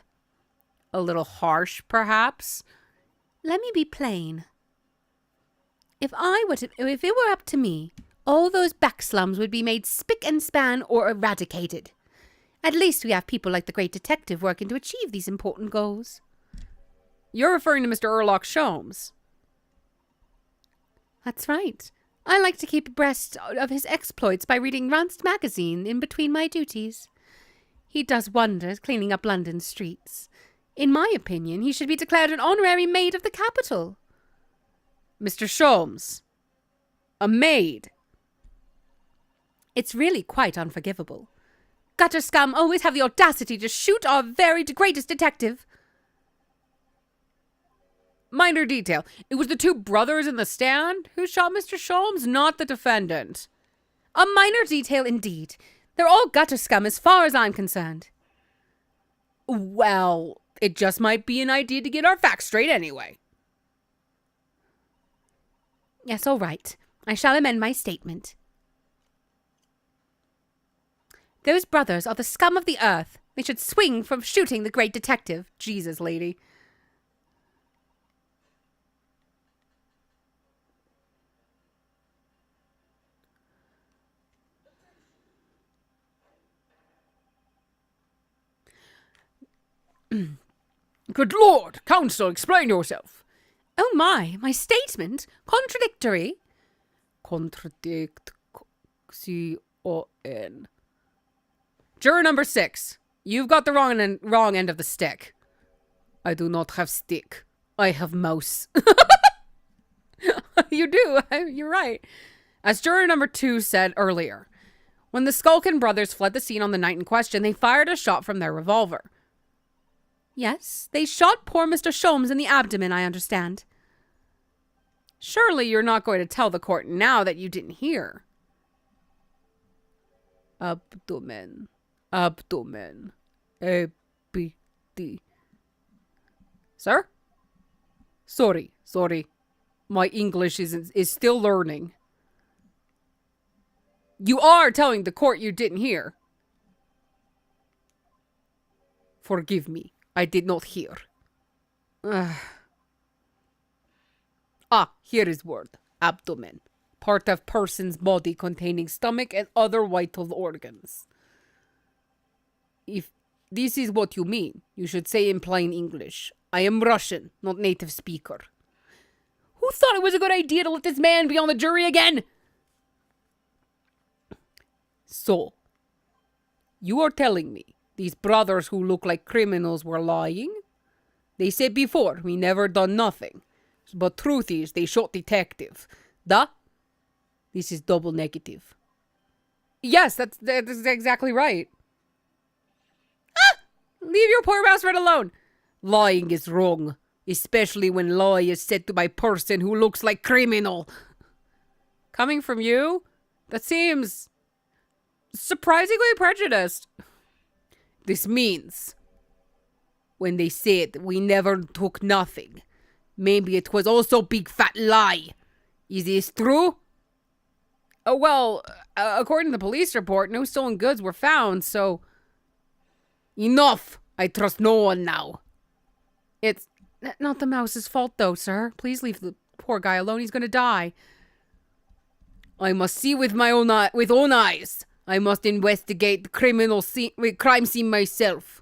A little harsh, perhaps? Let me be plain. If it were up to me, all those back slums would be made spick and span or eradicated. At least we have people like the great detective working to achieve these important goals. You're referring to Mr. Herlock Sholmes. That's right. I like to keep abreast of his exploits by reading Ranced magazine in between my duties. He does wonders cleaning up London streets. In my opinion, he should be declared an honorary maid of the capital. Mr. Sholmes. A maid. It's really quite unforgivable. Gutter scum always have the audacity to shoot our very greatest detective. Minor detail. It was the two brothers in the stand who shot Mr. Sholmes, not the defendant. A minor detail indeed. They're all gutter scum as far as I'm concerned. Well, it just might be an idea to get our facts straight anyway. Yes, all right. I shall amend my statement. Those brothers are the scum of the earth. They should swing from shooting the great detective. Jesus, lady. Good Lord! Counsel, explain yourself. Oh my statement? Contradictory? C-O-N. Juror number 6. You've got the wrong end of the stick. I do not have stick. I have mouse. You do. You're right. As juror number 2 said earlier, when the Skulkin brothers fled the scene on the night in question, they fired a shot from their revolver. Yes, they shot poor Mr. Sholmes in the abdomen, I understand. Surely you're not going to tell the court now that you didn't hear. Abdomen. A-B-D. Sir? Sorry. My English is still learning. You are telling the court you didn't hear. Forgive me. I did not hear. Here is word. Abdomen. Part of person's body containing stomach and other vital organs. If this is what you mean, you should say in plain English. I am Russian, not native speaker. Who thought it was a good idea to let this man be on the jury again? So, you are telling me these brothers who look like criminals were lying? They said before, we never done nothing. But truth is, they shot detective. Da? This is double negative. Yes, that's exactly right. Leave your poor mouse right alone. Lying is wrong. Especially when lie is said to by person who looks like criminal. Coming from you? That seems surprisingly prejudiced. This means when they said we never took nothing, maybe it was also big fat lie. Is this true? Oh, well, according to the police report, no stolen goods were found, so... Enough! I trust no one now. It's not the mouse's fault, though, sir. Please leave the poor guy alone. He's gonna die. I must see with my own eyes. I must investigate the crime scene myself.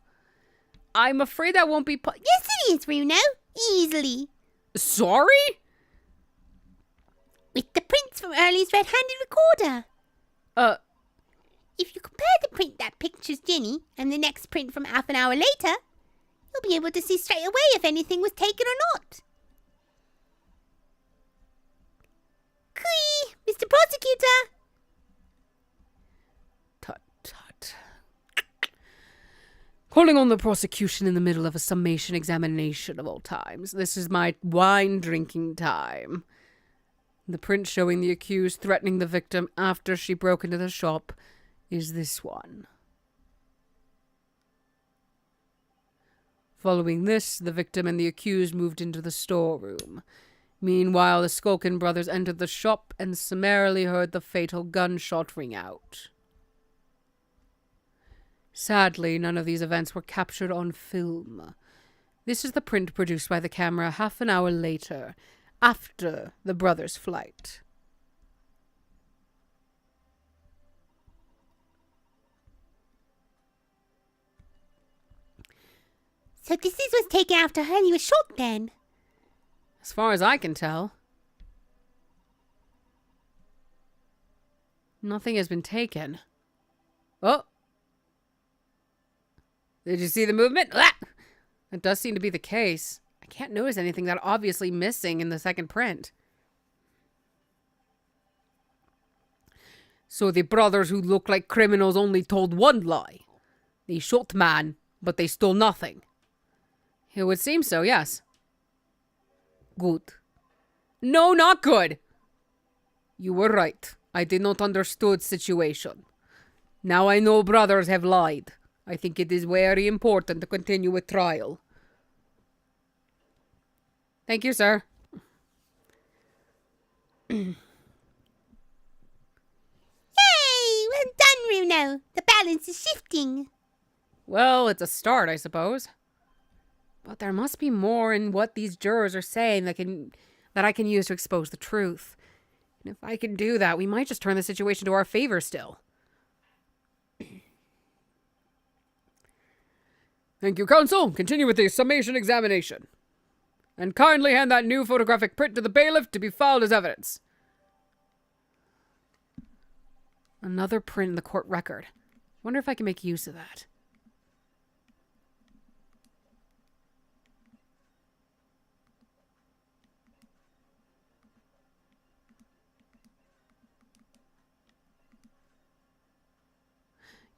I'm afraid that won't be Yes, it is, Bruno. Easily. Sorry? With the prints from Early's red-handed recorder. If you compare the print that pictures Jenny and the next print from half an hour later, you'll be able to see straight away if anything was taken or not. Cui, Mr. Prosecutor. Tut. Calling on the prosecution in the middle of a summation examination of all times. This is my wine drinking time. The print showing the accused threatening the victim after she broke into the shop is this one. Following this, the victim and the accused moved into the storeroom. Meanwhile, the Skulkin brothers entered the shop and summarily heard the fatal gunshot ring out. Sadly, none of these events were captured on film. This is the print produced by the camera half an hour later, after the brothers' flight. So this is what's taken after Hurley was shot then? As far as I can tell. Nothing has been taken. Oh! Did you see the movement? Ah! That does seem to be the case. I can't notice anything that obviously missing in the second print. So the brothers who look like criminals only told one lie. They shot man, but they stole nothing. It would seem so, yes. Good. No, not good. You were right. I did not understood situation. Now I know brothers have lied. I think it is very important to continue with trial. Thank you, sir. Yay! Well done, Bruno. The balance is shifting. Well, it's a start, I suppose. But there must be more in what these jurors are saying that I can use to expose the truth. And if I can do that, we might just turn the situation to our favor still. Thank you, counsel. Continue with the summation examination. And kindly hand that new photographic print to the bailiff to be filed as evidence. Another print in the court record. Wonder if I can make use of that.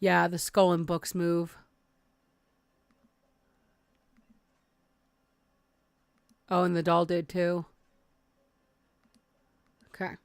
Yeah, the skull and books move. Oh, and the doll did too. Okay.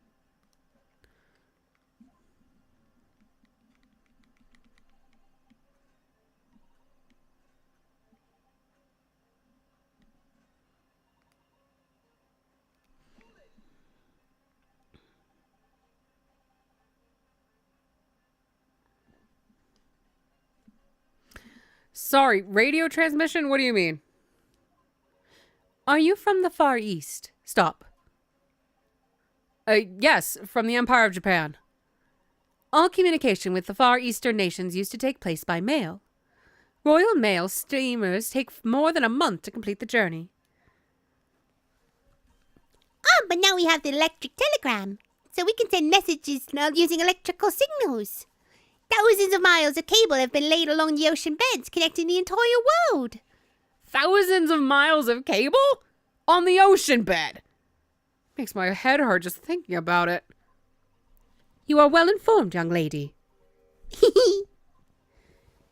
Sorry, radio transmission? What do you mean? Are you from the Far East? Stop. Yes, from the Empire of Japan. All communication with the Far Eastern nations used to take place by mail. Royal Mail steamers take more than a month to complete the journey. Oh, but now we have the electric telegram, so we can send messages using electrical signals. Thousands of miles of cable have been laid along the ocean beds, connecting the entire world. Thousands of miles of cable? On the ocean bed. Makes my head hurt just thinking about it. You are well informed, young lady.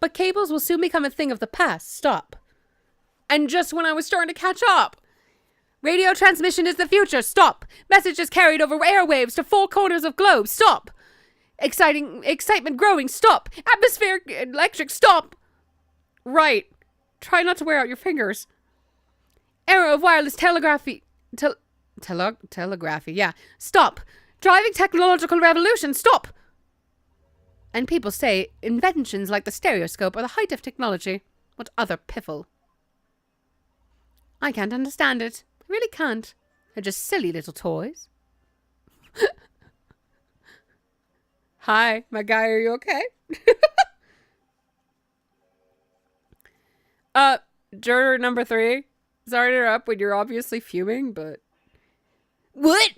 But cables will soon become a thing of the past. Stop. And just when I was starting to catch up. Radio transmission is the future. Stop. Messages carried over airwaves to four corners of globe. Stop. Excitement growing. Stop. Atmospheric electric. Stop. Right. Try not to wear out your fingers. Era of wireless telegraphy. Telegraphy, yeah. Stop. Driving technological revolution. Stop. And people say inventions like the stereoscope are the height of technology. What other piffle? I can't understand it. I really can't. They're just silly little toys. Hi, my guy, are you okay? Juror number 3. Sorry to interrupt when you're obviously fuming, but... What?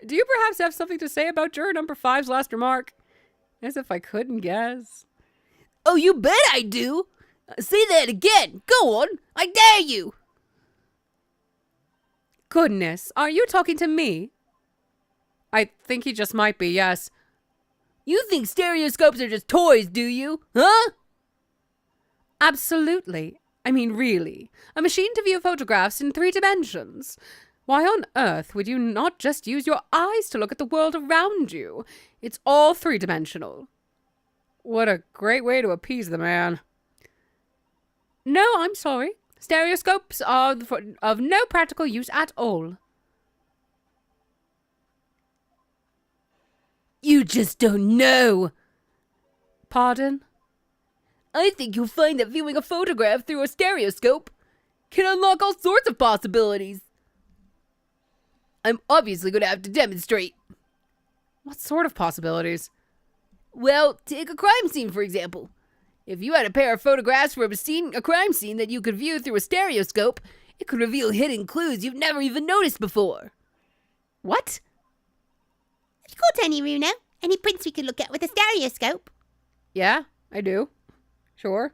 Do you perhaps have something to say about juror number 5's last remark? As if I couldn't guess. Oh, you bet I do! Say that again! Go on! I dare you! Goodness, are you talking to me? I think he just might be, yes. You think stereoscopes are just toys, do you? Huh? Absolutely. I mean, really. A machine to view photographs in 3 dimensions. Why on earth would you not just use your eyes to look at the world around you? It's all 3-dimensional. What a great way to appease the man. No, I'm sorry. Stereoscopes are of no practical use at all. You just don't know. Pardon? I think you'll find that viewing a photograph through a stereoscope can unlock all sorts of possibilities. I'm obviously going to have to demonstrate. What sort of possibilities? Well, take a crime scene, for example. If you had a pair of photographs from a crime scene that you could view through a stereoscope, it could reveal hidden clues you've never even noticed before. What? Of course, Tiny Runo. Any prints we could look at with a stereoscope? Yeah, I do. Sure.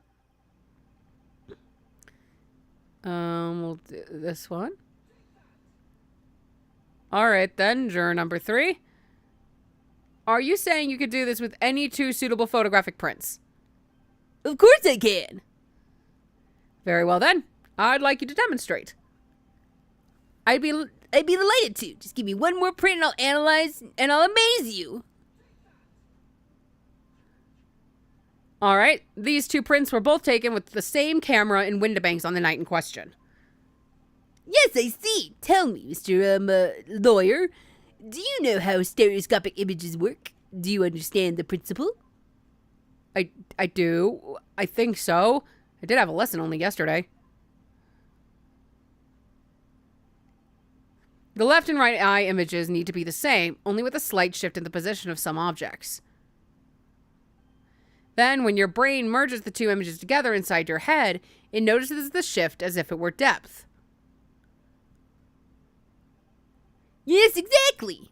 We'll do this one. Alright then, juror number 3. Are you saying you could do this with any 2 suitable photographic prints? Of course I can. Very well then. I'd like you to demonstrate. I'd be delighted to. Just give me one more print and I'll analyze and I'll amaze you. Alright, these 2 prints were both taken with the same camera in Windibanks on the night in question. Yes, I see. Tell me, Mr. Lawyer, do you know how stereoscopic images work? Do you understand the principle? I do. I think so. I did have a lesson only yesterday. The left and right eye images need to be the same, only with a slight shift in the position of some objects. Then, when your brain merges the two images together inside your head, it notices the shift as if it were depth. Yes, exactly.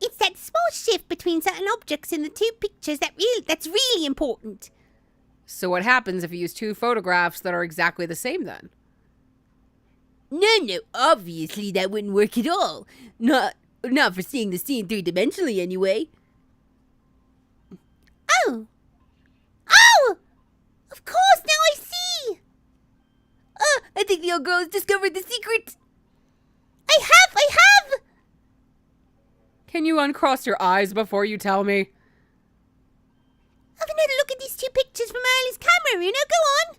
It's that small shift between certain objects in the two pictures that's really important. So what happens if you use two photographs that are exactly the same then? No, obviously that wouldn't work at all. Not for seeing the scene three-dimensionally anyway. Oh! Of course, now I see! I think the old girl has discovered the secret. I have! Can you uncross your eyes before you tell me? Have another look at these two pictures from Early's camera, Runo. Go on.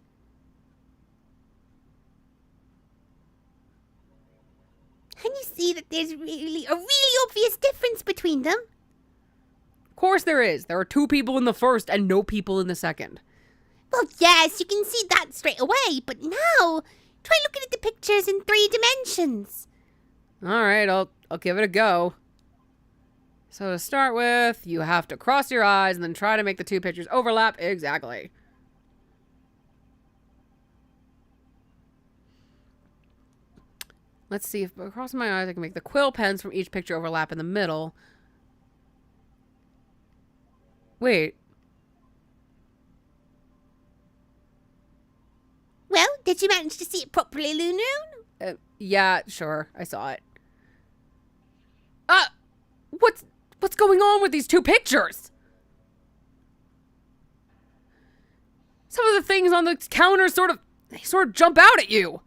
Can you see that there's a really obvious difference between them? Of course there is. There are two people in the first and no people in the second. Well, yes, you can see that straight away, but now try looking at the pictures in 3 dimensions. All right, I'll give it a go. So to start with, you have to cross your eyes and then try to make the two pictures overlap exactly. Let's see if by crossing my eyes I can make the quill pens from each picture overlap in the middle. Wait. Well, did you manage to see it properly, Lunu? Yeah, sure. I saw it. What's going on with these two pictures? Some of the things on the counter sort of jump out at you.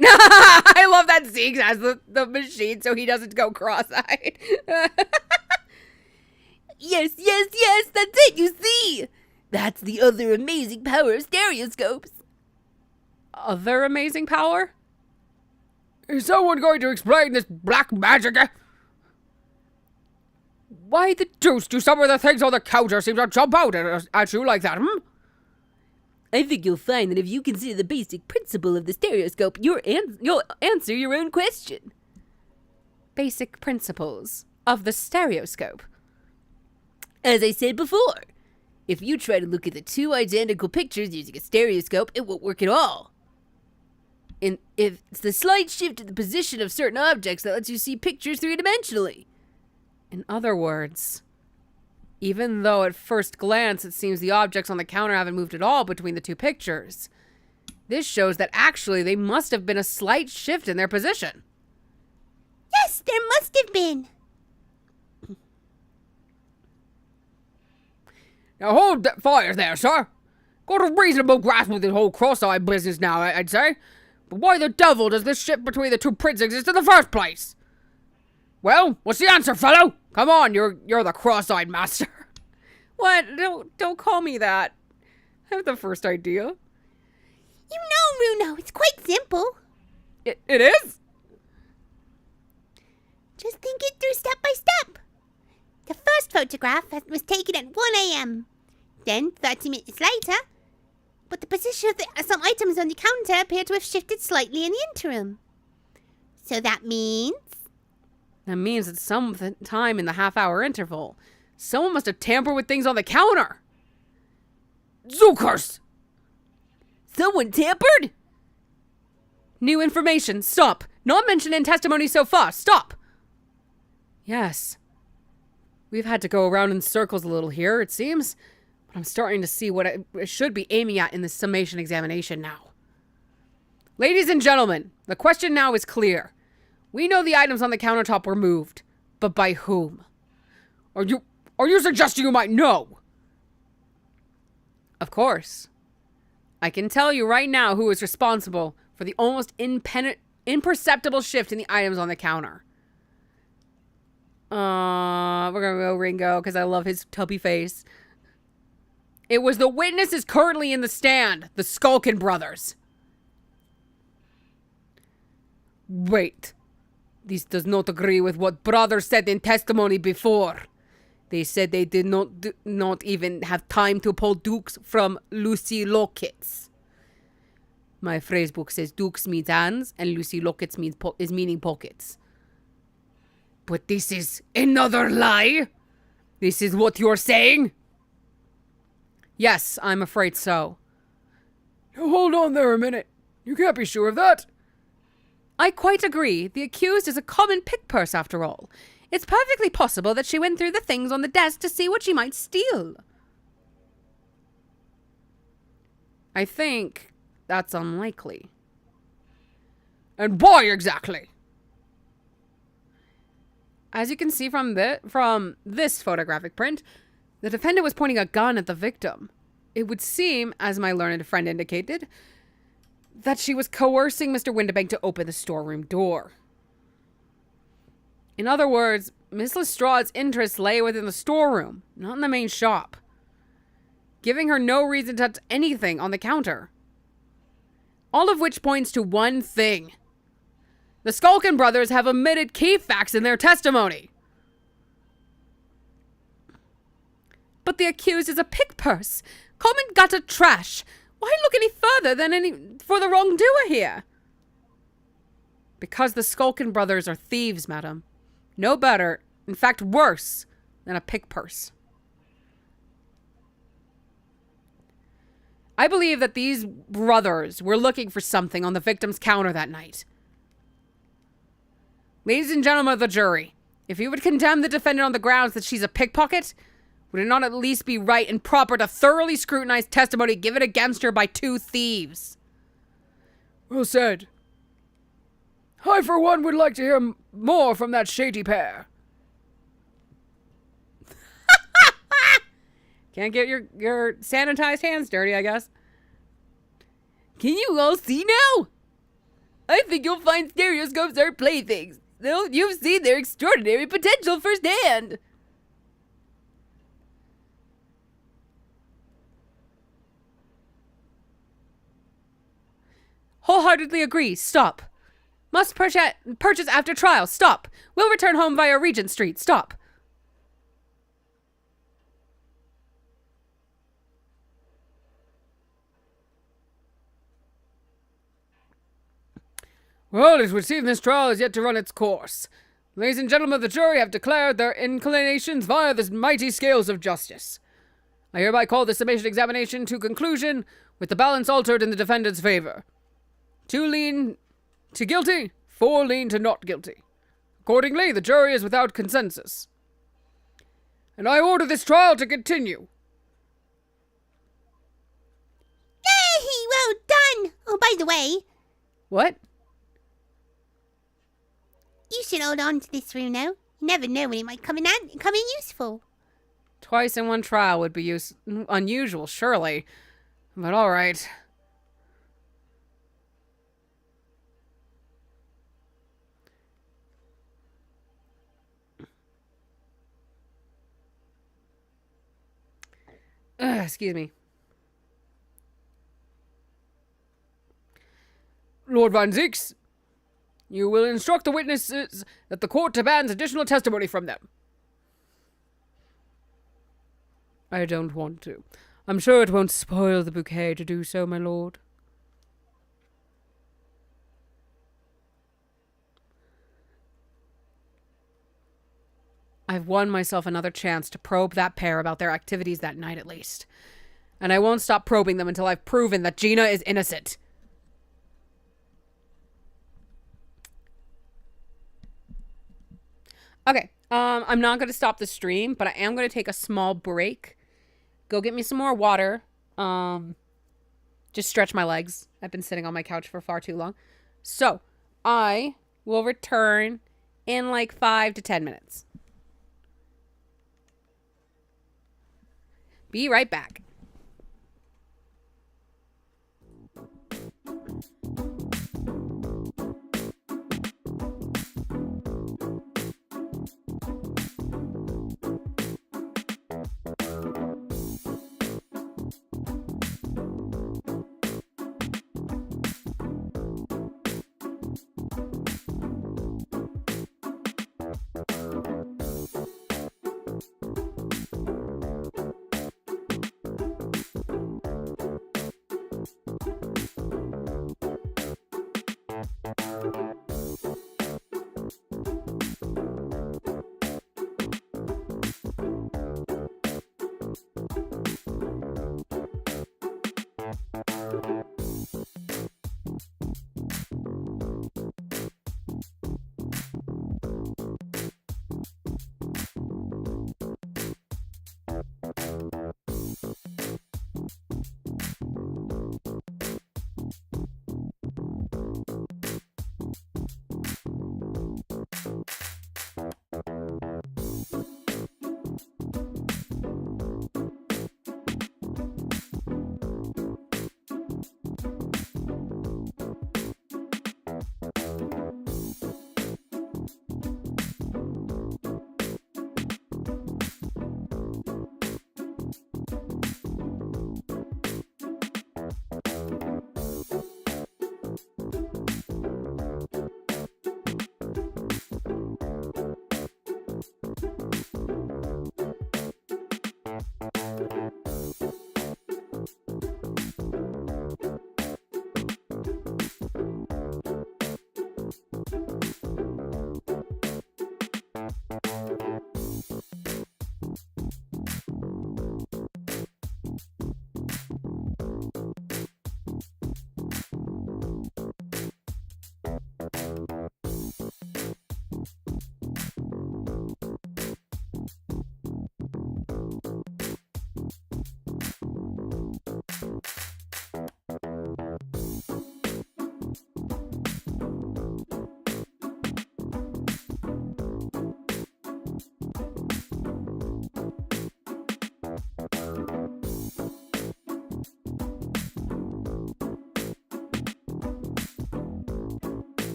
I love that Zeke has the machine so he doesn't go cross-eyed. Yes, that's it, you see. That's the other amazing power of stereoscopes. Other amazing power? Is someone going to explain this black magic? Why the deuce do some of the things on the counter seem to jump out at you like that, I think you'll find that if you consider the basic principle of the stereoscope, you'll answer your own question. Basic principles of the stereoscope. As I said before, if you try to look at the two identical pictures using a stereoscope, it won't work at all. And if it's the slight shift in the position of certain objects that lets you see pictures three-dimensionally. In other words, even though at first glance it seems the objects on the counter haven't moved at all between the two pictures, this shows that actually they must have been a slight shift in their position. Yes, there must have been. Now hold that fire there, sir. Got a reasonable grasp of this whole cross-eye business now, I'd say. But why the devil does this shift between the two prints exist in the first place? Well, what's the answer, fellow? Come on, you're the cross-eyed master. What? Don't call me that. I have the first idea. You know, Runo, it's quite simple. It is? Just think it through step by step. The first photograph was taken at 1 a.m. Then, 30 minutes later, but the position of some items on the counter appear to have shifted slightly in the interim. So that means... That means at some time in the half-hour interval, someone must have tampered with things on the counter. Zookers! Someone tampered? New information. Stop. Not mentioned in testimony so far. Stop. Yes. We've had to go around in circles a little here, it seems. But I'm starting to see what I should be aiming at in this summation examination now. Ladies and gentlemen, the question now is clear. We know the items on the countertop were moved, but by whom? Are you suggesting you might know? Of course. I can tell you right now who is responsible for the almost imperceptible shift in the items on the counter. We're gonna go Ringo because I love his tubby face. It was the witnesses currently in the stand, the Skulkin brothers. Wait. This does not agree with what brothers said in testimony before. They said they did not even have time to pull dukes from Lucy Lockets. My phrase book says dukes means hands and Lucy Lockets means meaning pockets. But this is another lie? This is what you're saying? Yes, I'm afraid so. Now hold on there a minute. You can't be sure of that. I quite agree. The accused is a common pick purse after all. It's perfectly possible that she went through the things on the desk to see what she might steal. I think that's unlikely. And why exactly? As you can see from this photographic print, the defendant was pointing a gun at the victim. It would seem, as my learned friend indicated, that she was coercing Mr. Windibank to open the storeroom door. In other words, Miss Lestrade's interests lay within the storeroom, not in the main shop, giving her no reason to touch anything on the counter. All of which points to one thing. The Skulkin brothers have omitted key facts in their testimony. But the accused is a pick purse, common gutter trash. Why look any further than for the wrongdoer here? Because the Skulkin brothers are thieves, madam. No better, in fact worse, than a pick purse. I believe that these brothers were looking for something on the victim's counter that night. Ladies and gentlemen of the jury, if you would condemn the defendant on the grounds that she's a pickpocket, would it not at least be right and proper to thoroughly scrutinize testimony given against her by two thieves? Well said. I, for one, would like to hear more from that shady pair. Can't get your sanitized hands dirty, I guess. Can you all see now? I think you'll find stereoscopes are playthings. Though you've seen their extraordinary potential firsthand. Wholeheartedly agree. Stop. Must purchase after trial. Stop. Will return home via Regent Street. Stop. Well, it would seem this trial is yet to run its course. Ladies and gentlemen of the jury have declared their inclinations via the mighty scales of justice. I hereby call the summation examination to conclusion with the balance altered in the defendant's favor. 2 lean to guilty, 4 lean to not guilty. Accordingly, the jury is without consensus. And I order this trial to continue. Yay! Well done! Oh, by the way, What? you should hold on to this rune now. You never know when it might come in useful. Twice in one trial would be unusual, surely. But all right. Excuse me. Lord Van Zieks, you will instruct the witnesses that the court demands additional testimony from them. I don't want to. I'm sure it won't spoil the bouquet to do so, my lord. I've won myself another chance to probe that pair about their activities that night at least. And I won't stop probing them until I've proven that Gina is innocent. Okay, I'm not going to stop the stream, but I am going to take a small break. Go get me some more water. Just stretch my legs. I've been sitting on my couch for far too long. So, I will return in like 5 to 10 minutes. Be right back.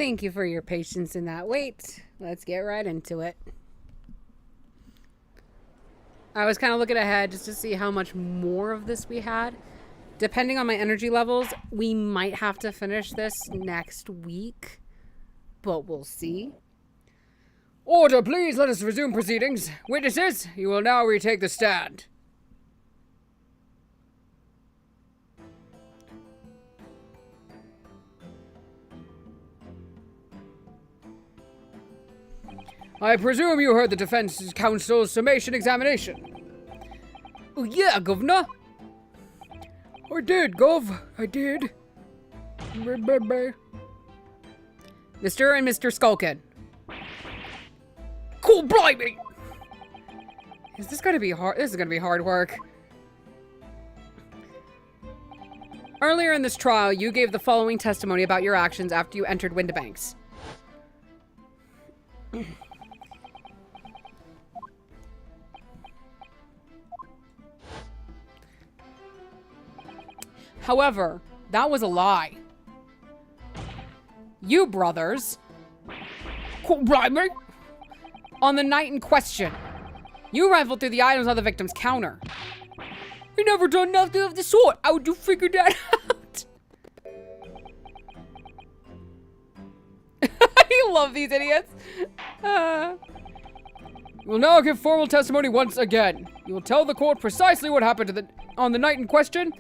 Thank you for your patience in that wait. Let's get right into it. I was kind of looking ahead just to see how much more of this we had. Depending on my energy levels, we might have to finish this next week, but we'll see. Order, please. Let us resume proceedings. Witnesses, you will now retake the stand. I presume you heard the defense counsel's summation examination. Oh, yeah, Governor. I did, Gov. I did. Mr. and Mr. Skulkin. Cool, blimey! Is this gonna be hard? This is gonna be hard work. Earlier in this trial, you gave the following testimony about your actions after you entered Windibanks. However, that was a lie. You brothers, on the night in question, you rifled through the items on the victim's counter. We never done nothing of the sort. How would you figure that out? I love these idiots. You will now give formal testimony once again. You will tell the court precisely what happened on the night in question,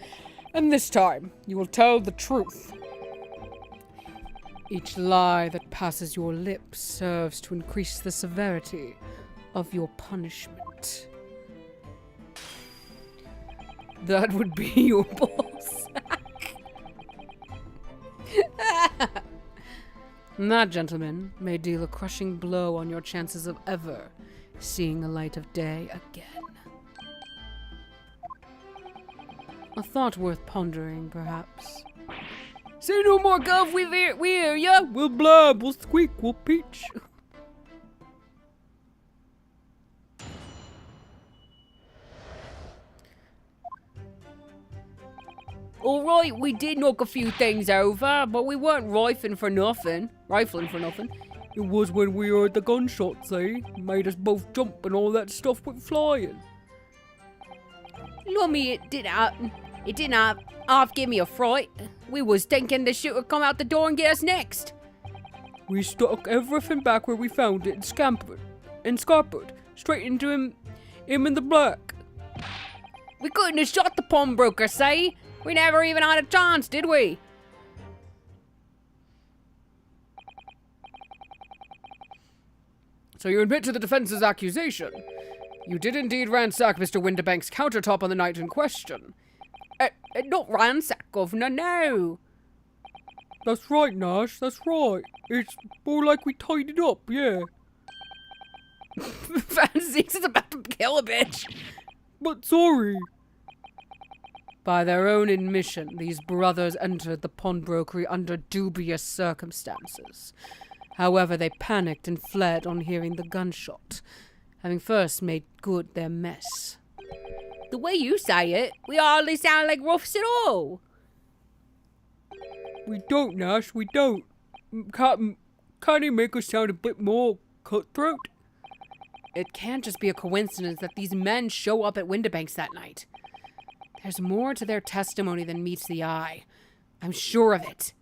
and this time, you will tell the truth. Each lie that passes your lips serves to increase the severity of your punishment. That would be your ballsack. And that, gentlemen, may deal a crushing blow on your chances of ever seeing the light of day again. A thought worth pondering, perhaps. Say no more, Gov. We hear ya. We'll blab, we'll squeak, we'll peach. Alright, we did knock a few things over, but we weren't rifling for nothing. It was when we heard the gunshots, eh? Made us both jump and all that stuff went flying. Lummy, it didn't half give me a fright. We was thinking the shooter come out the door and get us next. We stuck everything back where we found it and scampered straight into him in the black. We couldn't have shot the pawnbroker, say? We never even had a chance, did we? So you admit to the defense's accusation. You did indeed ransack Mr. Windibank's countertop on the night in question. Not ransack, Governor, no. That's right, Nash, that's right. It's more like we tied it up, yeah. Fancy's is about to kill a bitch. But sorry. By their own admission, these brothers entered the pawnbrokery under dubious circumstances. However, they panicked and fled on hearing the gunshot, having first made good their mess. The way you say it, we hardly sound like roughs at all. We don't, Nash, we don't. Can't he make us sound a bit more cutthroat? It can't just be a coincidence that these men show up at Windibanks that night. There's more to their testimony than meets the eye. I'm sure of it.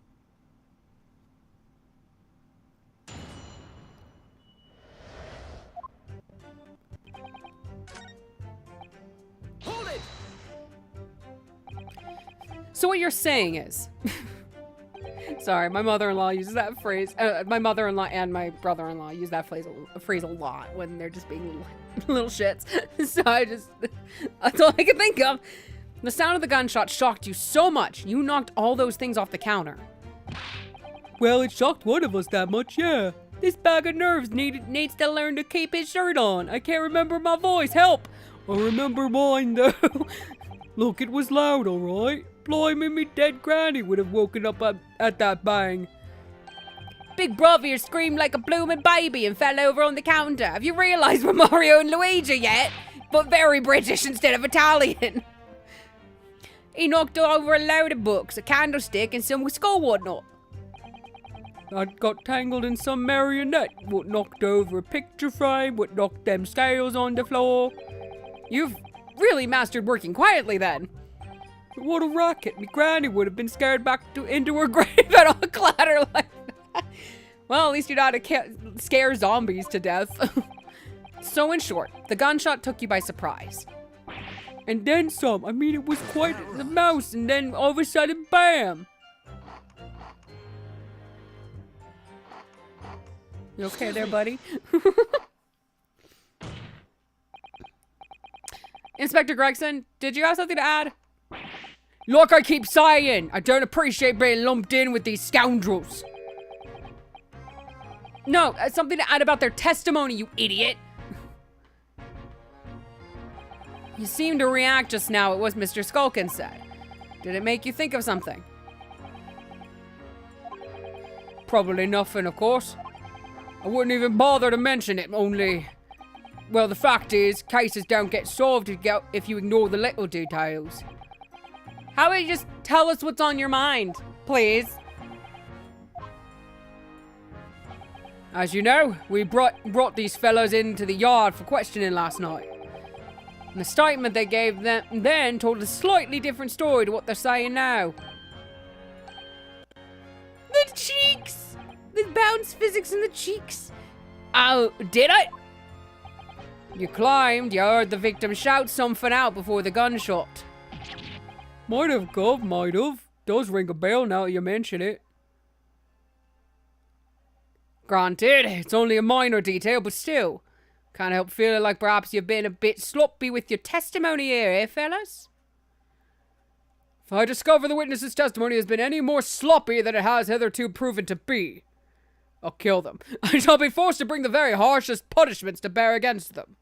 Hold it! So what you're saying is... Sorry, my mother-in-law uses that phrase. My mother-in-law and my brother-in-law use that phrase a lot when they're just being little shits. So that's all I can think of. The sound of the gunshot shocked you so much, you knocked all those things off the counter. Well, it shocked one of us that much, yeah. This bag of nerves needs to learn to keep his shirt on. I can't remember my voice, help! I remember mine, though. Look, it was loud, alright. Blimey, me dead granny would have woken up at that bang. Big brother screamed like a blooming baby and fell over on the counter. Have you realised we're Mario and Luigi yet? But very British instead of Italian. He knocked over a load of books, a candlestick, and some school whatnot. I got tangled in some marionette, what knocked over a picture frame, what knocked them scales on the floor. You've really mastered working quietly then. What a racket. Me granny would have been scared back into her grave at all clatter like that. Well, at least you know how to scare zombies to death. So in short, the gunshot took you by surprise. And then some. I mean, it was quite the mouse, and then all of a sudden, bam! You okay there, buddy? Inspector Gregson, did you have something to add? Like I keep saying, I don't appreciate being lumped in with these scoundrels. No, something to add about their testimony, you idiot. You seemed to react just now at what Mr. Skulkin said. Did it make you think of something? Probably nothing, of course. I wouldn't even bother to mention it, only... Well, the fact is, cases don't get solved if you ignore the little details. How about you just tell us what's on your mind, please? As you know, we brought these fellows into the yard for questioning last night. And the statement they gave them then told a slightly different story to what they're saying now. The cheeks! The bounce physics in the cheeks. Oh, did I? You climbed, you heard the victim shout something out before the gunshot. Might have, Gov, might have. Does ring a bell now that you mention it. Granted, it's only a minor detail, but still. Can't help feeling like perhaps you've been a bit sloppy with your testimony here, eh, fellas? If I discover the witness's testimony has been any more sloppy than it has hitherto proven to be, I'll kill them. I shall be forced to bring the very harshest punishments to bear against them.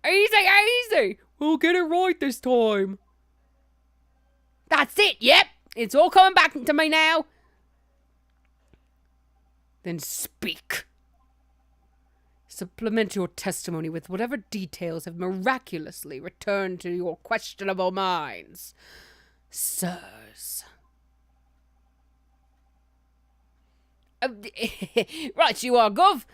Easy, easy! We'll get it right this time. That's it, yep. It's all coming back to me now. Then speak. Supplement your testimony with whatever details have miraculously returned to your questionable minds, sirs. Right, you are, Gov.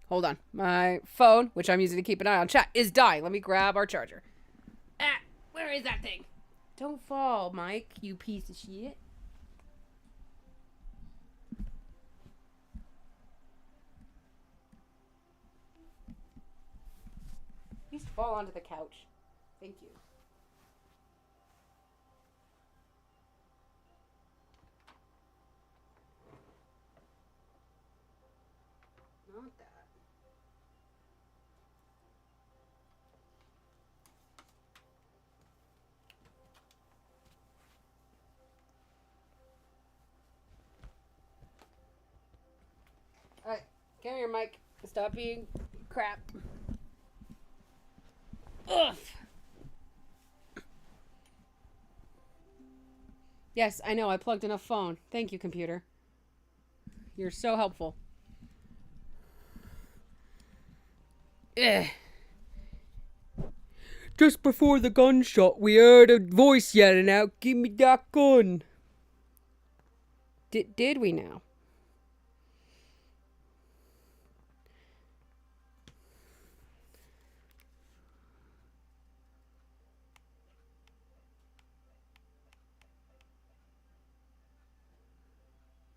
Hold on. My phone, which I'm using to keep an eye on chat, is dying. Let me grab our charger. Ah, where is that thing? Don't fall, Mike, you piece of shit. Please fall onto the couch. Thank you. Not that. Alright, come here, Mike. Stop being crap. Ugh. Yes, I know. I plugged in a phone. Thank you, computer. You're so helpful. Ugh. Just before the gunshot, we heard a voice yelling out, "Give me that gun." Did we now?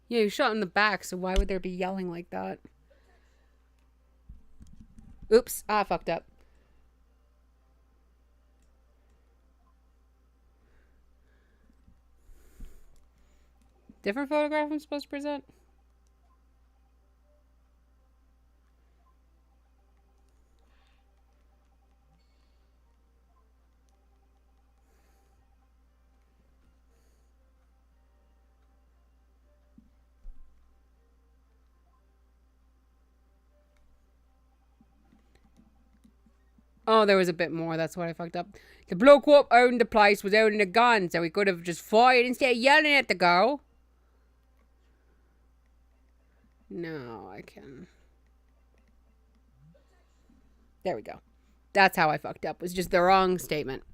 Yeah, you shot in the back, so why would there be yelling like that? Oops, I fucked up. Different photograph I'm supposed to present? Oh, there was a bit more. That's what I fucked up. The bloke who owned the place was owning a gun, so he could have just fired instead of yelling at the girl. No, I can. There we go. That's how I fucked up. It was just the wrong statement.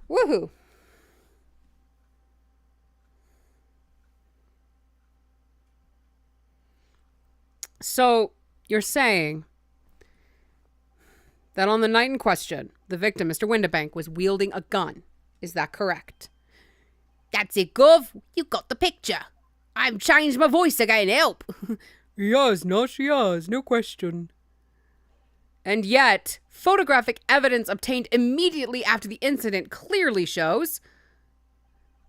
Woohoo. So, you're saying that on the night in question, the victim, Mr. Windibank, was wielding a gun. Is that correct? That's it, Gov. You got the picture. I've changed my voice again, help. Yes, Nash, yes, no question. And yet, photographic evidence obtained immediately after the incident clearly shows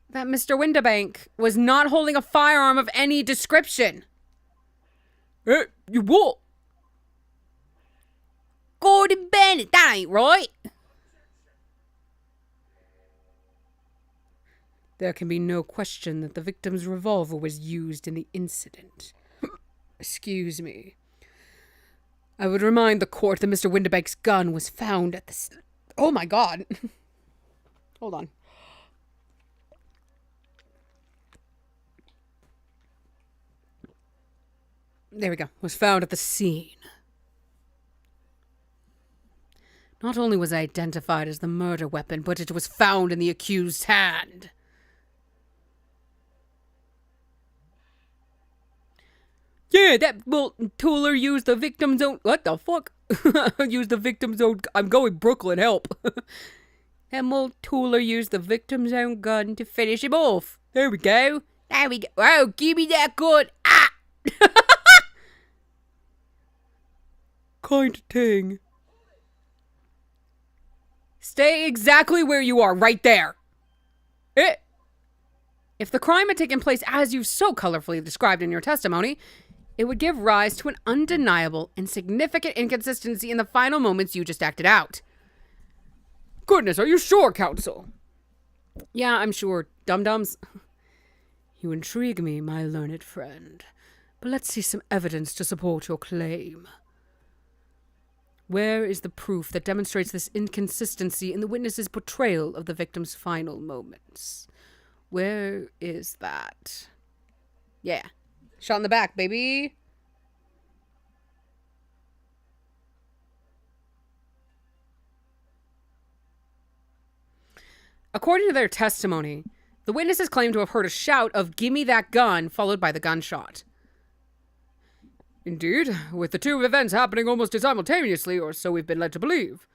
that Mr. Windibank was not holding a firearm of any description. You what? Gordon Bennett, that ain't right. There can be no question that the victim's revolver was used in the incident. Excuse me. I would remind the court that Mr. Windibank's gun was found at the... Oh my god. Hold on. There we go. Was found at the scene. Not only was it identified as the murder weapon, but it was found in the accused's hand. Yeah, that Tooler used the victim's own... What the fuck? Used the victim's own... I'm going Brooklyn, help. That Tooler used the victim's own gun to finish him off. There we go. There we go. Oh, give me that gun. Ah! Kind of thing. Stay exactly where you are, right there. If the crime had taken place as you've so colorfully described in your testimony, it would give rise to an undeniable and significant inconsistency in the final moments you just acted out. Goodness, are you sure, counsel? Yeah, I'm sure, dum-dums. You intrigue me, my learned friend. But let's see some evidence to support your claim. Where is the proof that demonstrates this inconsistency in the witness's portrayal of the victim's final moments? Where is that? Yeah. Shot in the back, baby. According to their testimony, the witnesses claim to have heard a shout of "Gimme that gun," followed by the gunshot. Indeed, with the two events happening almost simultaneously, or so we've been led to believe.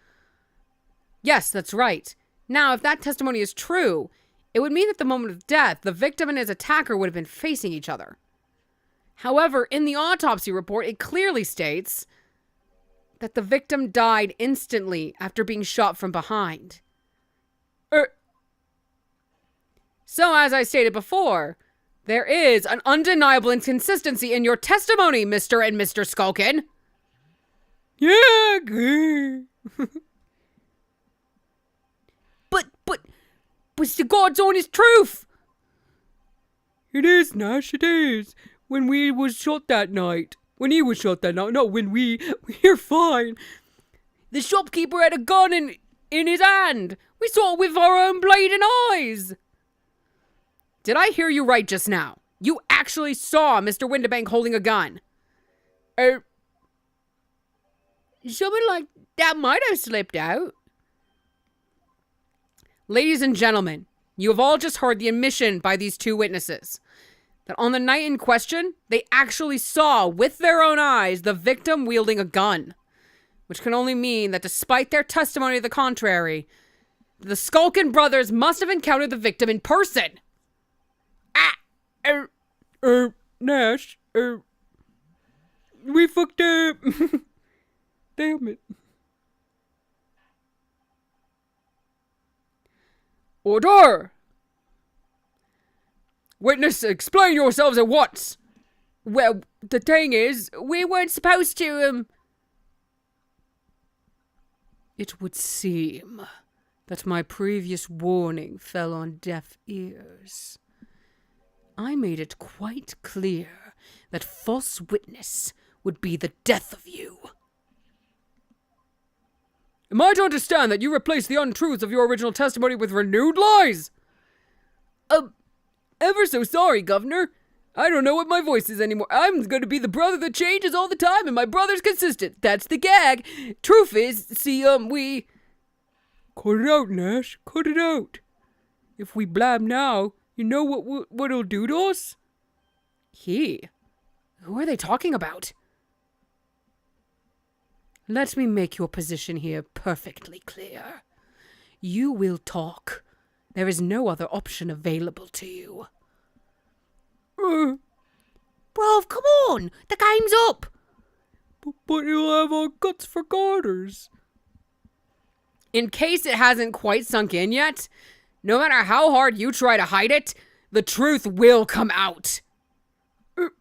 Yes, that's right. Now, if that testimony is true, it would mean that at the moment of death, the victim and his attacker would have been facing each other. However, in the autopsy report, it clearly states that the victim died instantly after being shot from behind. So, as I stated before, there is an undeniable inconsistency in your testimony, Mr. and Mr. Skulkin. Yeah, But the God's honest truth. It is, Nash, it is. When we was shot that night. When he was shot that night. No, we're fine. The shopkeeper had a gun in his hand. We saw it with our own bleeding eyes. Did I hear you right just now? You actually saw Mr. Windibank holding a gun. Something like that might have slipped out. Ladies and gentlemen, you have all just heard the admission by these two witnesses that on the night in question, they actually saw with their own eyes the victim wielding a gun, which can only mean that despite their testimony to the contrary, the Skulkin brothers must have encountered the victim in person. Nash, we fucked up. Damn it. Order! Witness, explain yourselves at once. Well, the thing is, we weren't supposed to, It would seem that my previous warning fell on deaf ears. I made it quite clear that false witness would be the death of you. Am I to understand that you replaced the untruths of your original testimony with renewed lies? Ever so sorry, Governor. I don't know what my voice is anymore. I'm going to be the brother that changes all the time, and my brother's consistent. That's the gag. Truth is, see, we... Cut it out, Nash. Cut it out. If we blab now, you know what it'll do to us? He? Who are they talking about? Let me make your position here perfectly clear. You will talk. There is no other option available to you. Bruv, come on. The game's up. But you'll have our guts for garters. In case it hasn't quite sunk in yet, no matter how hard you try to hide it, the truth will come out. That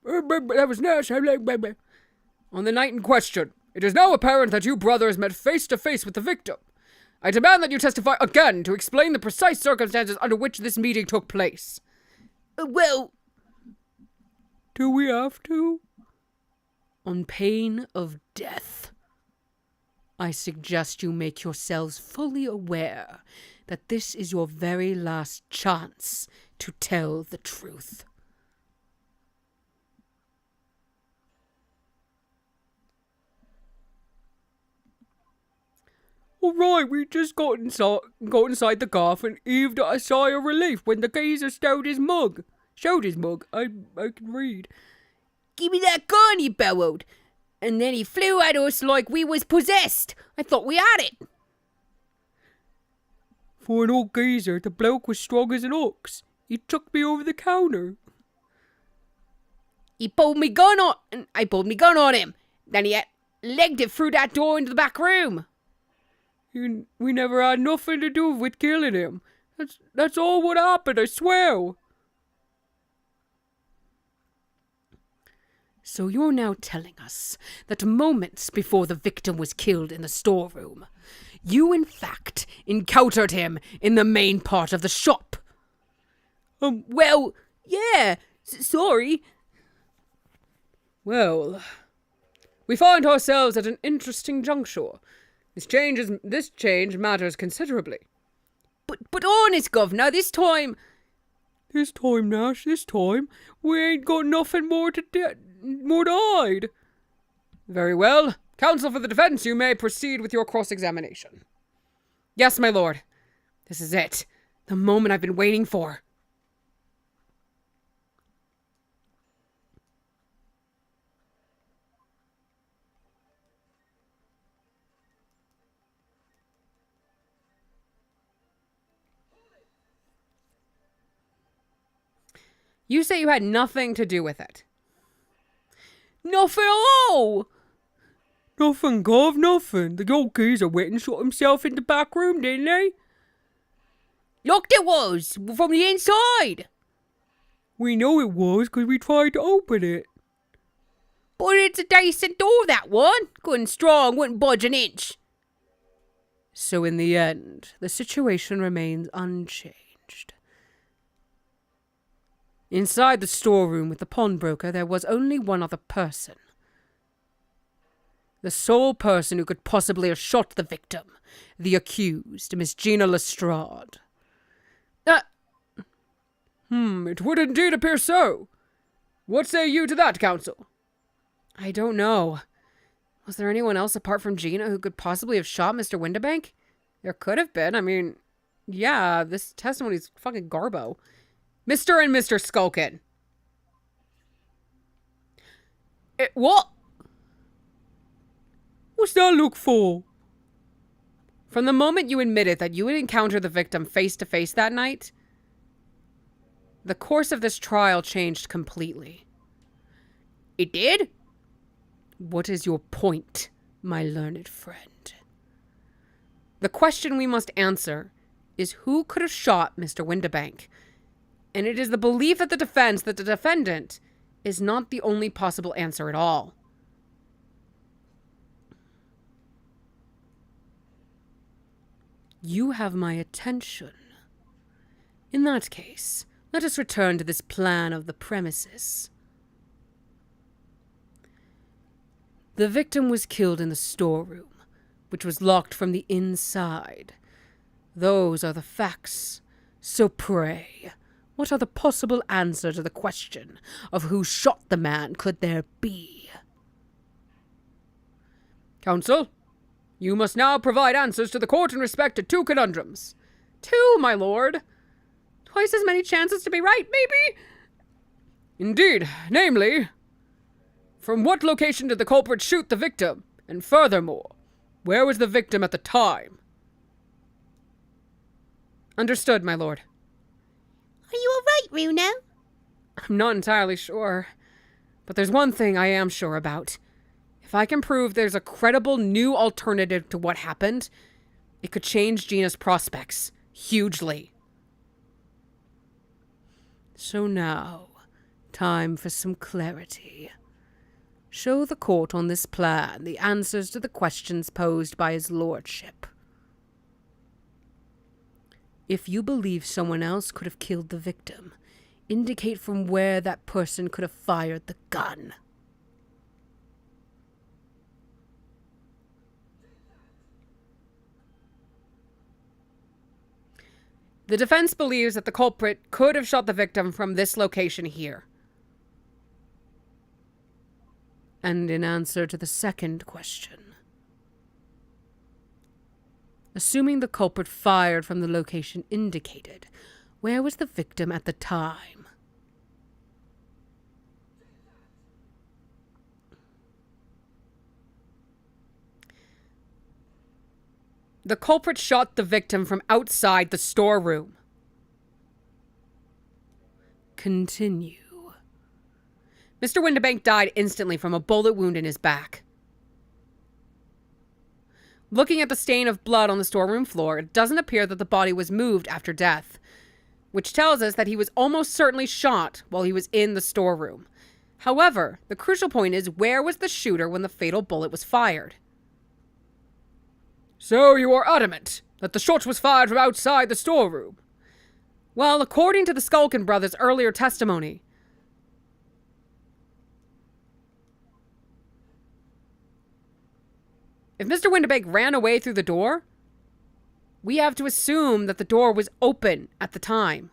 was nice. On the night in question, it is now apparent that you brothers met face to face with the victim. I demand that you testify again to explain the precise circumstances under which this meeting took place. Well... Do we have to? On pain of death. I suggest you make yourselves fully aware that this is your very last chance to tell the truth. All right, we just got inside the garth and heaved a sigh of relief when the geezer showed his mug. I can read. Give me that gun, he bellowed. And then he flew at us like we was possessed. I thought we had it. For an old geezer, the bloke was strong as an ox. He took me over the counter. He pulled me gun on, and I pulled me gun on him. Then he legged it through that door into the back room. We never had nothing to do with killing him. That's all what happened, I swear. So you're now telling us that moments before the victim was killed in the storeroom, you in fact encountered him in the main part of the shop? Well, yeah, sorry. Well, we find ourselves at an interesting juncture. This change matters considerably. But honest, governor, this time, Nash, we ain't got nothing more to hide. Very well. Counsel for the defense, you may proceed with your cross-examination. Yes, my lord. This is it. The moment I've been waiting for. You say you had nothing to do with it. nothing at all. Nothing, Gov, nothing. The old geezer went and shot himself in the back room, didn't he? Locked it was, from the inside. We know it was, because we tried to open it. But it's a decent door, that one. Good and strong, wouldn't budge an inch. So in the end, the situation remains unchanged. Inside the storeroom with the pawnbroker, there was only one other person. The sole person who could possibly have shot the victim, the accused, Miss Gina Lestrade. It would indeed appear so. What say you to that, counsel? I don't know. Was there anyone else apart from Gina who could possibly have shot Mr. Windibank? There could have been. I mean, yeah, this testimony's fucking garbo. Mr. and Mr. Skulkin. What? What's that look for? From the moment you admitted that you had encountered the victim face to face that night, the course of this trial changed completely. It did? What is your point, my learned friend? The question we must answer is who could have shot Mr. Windibank? And it is the belief of the defense that the defendant is not the only possible answer at all. You have my attention. In that case, let us return to this plan of the premises. The victim was killed in the storeroom, which was locked from the inside. Those are the facts. So pray, what other possible answer to the question of who shot the man could there be? Counsel, you must now provide answers to the court in respect to 2 conundrums. 2, my lord. Twice as many chances to be right, maybe? Indeed, namely, from what location did the culprit shoot the victim? And furthermore, where was the victim at the time? Understood, my lord. Are you all right, Runo? I'm not entirely sure. But there's one thing I am sure about. If I can prove there's a credible new alternative to what happened, it could change Gina's prospects hugely. So now, time for some clarity. Show the court on this plan the answers to the questions posed by his lordship. If you believe someone else could have killed the victim, indicate from where that person could have fired the gun. The defense believes that the culprit could have shot the victim from this location here. And in answer to the second question, assuming the culprit fired from the location indicated, where was the victim at the time? The culprit shot the victim from outside the storeroom. Continue. Mr. Windibank died instantly from a bullet wound in his back. Looking at the stain of blood on the storeroom floor, it doesn't appear that the body was moved after death, which tells us that he was almost certainly shot while he was in the storeroom. However, the crucial point is, where was the shooter when the fatal bullet was fired? So you are adamant that the shot was fired from outside the storeroom? Well, according to the Skulkin brothers' earlier testimony, if Mr. Windibank ran away through the door, we have to assume that the door was open at the time.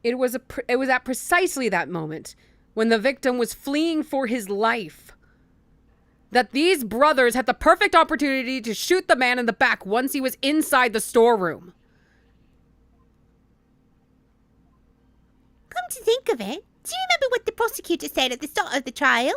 It was at precisely that moment, when the victim was fleeing for his life, that these brothers had the perfect opportunity to shoot the man in the back once he was inside the storeroom. Come to think of it, do you remember what the prosecutor said at the start of the trial?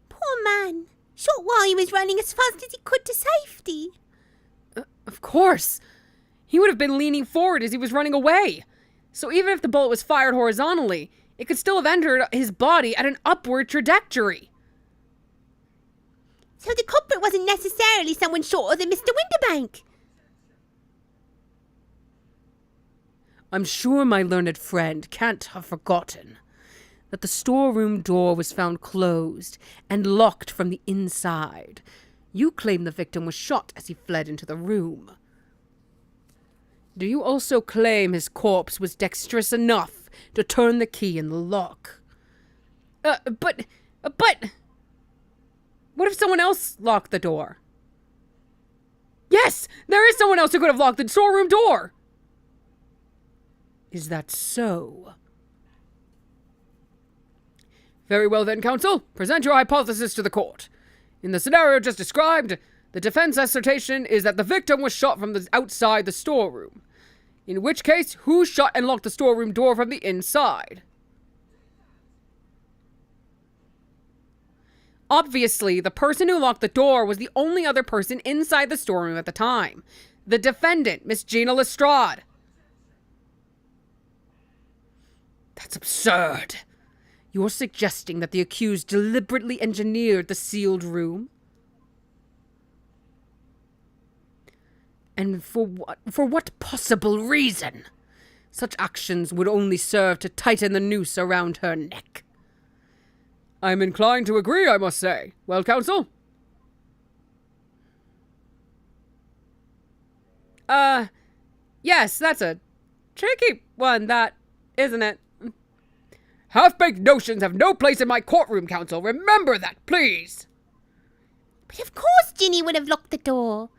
Poor man. Shot while he was running as fast as he could to safety. Of course. He would have been leaning forward as he was running away. So even if the bullet was fired horizontally, it could still have entered his body at an upward trajectory. So the culprit wasn't necessarily someone shorter than Mr. Windibank. I'm sure my learned friend can't have forgotten that the storeroom door was found closed and locked from the inside. You claim the victim was shot as he fled into the room. Do you also claim his corpse was dexterous enough to turn the key in the lock? But... What if someone else locked the door? Yes! There is someone else who could have locked the storeroom door! Is that so? Very well then, counsel. Present your hypothesis to the court. In the scenario just described, the defense assertion is that the victim was shot from outside the storeroom. In which case, who shot and locked the storeroom door from the inside? Obviously, the person who locked the door was the only other person inside the storeroom at the time. The defendant, Miss Gina Lestrade. That's absurd. You're suggesting that the accused deliberately engineered the sealed room? And for what possible reason? Such actions would only serve to tighten the noose around her neck. I'm inclined to agree, I must say. Well, counsel? Yes, that's a tricky one, that, isn't it? Half-baked notions have no place in my courtroom, counsel. Remember that, please. But of course Ginny would have locked the door.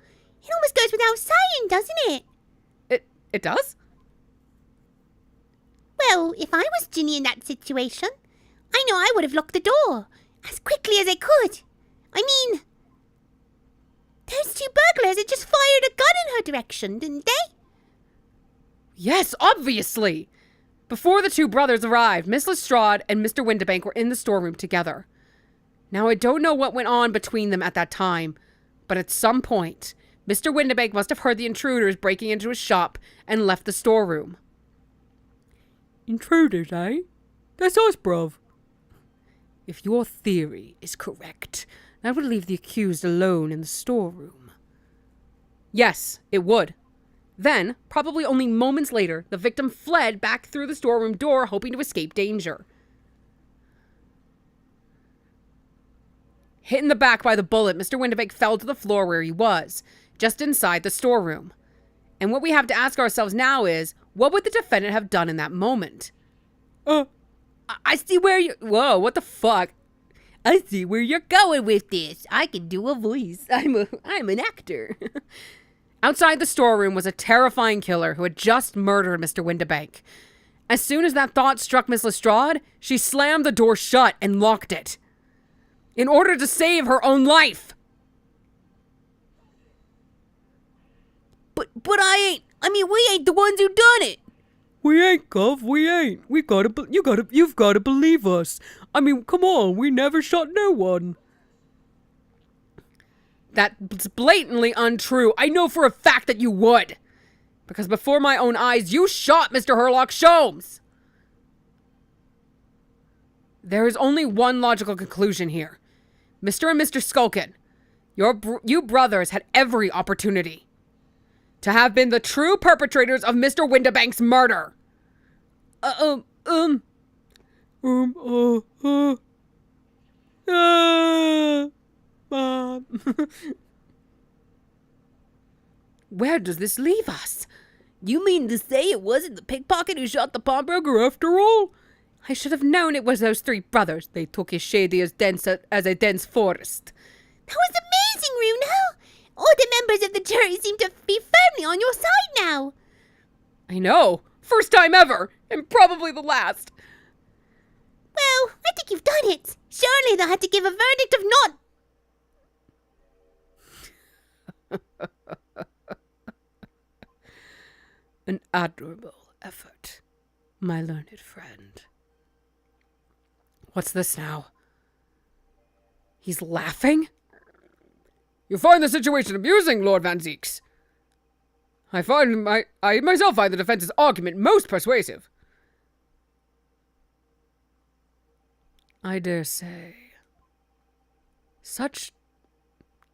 It almost goes without saying, doesn't it? It does? Well, if I was Ginny in that situation, I know I would have locked the door as quickly as I could. I mean, those two burglars had just fired a gun in her direction, didn't they? Yes, obviously. Before the two brothers arrived, Miss Lestrade and Mr. Windibank were in the storeroom together. Now, I don't know what went on between them at that time, but at some point, Mr. Windibank must have heard the intruders breaking into his shop and left the storeroom. Intruders, eh? That's us, bruv. If your theory is correct, that would leave the accused alone in the storeroom. Yes, it would. Then, probably only moments later, the victim fled back through the storeroom door, hoping to escape danger. Hit in the back by the bullet, Mr. Windibank fell to the floor where he was, just inside the storeroom. And what we have to ask ourselves now is, what would the defendant have done in that moment? I see where you... Whoa, what the fuck? I see where you're going with this. I can do a voice. I'm an actor. Outside the storeroom was a terrifying killer who had just murdered Mr. Windibank. As soon as that thought struck Miss Lestrade, she slammed the door shut and locked it. In order to save her own life. But we ain't the ones who done it. We ain't, Gov, we ain't. You've gotta believe us. I mean, come on, we never shot no one. That's blatantly untrue. I know for a fact that you would. Because before my own eyes, you shot Mr. Herlock Sholmes. There is only one logical conclusion here. Mr. and Mr. Skulkin, you brothers had every opportunity to have been the true perpetrators of Mr. Windibank's murder. Mom. Where does this leave us? You mean to say it wasn't the pickpocket who shot the pawnbroker after all? I should have known it was those three brothers. They took as shady as a dense forest. That was amazing, Runo! All the members of the jury seem to be firmly on your side now. I know. First time ever. And probably the last. Well, I think you've done it. Surely they'll have to give a verdict of not... An admirable effort, my learned friend. What's this now? He's laughing? You find the situation amusing, Lord Van Zeeks? I myself find the defense's argument most persuasive. I dare say. Such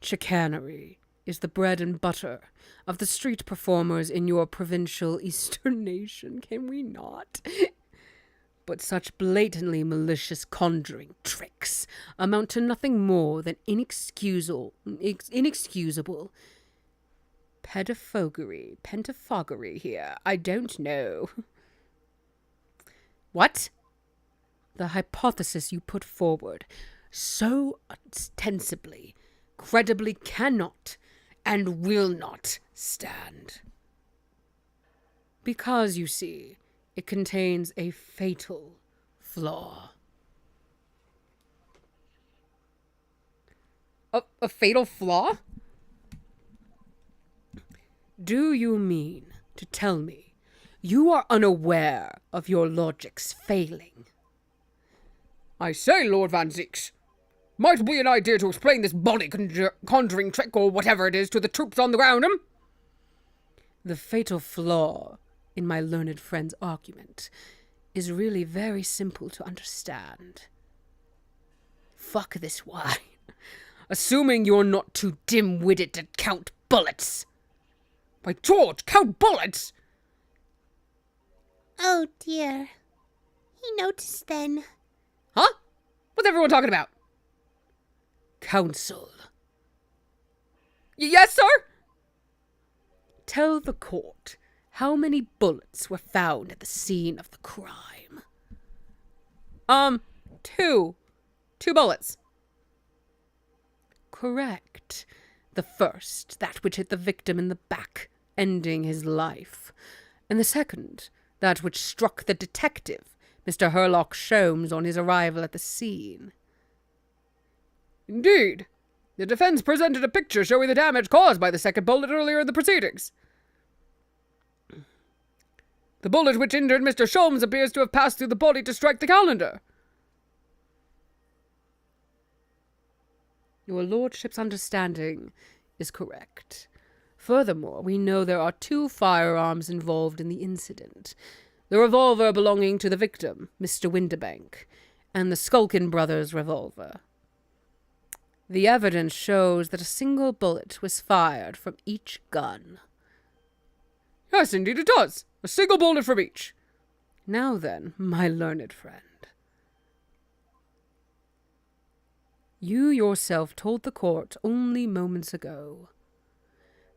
chicanery is the bread and butter of the street performers in your provincial eastern nation, can we not? But such blatantly malicious conjuring tricks amount to nothing more than inexcusable pentaphogery here. I don't know. What? The hypothesis you put forward so ostensibly, credibly cannot and will not stand. Because, you see, it contains a fatal flaw. A fatal flaw? Do you mean to tell me you are unaware of your logic's failing? I say, Lord Van Zeeks, might be an idea to explain this body conjuring trick or whatever it is to the troops on the ground, The fatal flaw in my learned friend's argument is really very simple to understand. Fuck this wine. Assuming you're not too dim-witted to count bullets. By George, count bullets! Oh dear. He noticed then. Huh? What's everyone talking about? Counsel. Yes, sir? Tell the court how many bullets were found at the scene of the crime. 2. 2 bullets. Correct. The first, that which hit the victim in the back, ending his life. And the second, that which struck the detective, Mr. Herlock Sholmes, on his arrival at the scene. Indeed. The defense presented a picture showing the damage caused by the second bullet earlier in the proceedings. The bullet which injured Mr. Sholmes appears to have passed through the body to strike the calendar. Your lordship's understanding is correct. Furthermore, we know there are 2 firearms involved in the incident. The revolver belonging to the victim, Mr. Windibank, and the Skulkin brothers' revolver. The evidence shows that a single bullet was fired from each gun. Yes, indeed it does. A single bullet from each. Now then, my learned friend. You yourself told the court only moments ago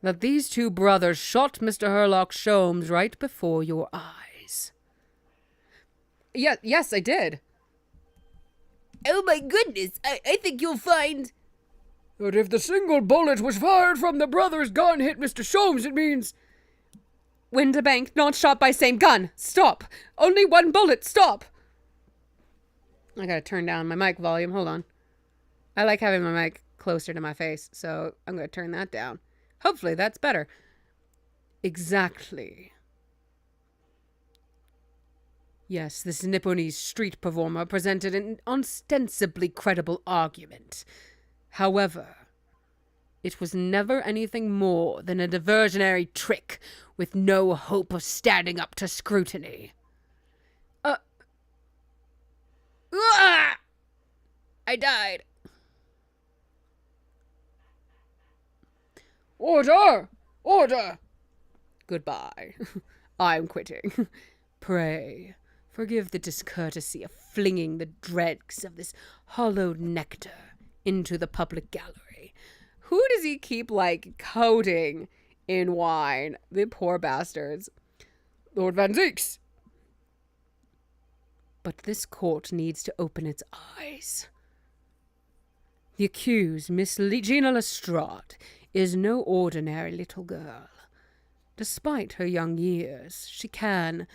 that these 2 brothers shot Mr. Herlock Sholmes right before your eyes. Yes, I did. Oh my goodness, I think you'll find... But if the single bullet was fired from the brother's gun hit Mr. Sholmes, it means... Windibank, not shot by same gun. Stop. Only 1 bullet. Stop. I gotta turn down my mic volume. Hold on. I like having my mic closer to my face, so I'm gonna turn that down. Hopefully that's better. Exactly. Yes, this Nipponese street performer presented an ostensibly credible argument. However, it was never anything more than a diversionary trick with no hope of standing up to scrutiny. I died. Order! Order! Goodbye. I'm quitting. Pray, forgive the discourtesy of flinging the dregs of this hollowed nectar into the public gallery. Who does he keep, coating in wine? The poor bastards. Lord Van Zeeks. But this court needs to open its eyes. The accused, Miss Gina Lestrade, is no ordinary little girl. Despite her young years, she can,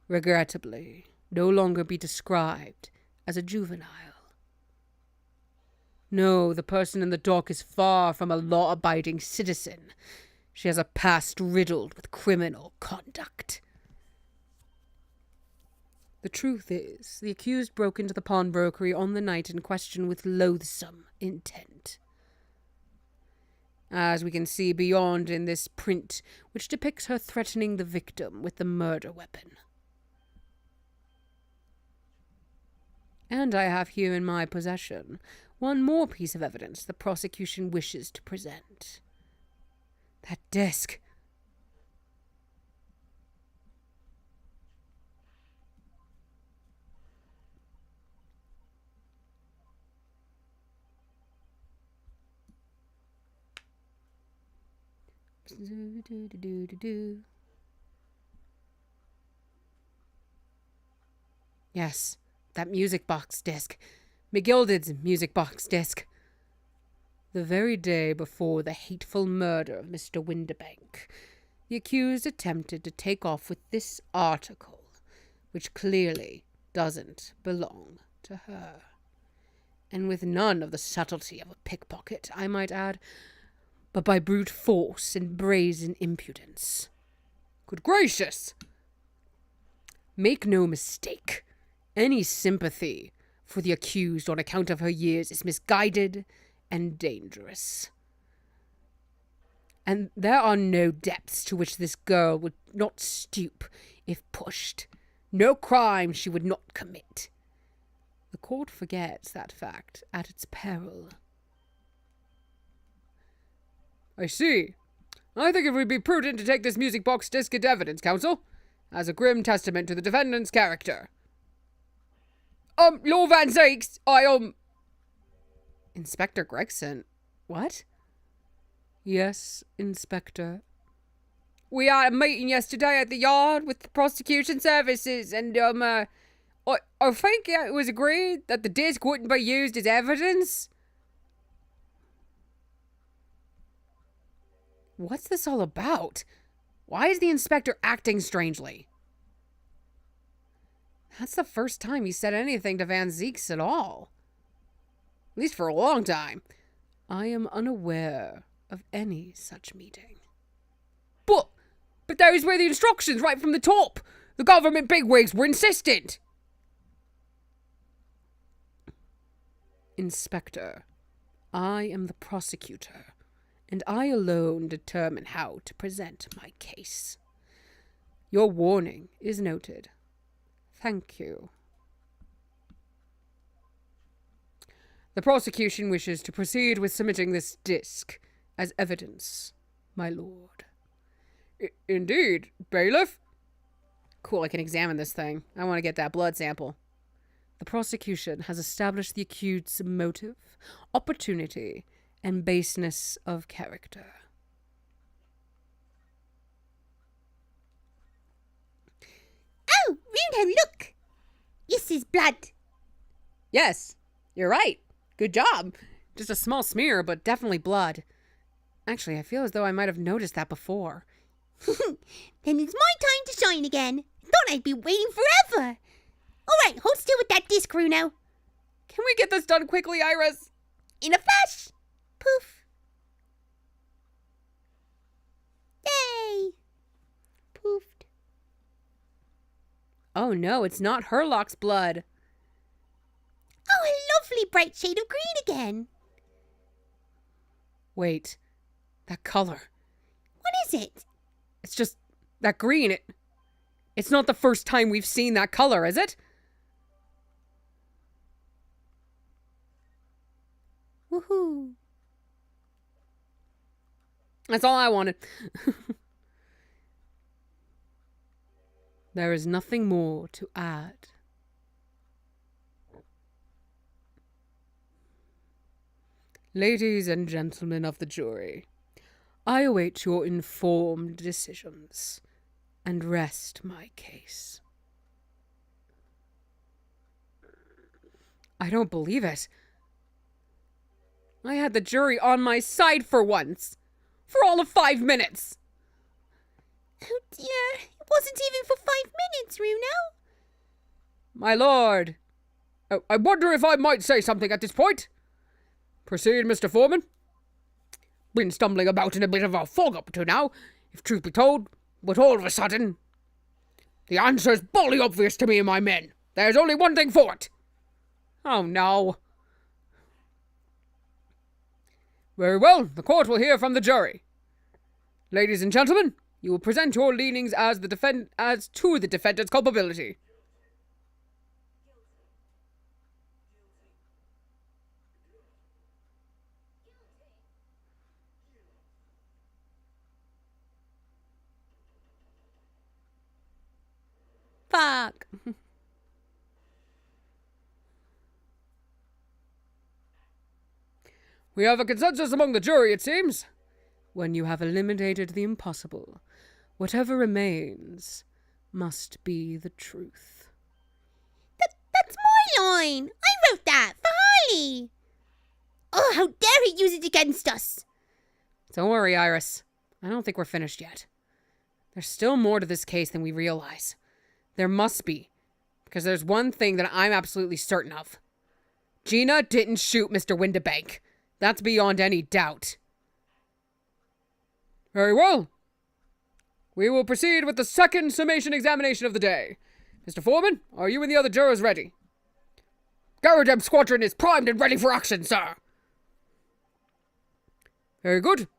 regrettably, no longer be described as a juvenile. No, the person in the dock is far from a law-abiding citizen. She has a past riddled with criminal conduct. The truth is, the accused broke into the pawnbrokery on the night in question with loathsome intent. As we can see beyond in this print, which depicts her threatening the victim with the murder weapon. And I have here in my possession one more piece of evidence the prosecution wishes to present. That disc. Yes, that music box disc. McGilded's music box disc. The very day before the hateful murder of Mr. Windibank, the accused attempted to take off with this article, which clearly doesn't belong to her. And with none of the subtlety of a pickpocket, I might add, but by brute force and brazen impudence. Good gracious! Make no mistake, any sympathy for the accused on account of her years is misguided and dangerous. And there are no depths to which this girl would not stoop if pushed, no crime she would not commit. The court forgets that fact at its peril. I see. I think it would be prudent to take this music box disc into evidence, counsel, as a grim testament to the defendant's character. Lord Van Zeeks, Inspector Gregson. What? Yes, Inspector. We had a meeting yesterday at the yard with the prosecution services, and, I think it was agreed that the disc wouldn't be used as evidence. What's this all about? Why is the inspector acting strangely? That's the first time he said anything to Van Zeeks at all. At least for a long time. I am unaware of any such meeting. But those were the instructions right from the top. The government bigwigs were insistent. Inspector, I am the prosecutor, and I alone determine how to present my case. Your warning is noted. Thank you. The prosecution wishes to proceed with submitting this disc as evidence, my lord. Indeed, bailiff? Cool, I can examine this thing. I want to get that blood sample. The prosecution has established the accused's motive, opportunity, and baseness of character. Oh, Runo, look! This is blood. Yes, you're right. Good job. Just a small smear, but definitely blood. Actually, I feel as though I might have noticed that before. Then it's my time to shine again. Thought I'd be waiting forever. All right, hold still with that disc, Runo. Can we get this done quickly, Iris? In a flash. Poof. Yay. Poofed. Oh no, it's not Herlock's blood. Oh, a lovely bright shade of green again. Wait, that color. What is it? It's just that green. It's not the first time we've seen that color, is it? Woohoo. That's all I wanted. There is nothing more to add. Ladies and gentlemen of the jury, I await your informed decisions and rest my case. I don't believe it. I had the jury on my side for once. For all of 5 minutes. Oh dear, it wasn't even for 5 minutes, Runo. My lord. Oh, I wonder if I might say something at this point. Proceed, Mr. Foreman. Been stumbling about in a bit of a fog up to now, if truth be told, but all of a sudden... The answer's bully obvious to me and my men. There's only one thing for it. Oh no. Very well, the court will hear from the jury. Ladies and gentlemen, you will present your leanings as to the defendant's culpability. Fuck. We have a consensus among the jury, it seems. When you have eliminated the impossible, whatever remains must be the truth. That's my line. I wrote that for Harley. Oh, how dare he use it against us. Don't worry, Iris. I don't think we're finished yet. There's still more to this case than we realize. There must be. Because there's one thing that I'm absolutely certain of. Gina didn't shoot Mr. Windibank. That's beyond any doubt. Very well. We will proceed with the second summation examination of the day. Mr. Foreman, are you and the other jurors ready? Garadeb Squadron is primed and ready for action, sir. Very good.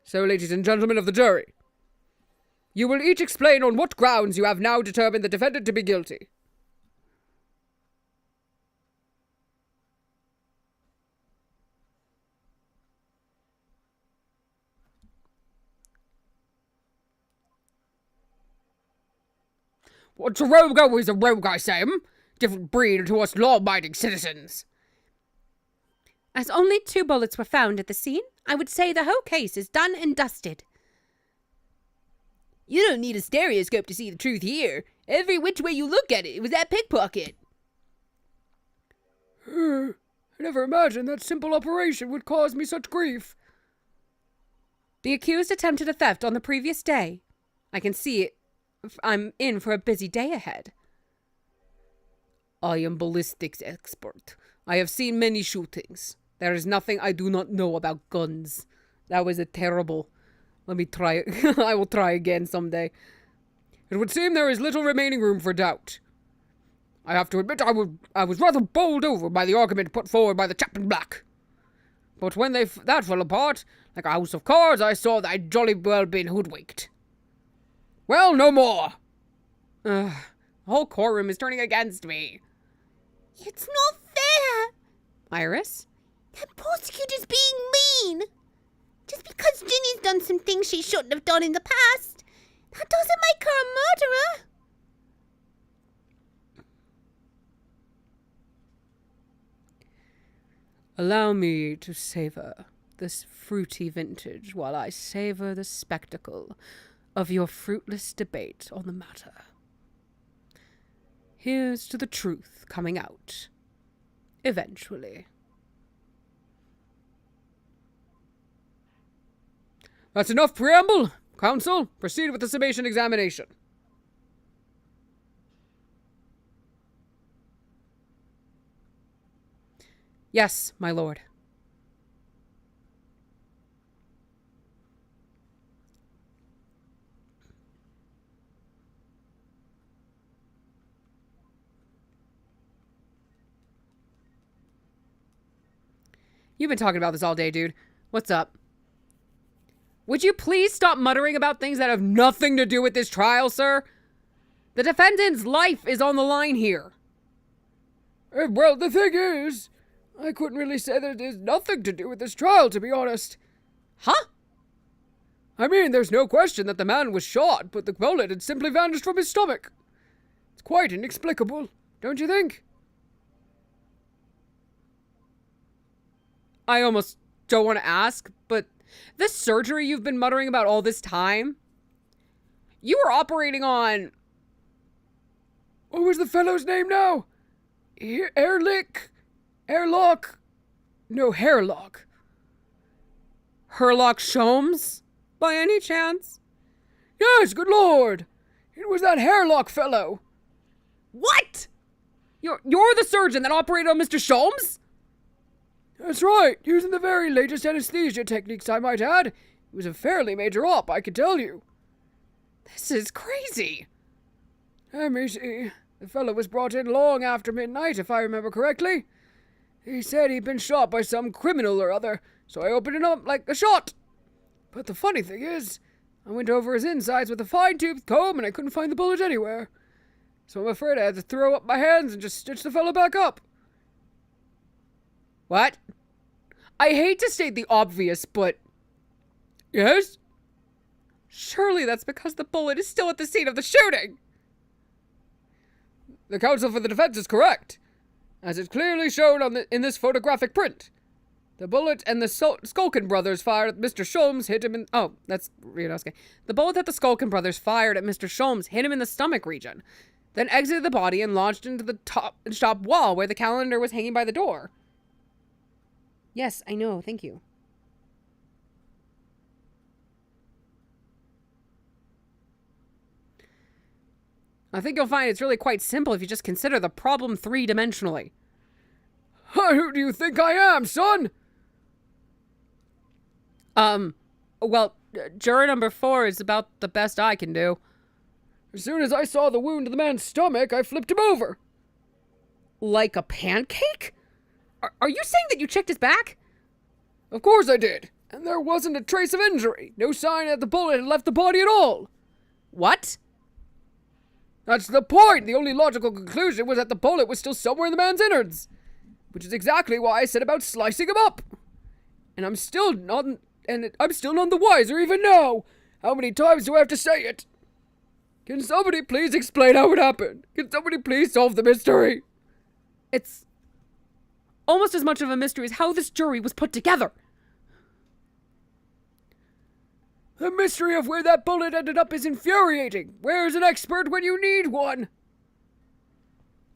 So, ladies and gentlemen of the jury, you will each explain on what grounds you have now determined the defendant to be guilty. What's a rogue always a rogue, I say, Different breed to us law-abiding citizens. As only 2 bullets were found at the scene, I would say the whole case is done and dusted. You don't need a stereoscope to see the truth here. Every which way you look at it, it was that pickpocket. I never imagined that simple operation would cause me such grief. The accused attempted a theft on the previous day. I can see it. I'm in for a busy day ahead. I am ballistics expert. I have seen many shootings. There is nothing I do not know about guns. That was a terrible... Let me try it. I will try again someday. It would seem there is little remaining room for doubt. I have to admit I was rather bowled over by the argument put forward by the chap in black. But when that fell apart, like a house of cards, I saw that I'd jolly well been hoodwinked. Well, no more. The whole courtroom is turning against me. It's not fair. Iris? That prosecutor's being mean. Just because Ginny's done some things she shouldn't have done in the past, that doesn't make her a murderer. Allow me to savor this fruity vintage while I savor the spectacle of your fruitless debate on the matter. Here's to the truth coming out. Eventually. That's enough preamble. Counsel, proceed with the summation examination. Yes, my lord. You've been talking about this all day, dude. What's up? Would you please stop muttering about things that have nothing to do with this trial, sir? The defendant's life is on the line here. Well, the thing is, I couldn't really say that it has nothing to do with this trial, to be honest. Huh? I mean, there's no question that the man was shot, but the bullet had simply vanished from his stomach. It's quite inexplicable, don't you think? I almost don't want to ask, but this surgery you've been muttering about all this time, you were operating on... What was the fellow's name now? Herlock? No, Herlock. Herlock Sholmes, by any chance? Yes, good lord. It was that Herlock fellow. What? You're the surgeon that operated on Mr. Sholmes? That's right, using the very latest anesthesia techniques, I might add. It was a fairly major op, I can tell you. This is crazy. Let me see. The fellow was brought in long after midnight, if I remember correctly. He said he'd been shot by some criminal or other, so I opened it up like a shot. But the funny thing is, I went over his insides with a fine-toothed comb and I couldn't find the bullet anywhere. So I'm afraid I had to throw up my hands and just stitch the fellow back up. What? I hate to state the obvious, but... Yes? Surely that's because the bullet is still at the scene of the shooting. The counsel for the defense is correct, as it's clearly shown in this photographic print. The bullet and the Skulkin brothers fired at Mr. Sholmes hit him in... Oh, that's Ryunosuke. The bullet that the Skulkin brothers fired at Mr. Sholmes hit him in the stomach region, then exited the body and launched into the top wall where the calendar was hanging by the door. Yes, I know. Thank you. I think you'll find it's really quite simple if you just consider the problem three-dimensionally. Who do you think I am, son? Well, juror number 4 is about the best I can do. As soon as I saw the wound to the man's stomach, I flipped him over. Like a pancake? Are you saying that you checked his back? Of course I did. And there wasn't a trace of injury. No sign that the bullet had left the body at all. What? That's the point. The only logical conclusion was that the bullet was still somewhere in the man's innards. Which is exactly why I set about slicing him up. And I'm still none the wiser even now. How many times do I have to say it? Can somebody please explain how it happened? Can somebody please solve the mystery? It's almost as much of a mystery as how this jury was put together. The mystery of where that bullet ended up is infuriating. Where's an expert when you need one?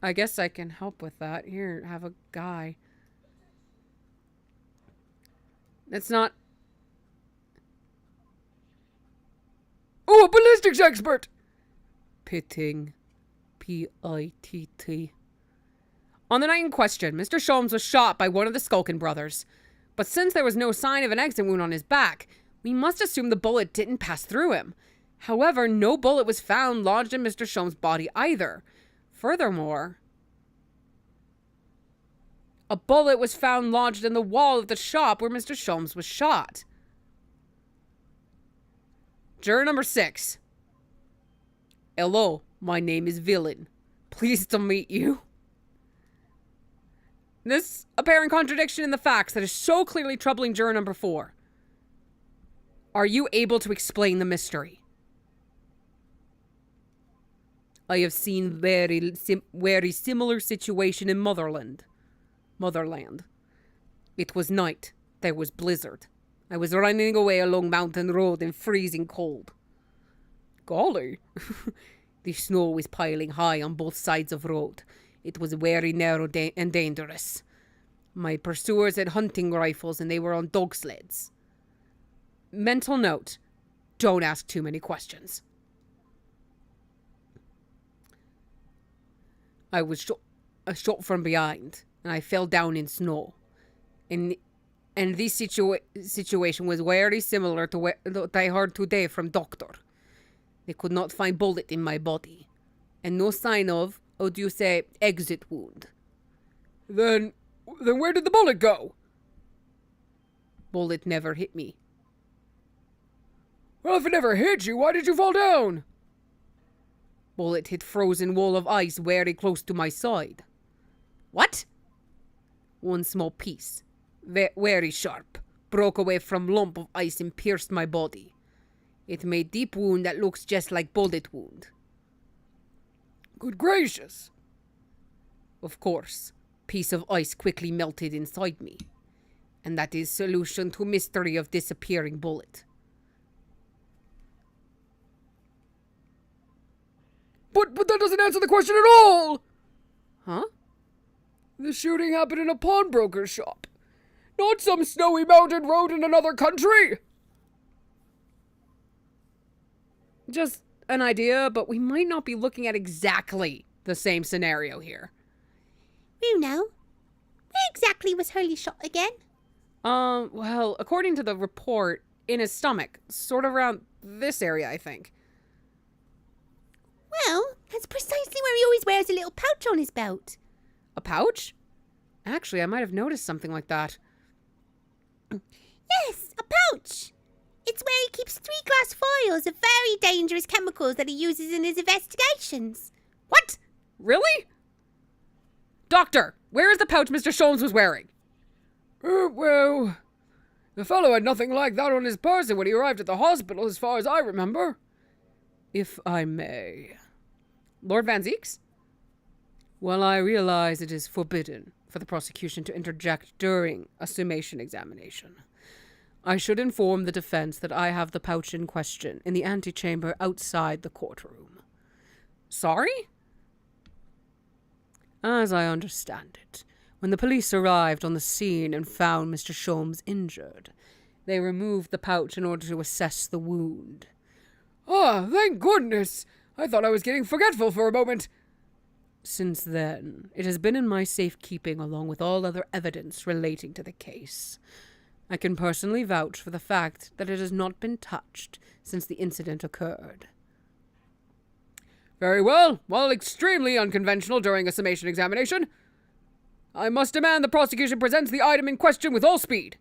I guess I can help with that. Here, have a guy. It's not... Oh, a ballistics expert! Pitting. P-I-T-T. On the night in question, Mr. Sholmes was shot by one of the Skulkin brothers. But since there was no sign of an exit wound on his back, we must assume the bullet didn't pass through him. However, no bullet was found lodged in Mr. Sholmes' body either. Furthermore, a bullet was found lodged in the wall of the shop where Mr. Sholmes was shot. Juror number 6. Hello, my name is Villain. Pleased to meet you. This apparent contradiction in the facts that is so clearly troubling juror number 4. Are you able to explain the mystery? I have seen very similar situation in Motherland. It was night. There was blizzard. I was running away along mountain road in freezing cold. Golly. The snow was piling high on both sides of road. It was very narrow and dangerous. My pursuers had hunting rifles and they were on dog sleds. Mental note. Don't ask too many questions. I was shot from behind and I fell down in snow. And this situation was very similar to what I heard today from doctor. They could not find bullet in my body. And no sign of, how do you say, exit wound. Then where did the bullet go? Bullet never hit me. Well, if it never hit you, why did you fall down? Bullet hit frozen wall of ice very close to my side. What? One small piece. Very sharp. Broke away from lump of ice and pierced my body. It made deep wound that looks just like bullet wound. Good gracious. Of course. Piece of ice quickly melted inside me. And that is solution to mystery of disappearing bullet. But that doesn't answer the question at all! Huh? The shooting happened in a pawnbroker's shop. Not some snowy mountain road in another country! Just an idea, but we might not be looking at exactly the same scenario here. Bruno, where exactly was Hurley shot again? Well, according to the report, in his stomach. Sort of around this area, I think. Well, that's precisely where he always wears a little pouch on his belt. A pouch? Actually, I might have noticed something like that. Yes, a pouch. It's where he keeps 3 glass vials of very dangerous chemicals that he uses in his investigations. What? Really? Doctor, where is the pouch Mr. Sholmes was wearing? Well, the fellow had nothing like that on his person when he arrived at the hospital, as far as I remember. If I may. Lord Van Zeeks? Well, I realize it is forbidden for the prosecution to interject during a summation examination. I should inform the defense that I have the pouch in question in the antechamber outside the courtroom. Sorry? As I understand it, when the police arrived on the scene and found Mr. Sholmes injured, they removed the pouch in order to assess the wound. Ah, thank goodness! I thought I was getting forgetful for a moment. Since then, it has been in my safekeeping along with all other evidence relating to the case. I can personally vouch for the fact that it has not been touched since the incident occurred. Very well. While extremely unconventional during a summation examination, I must demand the prosecution presents the item in question with all speed.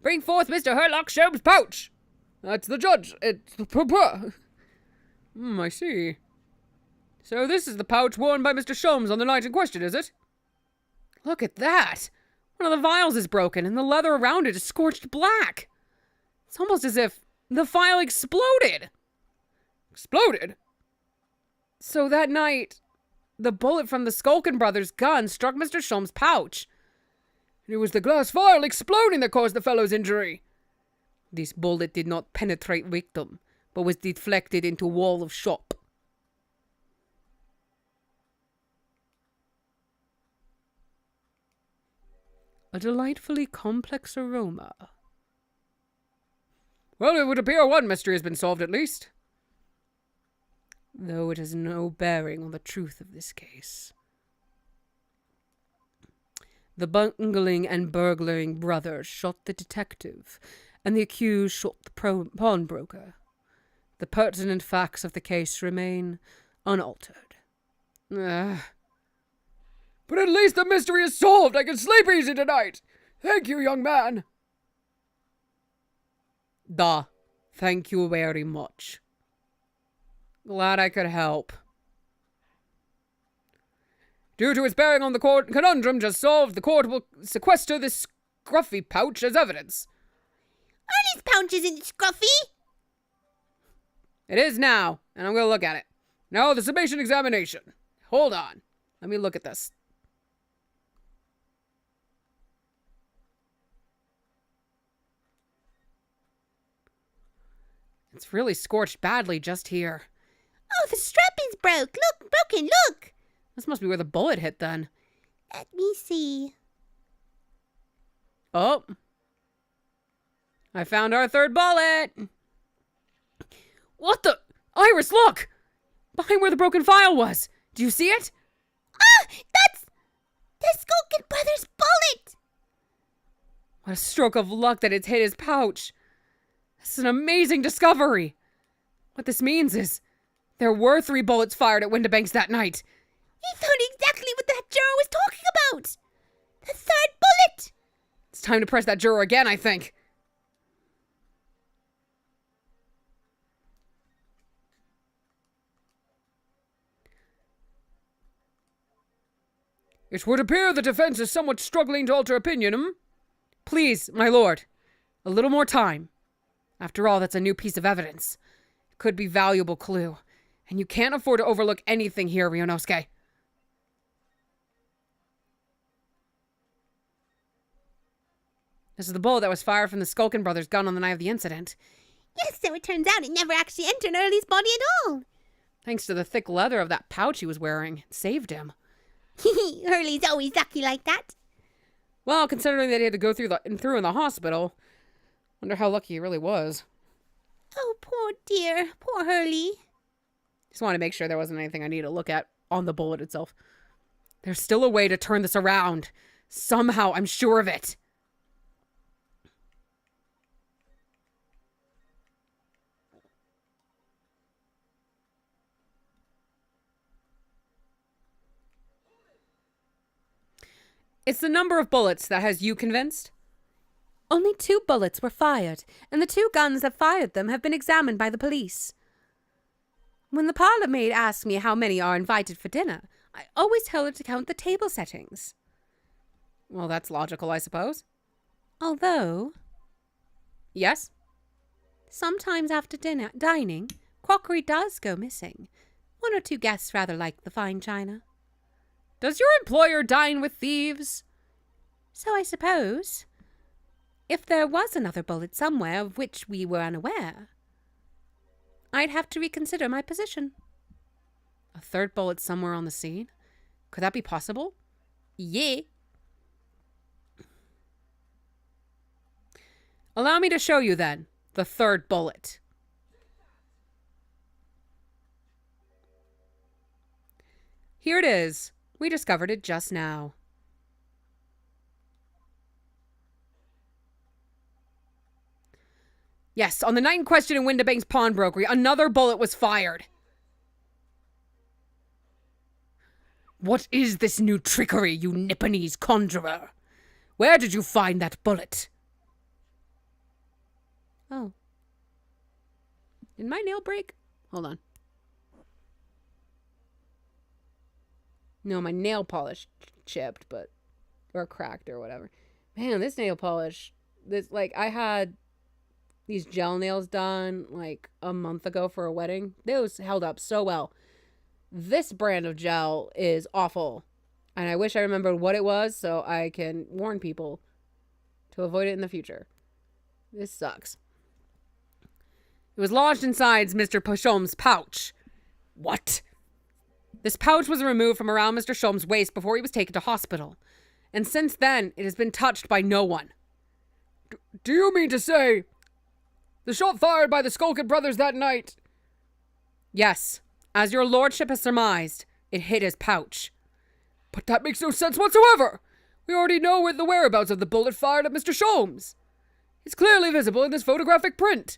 Bring forth Mr. Herlock Sholmes' pouch! That's the judge. It's... I see. So this is the pouch worn by Mr. Sholmes on the night in question, is it? Look at that! One of the vials is broken and the leather around it is scorched black. It's almost as if the vial exploded. Exploded? So that night, the bullet from the Skulkin brothers' gun struck Mr. Sholmes' pouch. It was the glass vial exploding that caused the fellow's injury. This bullet did not penetrate victim, but was deflected into wall of shop. A delightfully complex aroma. Well, it would appear one mystery has been solved at least. Though it has no bearing on the truth of this case. The bungling and burglaring brothers shot the detective, and the accused shot the pawnbroker. The pertinent facts of the case remain unaltered. But at least the mystery is solved. I can sleep easy tonight. Thank you, young man. Thank you very much. Glad I could help. Due to its bearing on the court conundrum just solved, the court will sequester this scruffy pouch as evidence. Ernie's pouch isn't scruffy. It is now, and I'm going to look at it. Now the summation examination. Hold on. Let me look at this. It's really scorched badly just here. Oh, the strap is broke. Look, broken, look. This must be where the bullet hit then. Let me see. Oh. I found our third bullet. What the? Iris, look! Behind where the broken file was. Do you see it? Ah, that's the Skulkin Brothers bullet. What a stroke of luck that it's hit his pouch. This is an amazing discovery. What this means is there were 3 bullets fired at Windibanks that night. We found exactly what that juror was talking about. The 3rd bullet. It's time to press that juror again, I think. It would appear the defense is somewhat struggling to alter opinion, Please, my lord, a little more time. After all, that's a new piece of evidence. It could be a valuable clue. And you can't afford to overlook anything here, Ryunosuke. This is the bullet that was fired from the Skulkin brothers' gun on the night of the incident. Yes, so it turns out it never actually entered Early's body at all. Thanks to the thick leather of that pouch he was wearing, it saved him. Early's always lucky like that. Well, considering that he had to go through in the hospital, wonder how lucky he really was. Oh, poor dear. Poor Hurley. Just wanted to make sure there wasn't anything I needed to look at on the bullet itself. There's still a way to turn this around. Somehow, I'm sure of it. It's the number of bullets that has you convinced? Only 2 bullets were fired, and the 2 guns that fired them have been examined by the police. When the parlor maid asks me how many are invited for dinner, I always tell her to count the table settings. Well, that's logical, I suppose. Although... Yes? Sometimes after dining, crockery does go missing. 1 or 2 guests rather like the fine china. Does your employer dine with thieves? So I suppose. If there was another bullet somewhere of which we were unaware, I'd have to reconsider my position. A 3rd bullet somewhere on the scene? Could that be possible? Yeah. Allow me to show you then the 3rd bullet. Here it is. We discovered it just now. Yes, on the night in question in Windibank's pawnbrokery, another bullet was fired. What is this new trickery, you Nipponese conjurer? Where did you find that bullet? Oh. Did my nail break? Hold on. No, my nail polish chipped, or cracked or whatever. Man, this nail polish, I had these gel nails done a month ago for a wedding. Those held up so well. This brand of gel is awful. And I wish I remembered what it was so I can warn people to avoid it in the future. This sucks. It was lodged inside Mr. Pochom's pouch. What? This pouch was removed from around Mr. Shom's waist before he was taken to hospital. And since then, it has been touched by no one. Do you mean to say the shot fired by the Skulkin brothers that night? Yes. As your lordship has surmised, it hit his pouch. But that makes no sense whatsoever. We already know where the whereabouts of the bullet fired at Mr. Shom's. It's clearly visible in this photographic print.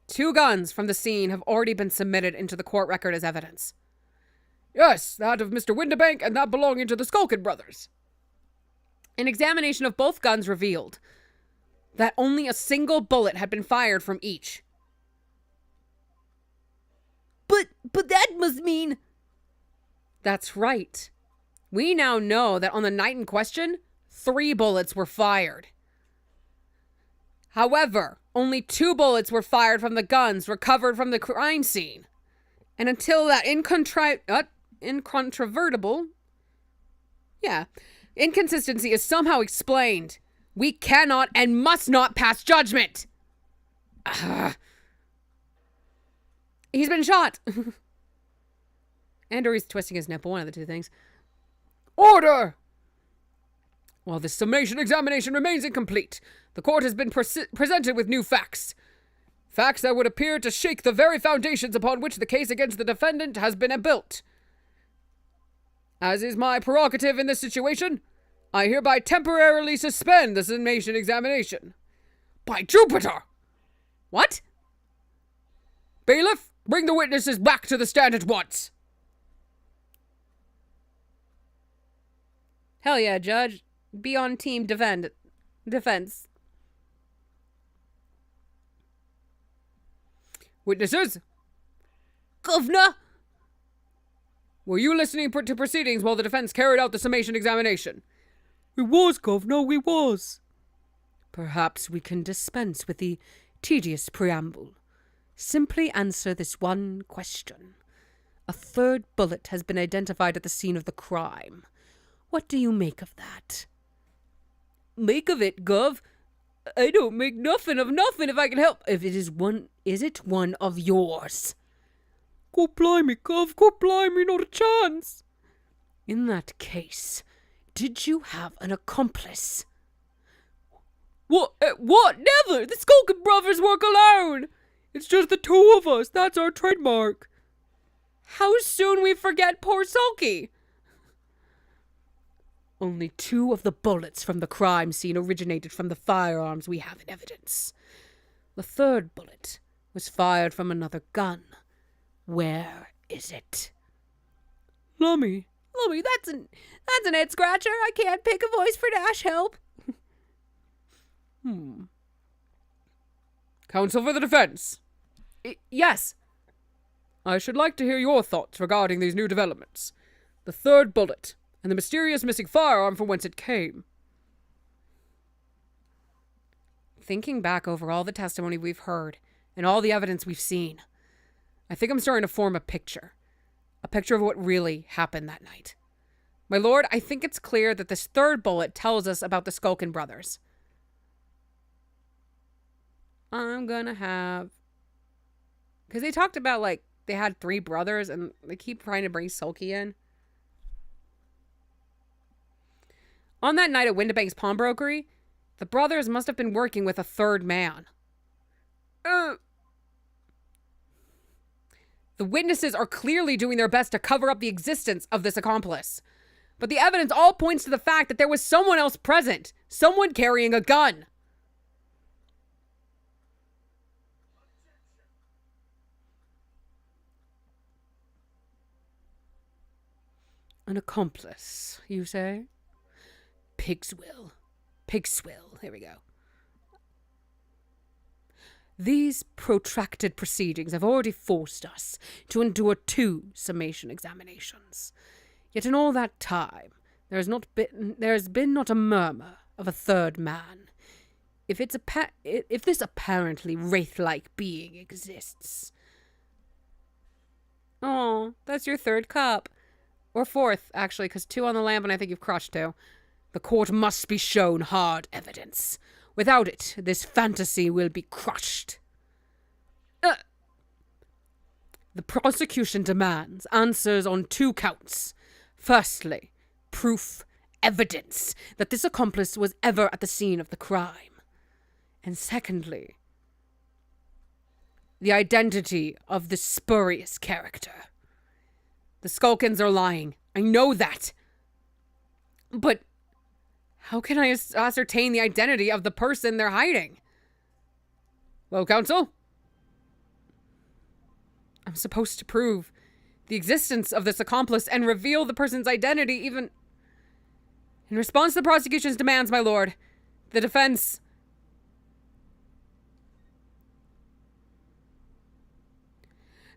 2 guns from the scene have already been submitted into the court record as evidence. Yes, that of Mr. Windibank and that belonging to the Skulkin brothers. An examination of both guns revealed that only a single bullet had been fired from each. But that must mean... That's right. We now know that on the night in question, 3 bullets were fired. However, only 2 bullets were fired from the guns recovered from the crime scene. And until that inconsistency is somehow explained, we cannot and must not pass judgment. He's been shot. And or he's twisting his nipple, one of the 2 things. Order! While the summation examination remains incomplete, the court has been presented with new facts. Facts that would appear to shake the very foundations upon which the case against the defendant has been built. As is my prerogative in this situation, I hereby temporarily suspend the summation examination. By Jupiter! What? Bailiff, bring the witnesses back to the stand at once. Hell yeah, Judge. Be on team defense. Witnesses, Governor? were you listening to proceedings while the defense carried out the summation examination? We was, Governor, we was. Perhaps we can dispense with the tedious preamble. Simply answer this one question. A 3rd bullet has been identified at the scene of the crime. What do you make of that? Make of it, Gov? I don't make nothing of nothing if I can help. If it is one of yours? God blimey, Gov, God blimey, not a chance. In that case, did you have an accomplice? What? Never! The Skulkin brothers work alone! It's just the 2 of us, that's our trademark. How soon we forget poor Sulky? Only 2 of the bullets from the crime scene originated from the firearms we have in evidence. The 3rd bullet was fired from another gun. Where is it? Lummy, that's an head scratcher. I can't pick a voice for Dash help. Counsel for the defense. Yes. I should like to hear your thoughts regarding these new developments. The 3rd bullet, and the mysterious missing firearm from whence it came. Thinking back over all the testimony we've heard and all the evidence we've seen, I think I'm starting to form a picture of what really happened that night. My lord, I think it's clear that this 3rd bullet tells us about the Skulkin brothers. I'm gonna have... Because they talked about, like, they had 3 brothers, and they keep trying to bring Sulky in. On that night at Windibank's pawnbrokery, the brothers must have been working with a 3rd man. The witnesses are clearly doing their best to cover up the existence of this accomplice. But the evidence all points to the fact that there was someone else present. Someone carrying a gun. An accomplice, you say? Pigswill. Here we go. These protracted proceedings have already forced us to endure 2 summation examinations. Yet in all that time, there has been not a murmur of a 3rd man. If this apparently wraith-like being exists. Oh, that's your 3rd cup. Or 4th, actually, because 2 on the lamp and I think you've crushed 2. The court must be shown hard evidence. Without it, this fantasy will be crushed. The prosecution demands answers on 2 counts. Firstly, proof, evidence that this accomplice was ever at the scene of the crime. And secondly, the identity of this spurious character. The Skulkins are lying. I know that. But how can I ascertain the identity of the person they're hiding? Well, counsel? I'm supposed to prove the existence of this accomplice and reveal the person's identity even... In response to the prosecution's demands, my lord, the defense...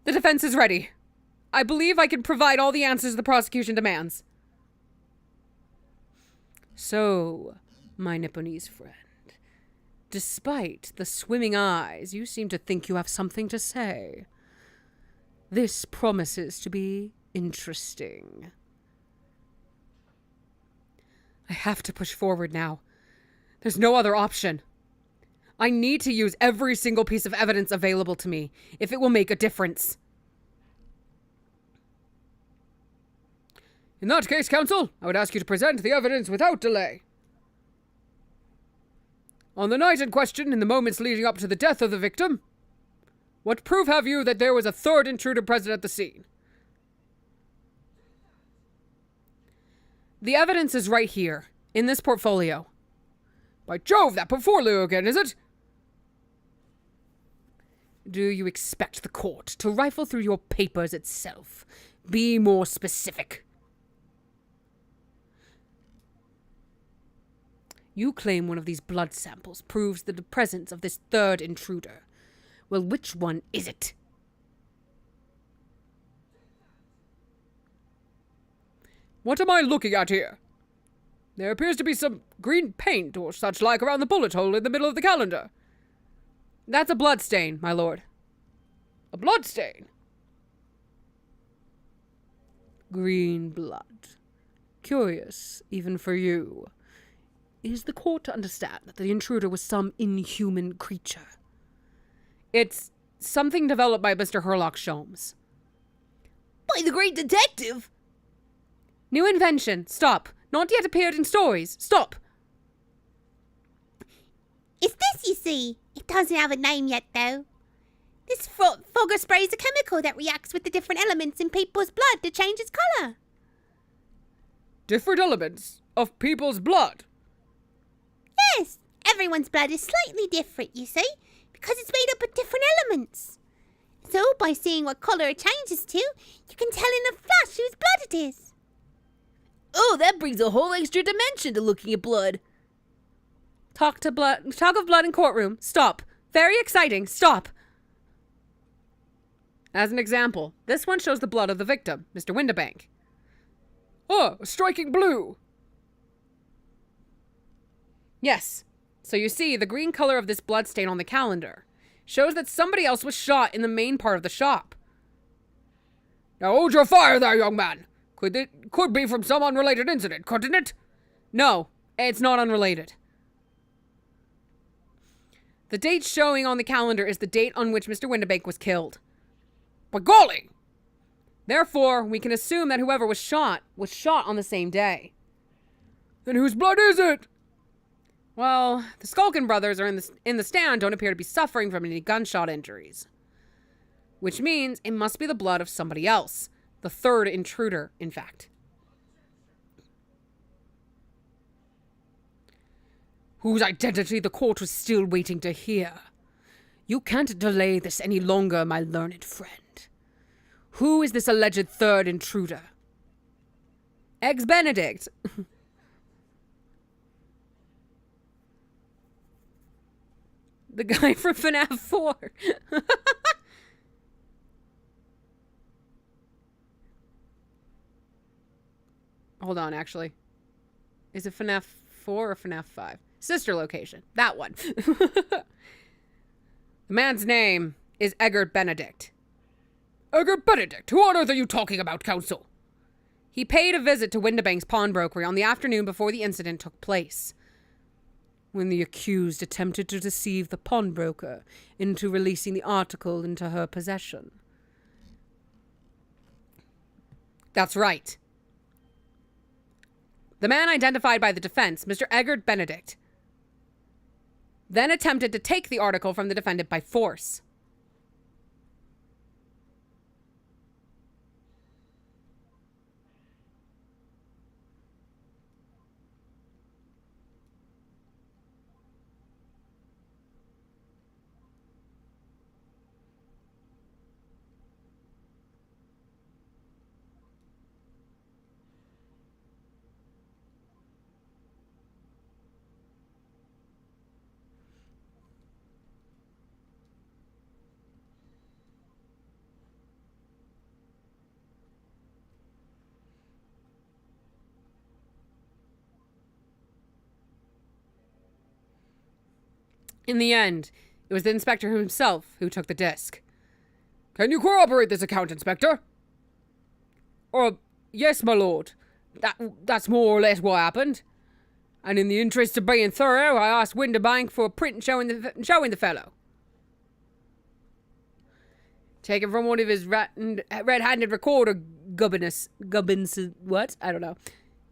The defense is ready. I believe I can provide all the answers the prosecution demands. So, my Nipponese friend, despite the swimming eyes, you seem to think you have something to say. This promises to be interesting. I have to push forward now. There's no other option. I need to use every single piece of evidence available to me, if it will make a difference. In that case, counsel, I would ask you to present the evidence without delay. On the night in question, in the moments leading up to the death of the victim, what proof have you that there was a third intruder present at the scene? The evidence is right here, in this portfolio. By Jove, that portfolio again, is it? Do you expect the court to rifle through your papers itself? Be more specific. You claim one of these blood samples proves the presence of this third intruder. Well, which one is it? What am I looking at here? There appears to be some green paint or such like around the bullet hole in the middle of the calendar. That's a blood stain, my lord. A blood stain? Green blood. Curious, even for you. Is the court to understand that the intruder was some inhuman creature? It's something developed by Mr. Herlock Sholmes. By the great detective? New invention. Stop. Not yet appeared in stories. Stop. It's this, you see. It doesn't have a name yet, though. This fogger spray is a chemical that reacts with the different elements in people's blood to change its colour. Different elements of people's blood? Yes, everyone's blood is slightly different, you see, because it's made up of different elements. So, by seeing what colour it changes to, you can tell in a flash whose blood it is. Oh, that brings a whole extra dimension to looking at blood. Talk of blood in courtroom. Stop. Very exciting. Stop. As an example, this one shows the blood of the victim, Mr. Windibank. Oh, a striking blue. Yes. So you see, the green color of this blood stain on the calendar shows that somebody else was shot in the main part of the shop. Now hold your fire there, young man. Could be from some unrelated incident, couldn't it? No, it's not unrelated. The date showing on the calendar is the date on which Mr. Windibank was killed. By golly! Therefore, we can assume that whoever was shot on the same day. Then whose blood is it? Well, the Skulkin brothers are in the stand don't appear to be suffering from any gunshot injuries. Which means it must be the blood of somebody else. The third intruder, in fact. Whose identity the court was still waiting to hear. You can't delay this any longer, my learned friend. Who is this alleged third intruder? Eggs Benedict. The guy from FNAF 4. Hold on, actually. Is it FNAF 4 or FNAF 5? Sister location. That one. The man's name is Eggert Benedict. Eggert Benedict? Who on earth are you talking about, counsel? He paid a visit to Windibank's pawnbrokery on the afternoon before the incident took place, when the accused attempted to deceive the pawnbroker into releasing the article into her possession. That's right. The man identified by the defense, Mr. Eggert Benedict, then attempted to take the article from the defendant by force. In the end, it was the inspector himself who took the disc. Can you corroborate this account, Inspector? Yes, my lord. That's more or less what happened. And in the interest of being thorough, I asked Winterbank for a print showing the fellow. Taken from one of his red-handed recorder gubbins, what? I don't know.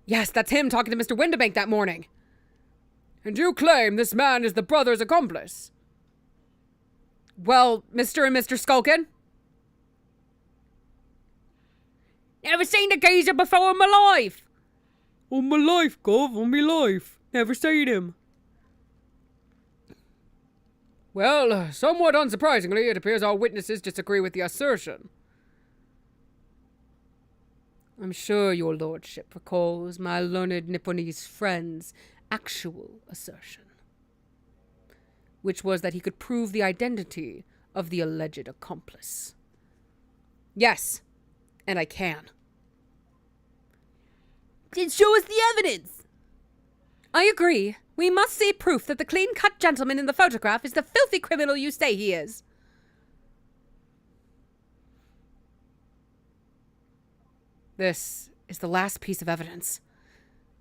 Yes, that's him talking to Mr. Winterbank that morning. And you claim this man is the brother's accomplice? Well, Mr. and Mr. Skulkin? Never seen the geezer before in my life. On my life, Gov, on my life. Never seen him. Well, somewhat unsurprisingly, it appears our witnesses disagree with the assertion. I'm sure your lordship recalls my learned Nipponese friend's actual assertion, which was that he could prove the identity of the alleged accomplice. Yes, and I can. Then show us the evidence. I agree. We must see proof that the clean-cut gentleman in the photograph is the filthy criminal you say he is. This is the last piece of evidence.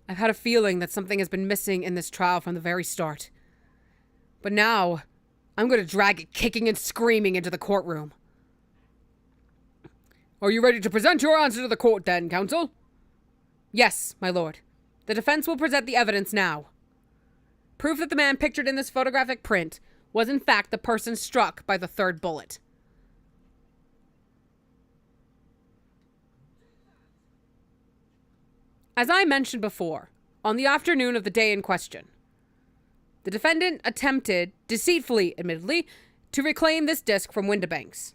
I've had a feeling that something has been missing in this trial from the very start. But now, I'm going to drag it kicking and screaming into the courtroom. Are you ready to present your answer to the court then, counsel? Yes, my lord. The defense will present the evidence now. Proof that the man pictured in this photographic print was in fact the person struck by the third bullet. As I mentioned before, on the afternoon of the day in question, the defendant attempted, deceitfully admittedly, to reclaim this disc from Winterbanks.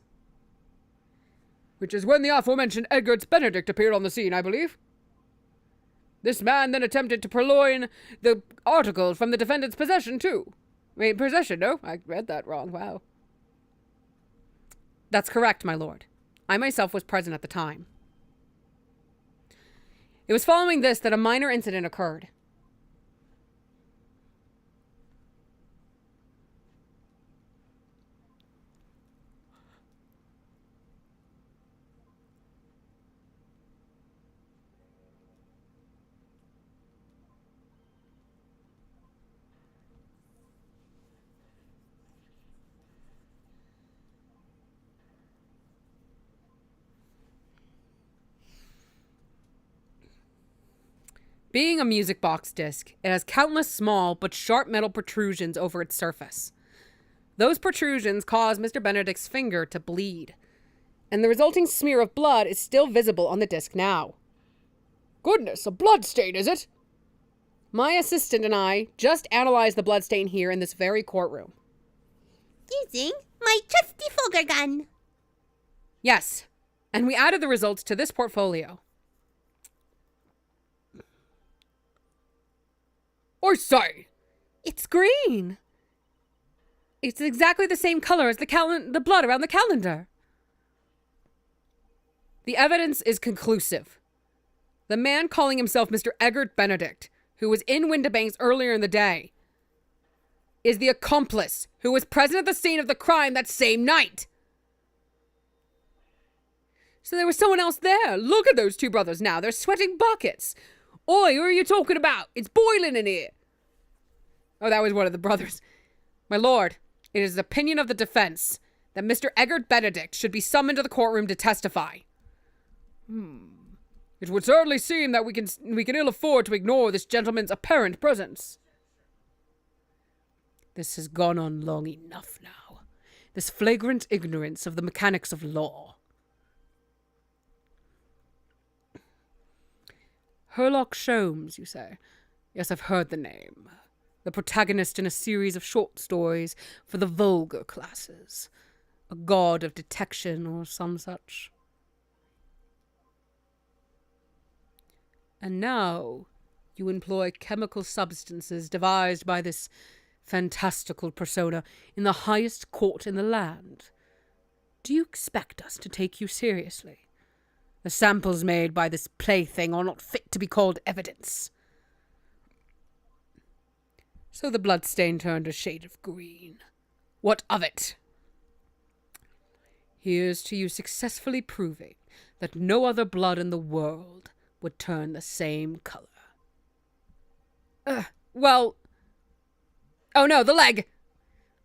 Which is when the aforementioned Edgar Benedict appeared on the scene, I believe. This man then attempted to purloin the article from the defendant's possession, too. Possession, no? I read that wrong, wow. That's correct, my lord. I myself was present at the time. It was following this that a minor incident occurred. Being a music box disc, it has countless small but sharp metal protrusions over its surface. Those protrusions cause Mr. Benedict's finger to bleed, and the resulting smear of blood is still visible on the disc now. Goodness, a blood stain, is it? My assistant and I just analyzed the blood stain here in this very courtroom. Using my trusty Fogger gun. Yes, and we added the results to this portfolio. I say! It's green! It's exactly the same color as the blood around the calendar. The evidence is conclusive. The man calling himself Mr. Eggert Benedict, who was in Winterbanks earlier in the day, is the accomplice who was present at the scene of the crime that same night. So there was someone else there. Look at those two brothers now. They're sweating buckets. Oi, who are you talking about? It's boiling in here. Oh, that was one of the brothers. My lord, it is the opinion of the defense that Mr. Eggert Benedict should be summoned to the courtroom to testify. It would certainly seem that we can ill afford to ignore this gentleman's apparent presence. This has gone on long enough now. This flagrant ignorance of the mechanics of law. Herlock Sholmes, you say? Yes, I've heard the name. The protagonist in a series of short stories for the vulgar classes. A god of detection or some such. And now you employ chemical substances devised by this fantastical persona in the highest court in the land. Do you expect us to take you seriously? The samples made by this plaything are not fit to be called evidence. So the bloodstain turned a shade of green. What of it? Here's to you successfully proving that no other blood in the world would turn the same color. Well... Oh no, the leg!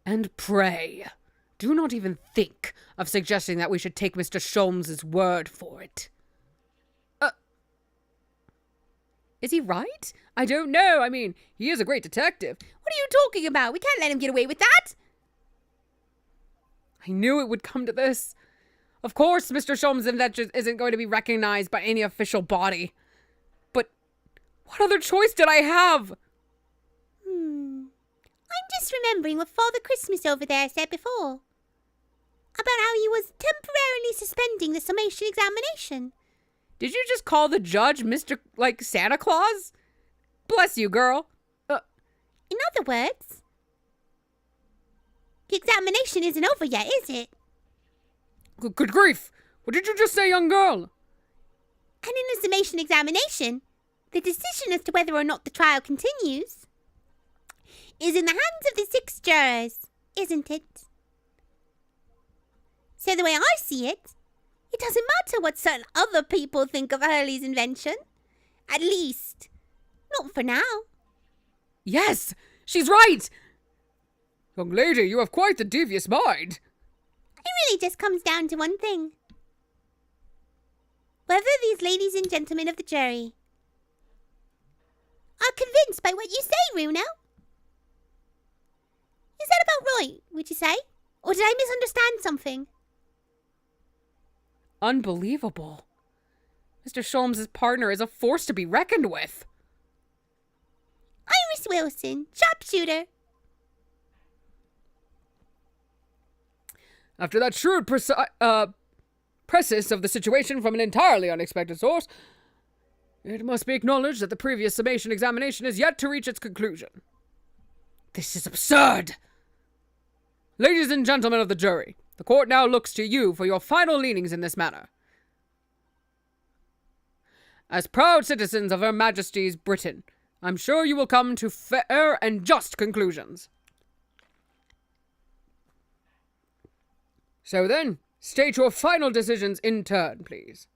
And pray, do not even think of suggesting that we should take Mr. Sholmes's word for it. Is he right? I don't know. I mean, he is a great detective. What are you talking about? We can't let him get away with that. I knew it would come to this. Of course, Mr. Sholmes' invention isn't going to be recognized by any official body. But what other choice did I have? I'm just remembering what Father Christmas over there said before. About how he was temporarily suspending the summation examination. Did you just call the judge Mr. Santa Claus? Bless you, girl. In other words, the examination isn't over yet, is it? Good grief! What did you just say, young girl? And in the summation examination, the decision as to whether or not the trial continues is in the hands of the 6 jurors, isn't it? So the way I see it, it doesn't matter what certain other people think of Hurley's invention. At least, not for now. Yes, she's right! Young lady, you have quite the devious mind. It really just comes down to one thing. Whether these ladies and gentlemen of the jury are convinced by what you say, Runo. Is that about right, would you say? Or did I misunderstand something? Unbelievable. Mr. Sholmes' partner is a force to be reckoned with. Iris Wilson, sharpshooter. After that shrewd precis of the situation from an entirely unexpected source, it must be acknowledged that the previous summation examination is yet to reach its conclusion. This is absurd! Ladies and gentlemen of the jury, the court now looks to you for your final leanings in this matter. As proud citizens of Her Majesty's Britain, I'm sure you will come to fair and just conclusions. So then, state your final decisions in turn, please.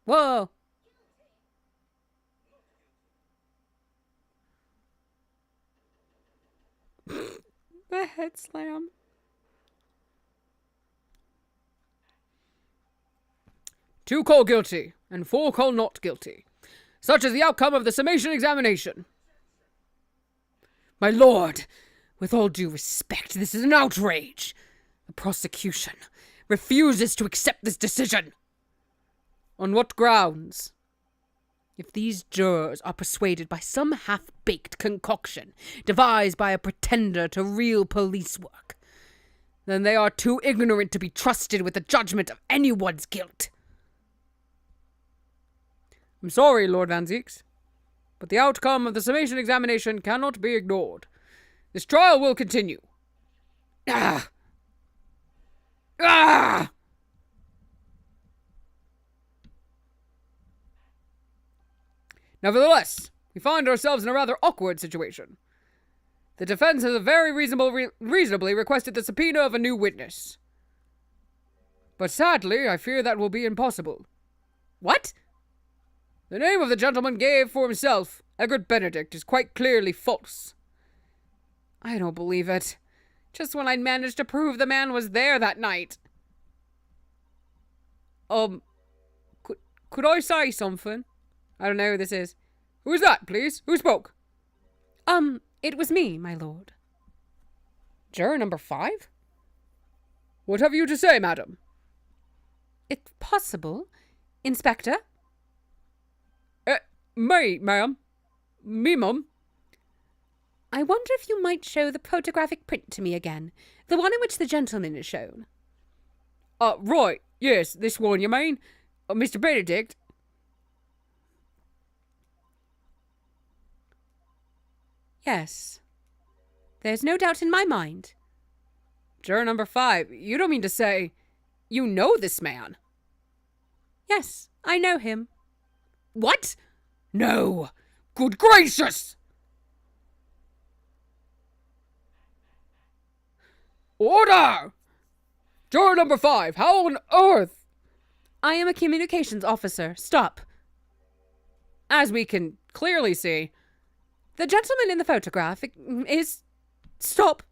Whoa! The head slam. Two call guilty, and 4 call not guilty. Such is the outcome of the summation examination. My lord, with all due respect, this is an outrage. The prosecution refuses to accept this decision. On what grounds? If these jurors are persuaded by some half-baked concoction devised by a pretender to real police work, then they are too ignorant to be trusted with the judgment of anyone's guilt. I'm sorry, Lord Van Zieks, but the outcome of the summation examination cannot be ignored. This trial will continue. Ah! Ah! Nevertheless, we find ourselves in a rather awkward situation. The defense has very reasonably requested the subpoena of a new witness. But sadly, I fear that will be impossible. What? The name of the gentleman gave for himself, Egbert Benedict, is quite clearly false. I don't believe it. Just when I'd managed to prove the man was there that night. Could I say something? I don't know who this is. Who is that, please? Who spoke? It was me, my lord. Juror number 5? What have you to say, madam? If possible, Inspector? Me, ma'am. Me, mum. I wonder if you might show the photographic print to me again, the one in which the gentleman is shown. Right. Yes, this one, you mean? Mr. Benedict. Yes. There's no doubt in my mind. Juror number 5, you don't mean to say you know this man? Yes, I know him. What? No. Good gracious! Order! Juror number 5, how on earth? I am a communications officer. Stop. As we can clearly see, The gentleman in the photograph is... Stop.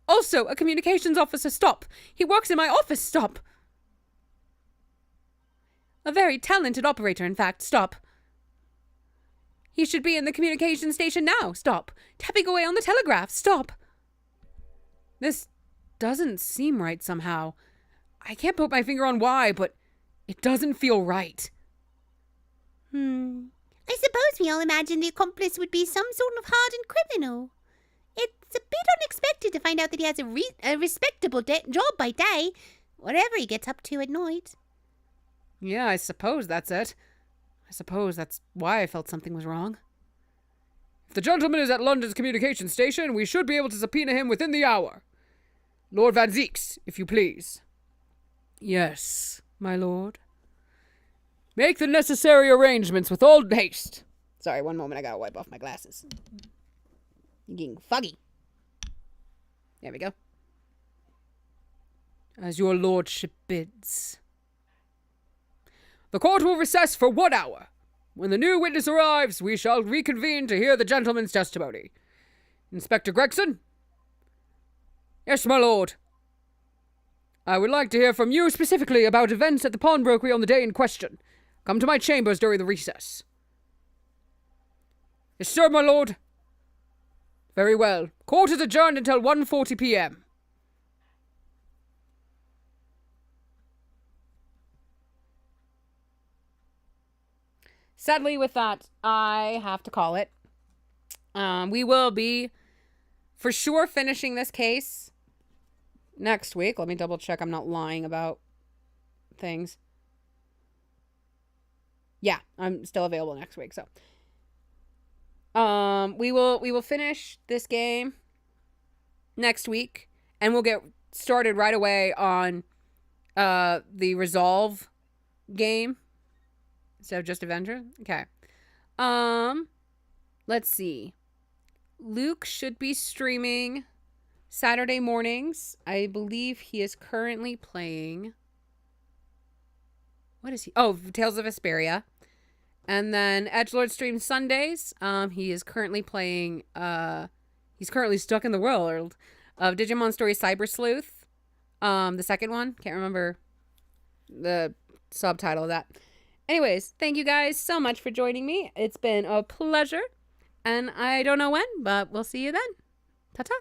Also, a communications officer. Stop. He works in my office. Stop. A very talented operator, in fact. Stop. He should be in the communication station now. Stop. Tapping away on the telegraph. Stop. This doesn't seem right somehow. I can't put my finger on why, but it doesn't feel right. I suppose we all imagined the accomplice would be some sort of hardened criminal. It's a bit unexpected to find out that he has a respectable job by day, whatever he gets up to at night. Yeah, I suppose that's it. I suppose that's why I felt something was wrong. if the gentleman is at London's communication station, we should be able to subpoena him within the hour. Lord Van Zeeks, if you please. Yes, my lord. Make the necessary arrangements with all haste. Sorry, one moment, I gotta wipe off my glasses. You're getting foggy. There we go. As your lordship bids. The court will recess for 1 hour. When the new witness arrives, we shall reconvene to hear the gentleman's testimony. Inspector Gregson? Yes, my lord. I would like to hear from you specifically about events at the pawnbrokery on the day in question. Come to my chambers during the recess. Yes, sir, my lord. Very well. Court is adjourned until 1:40 p.m. Sadly, with that, I have to call it. We will be for sure finishing this case next week. Let me double check I'm not lying about things. Yeah, I'm still available next week, so. We will finish this game next week, and we'll get started right away on the Resolve game. So just Avenger? Okay. Let's see. Luke should be streaming Saturday mornings. I believe he is currently playing... What is he? Oh, Tales of Vesperia. And then Edgelord streams Sundays. He is currently playing... he's currently stuck in the world of Digimon Story Cyber Sleuth. The second one. Can't remember the subtitle of that. Anyways, thank you guys so much for joining me. It's been a pleasure. And I don't know when, but we'll see you then. Ta-ta.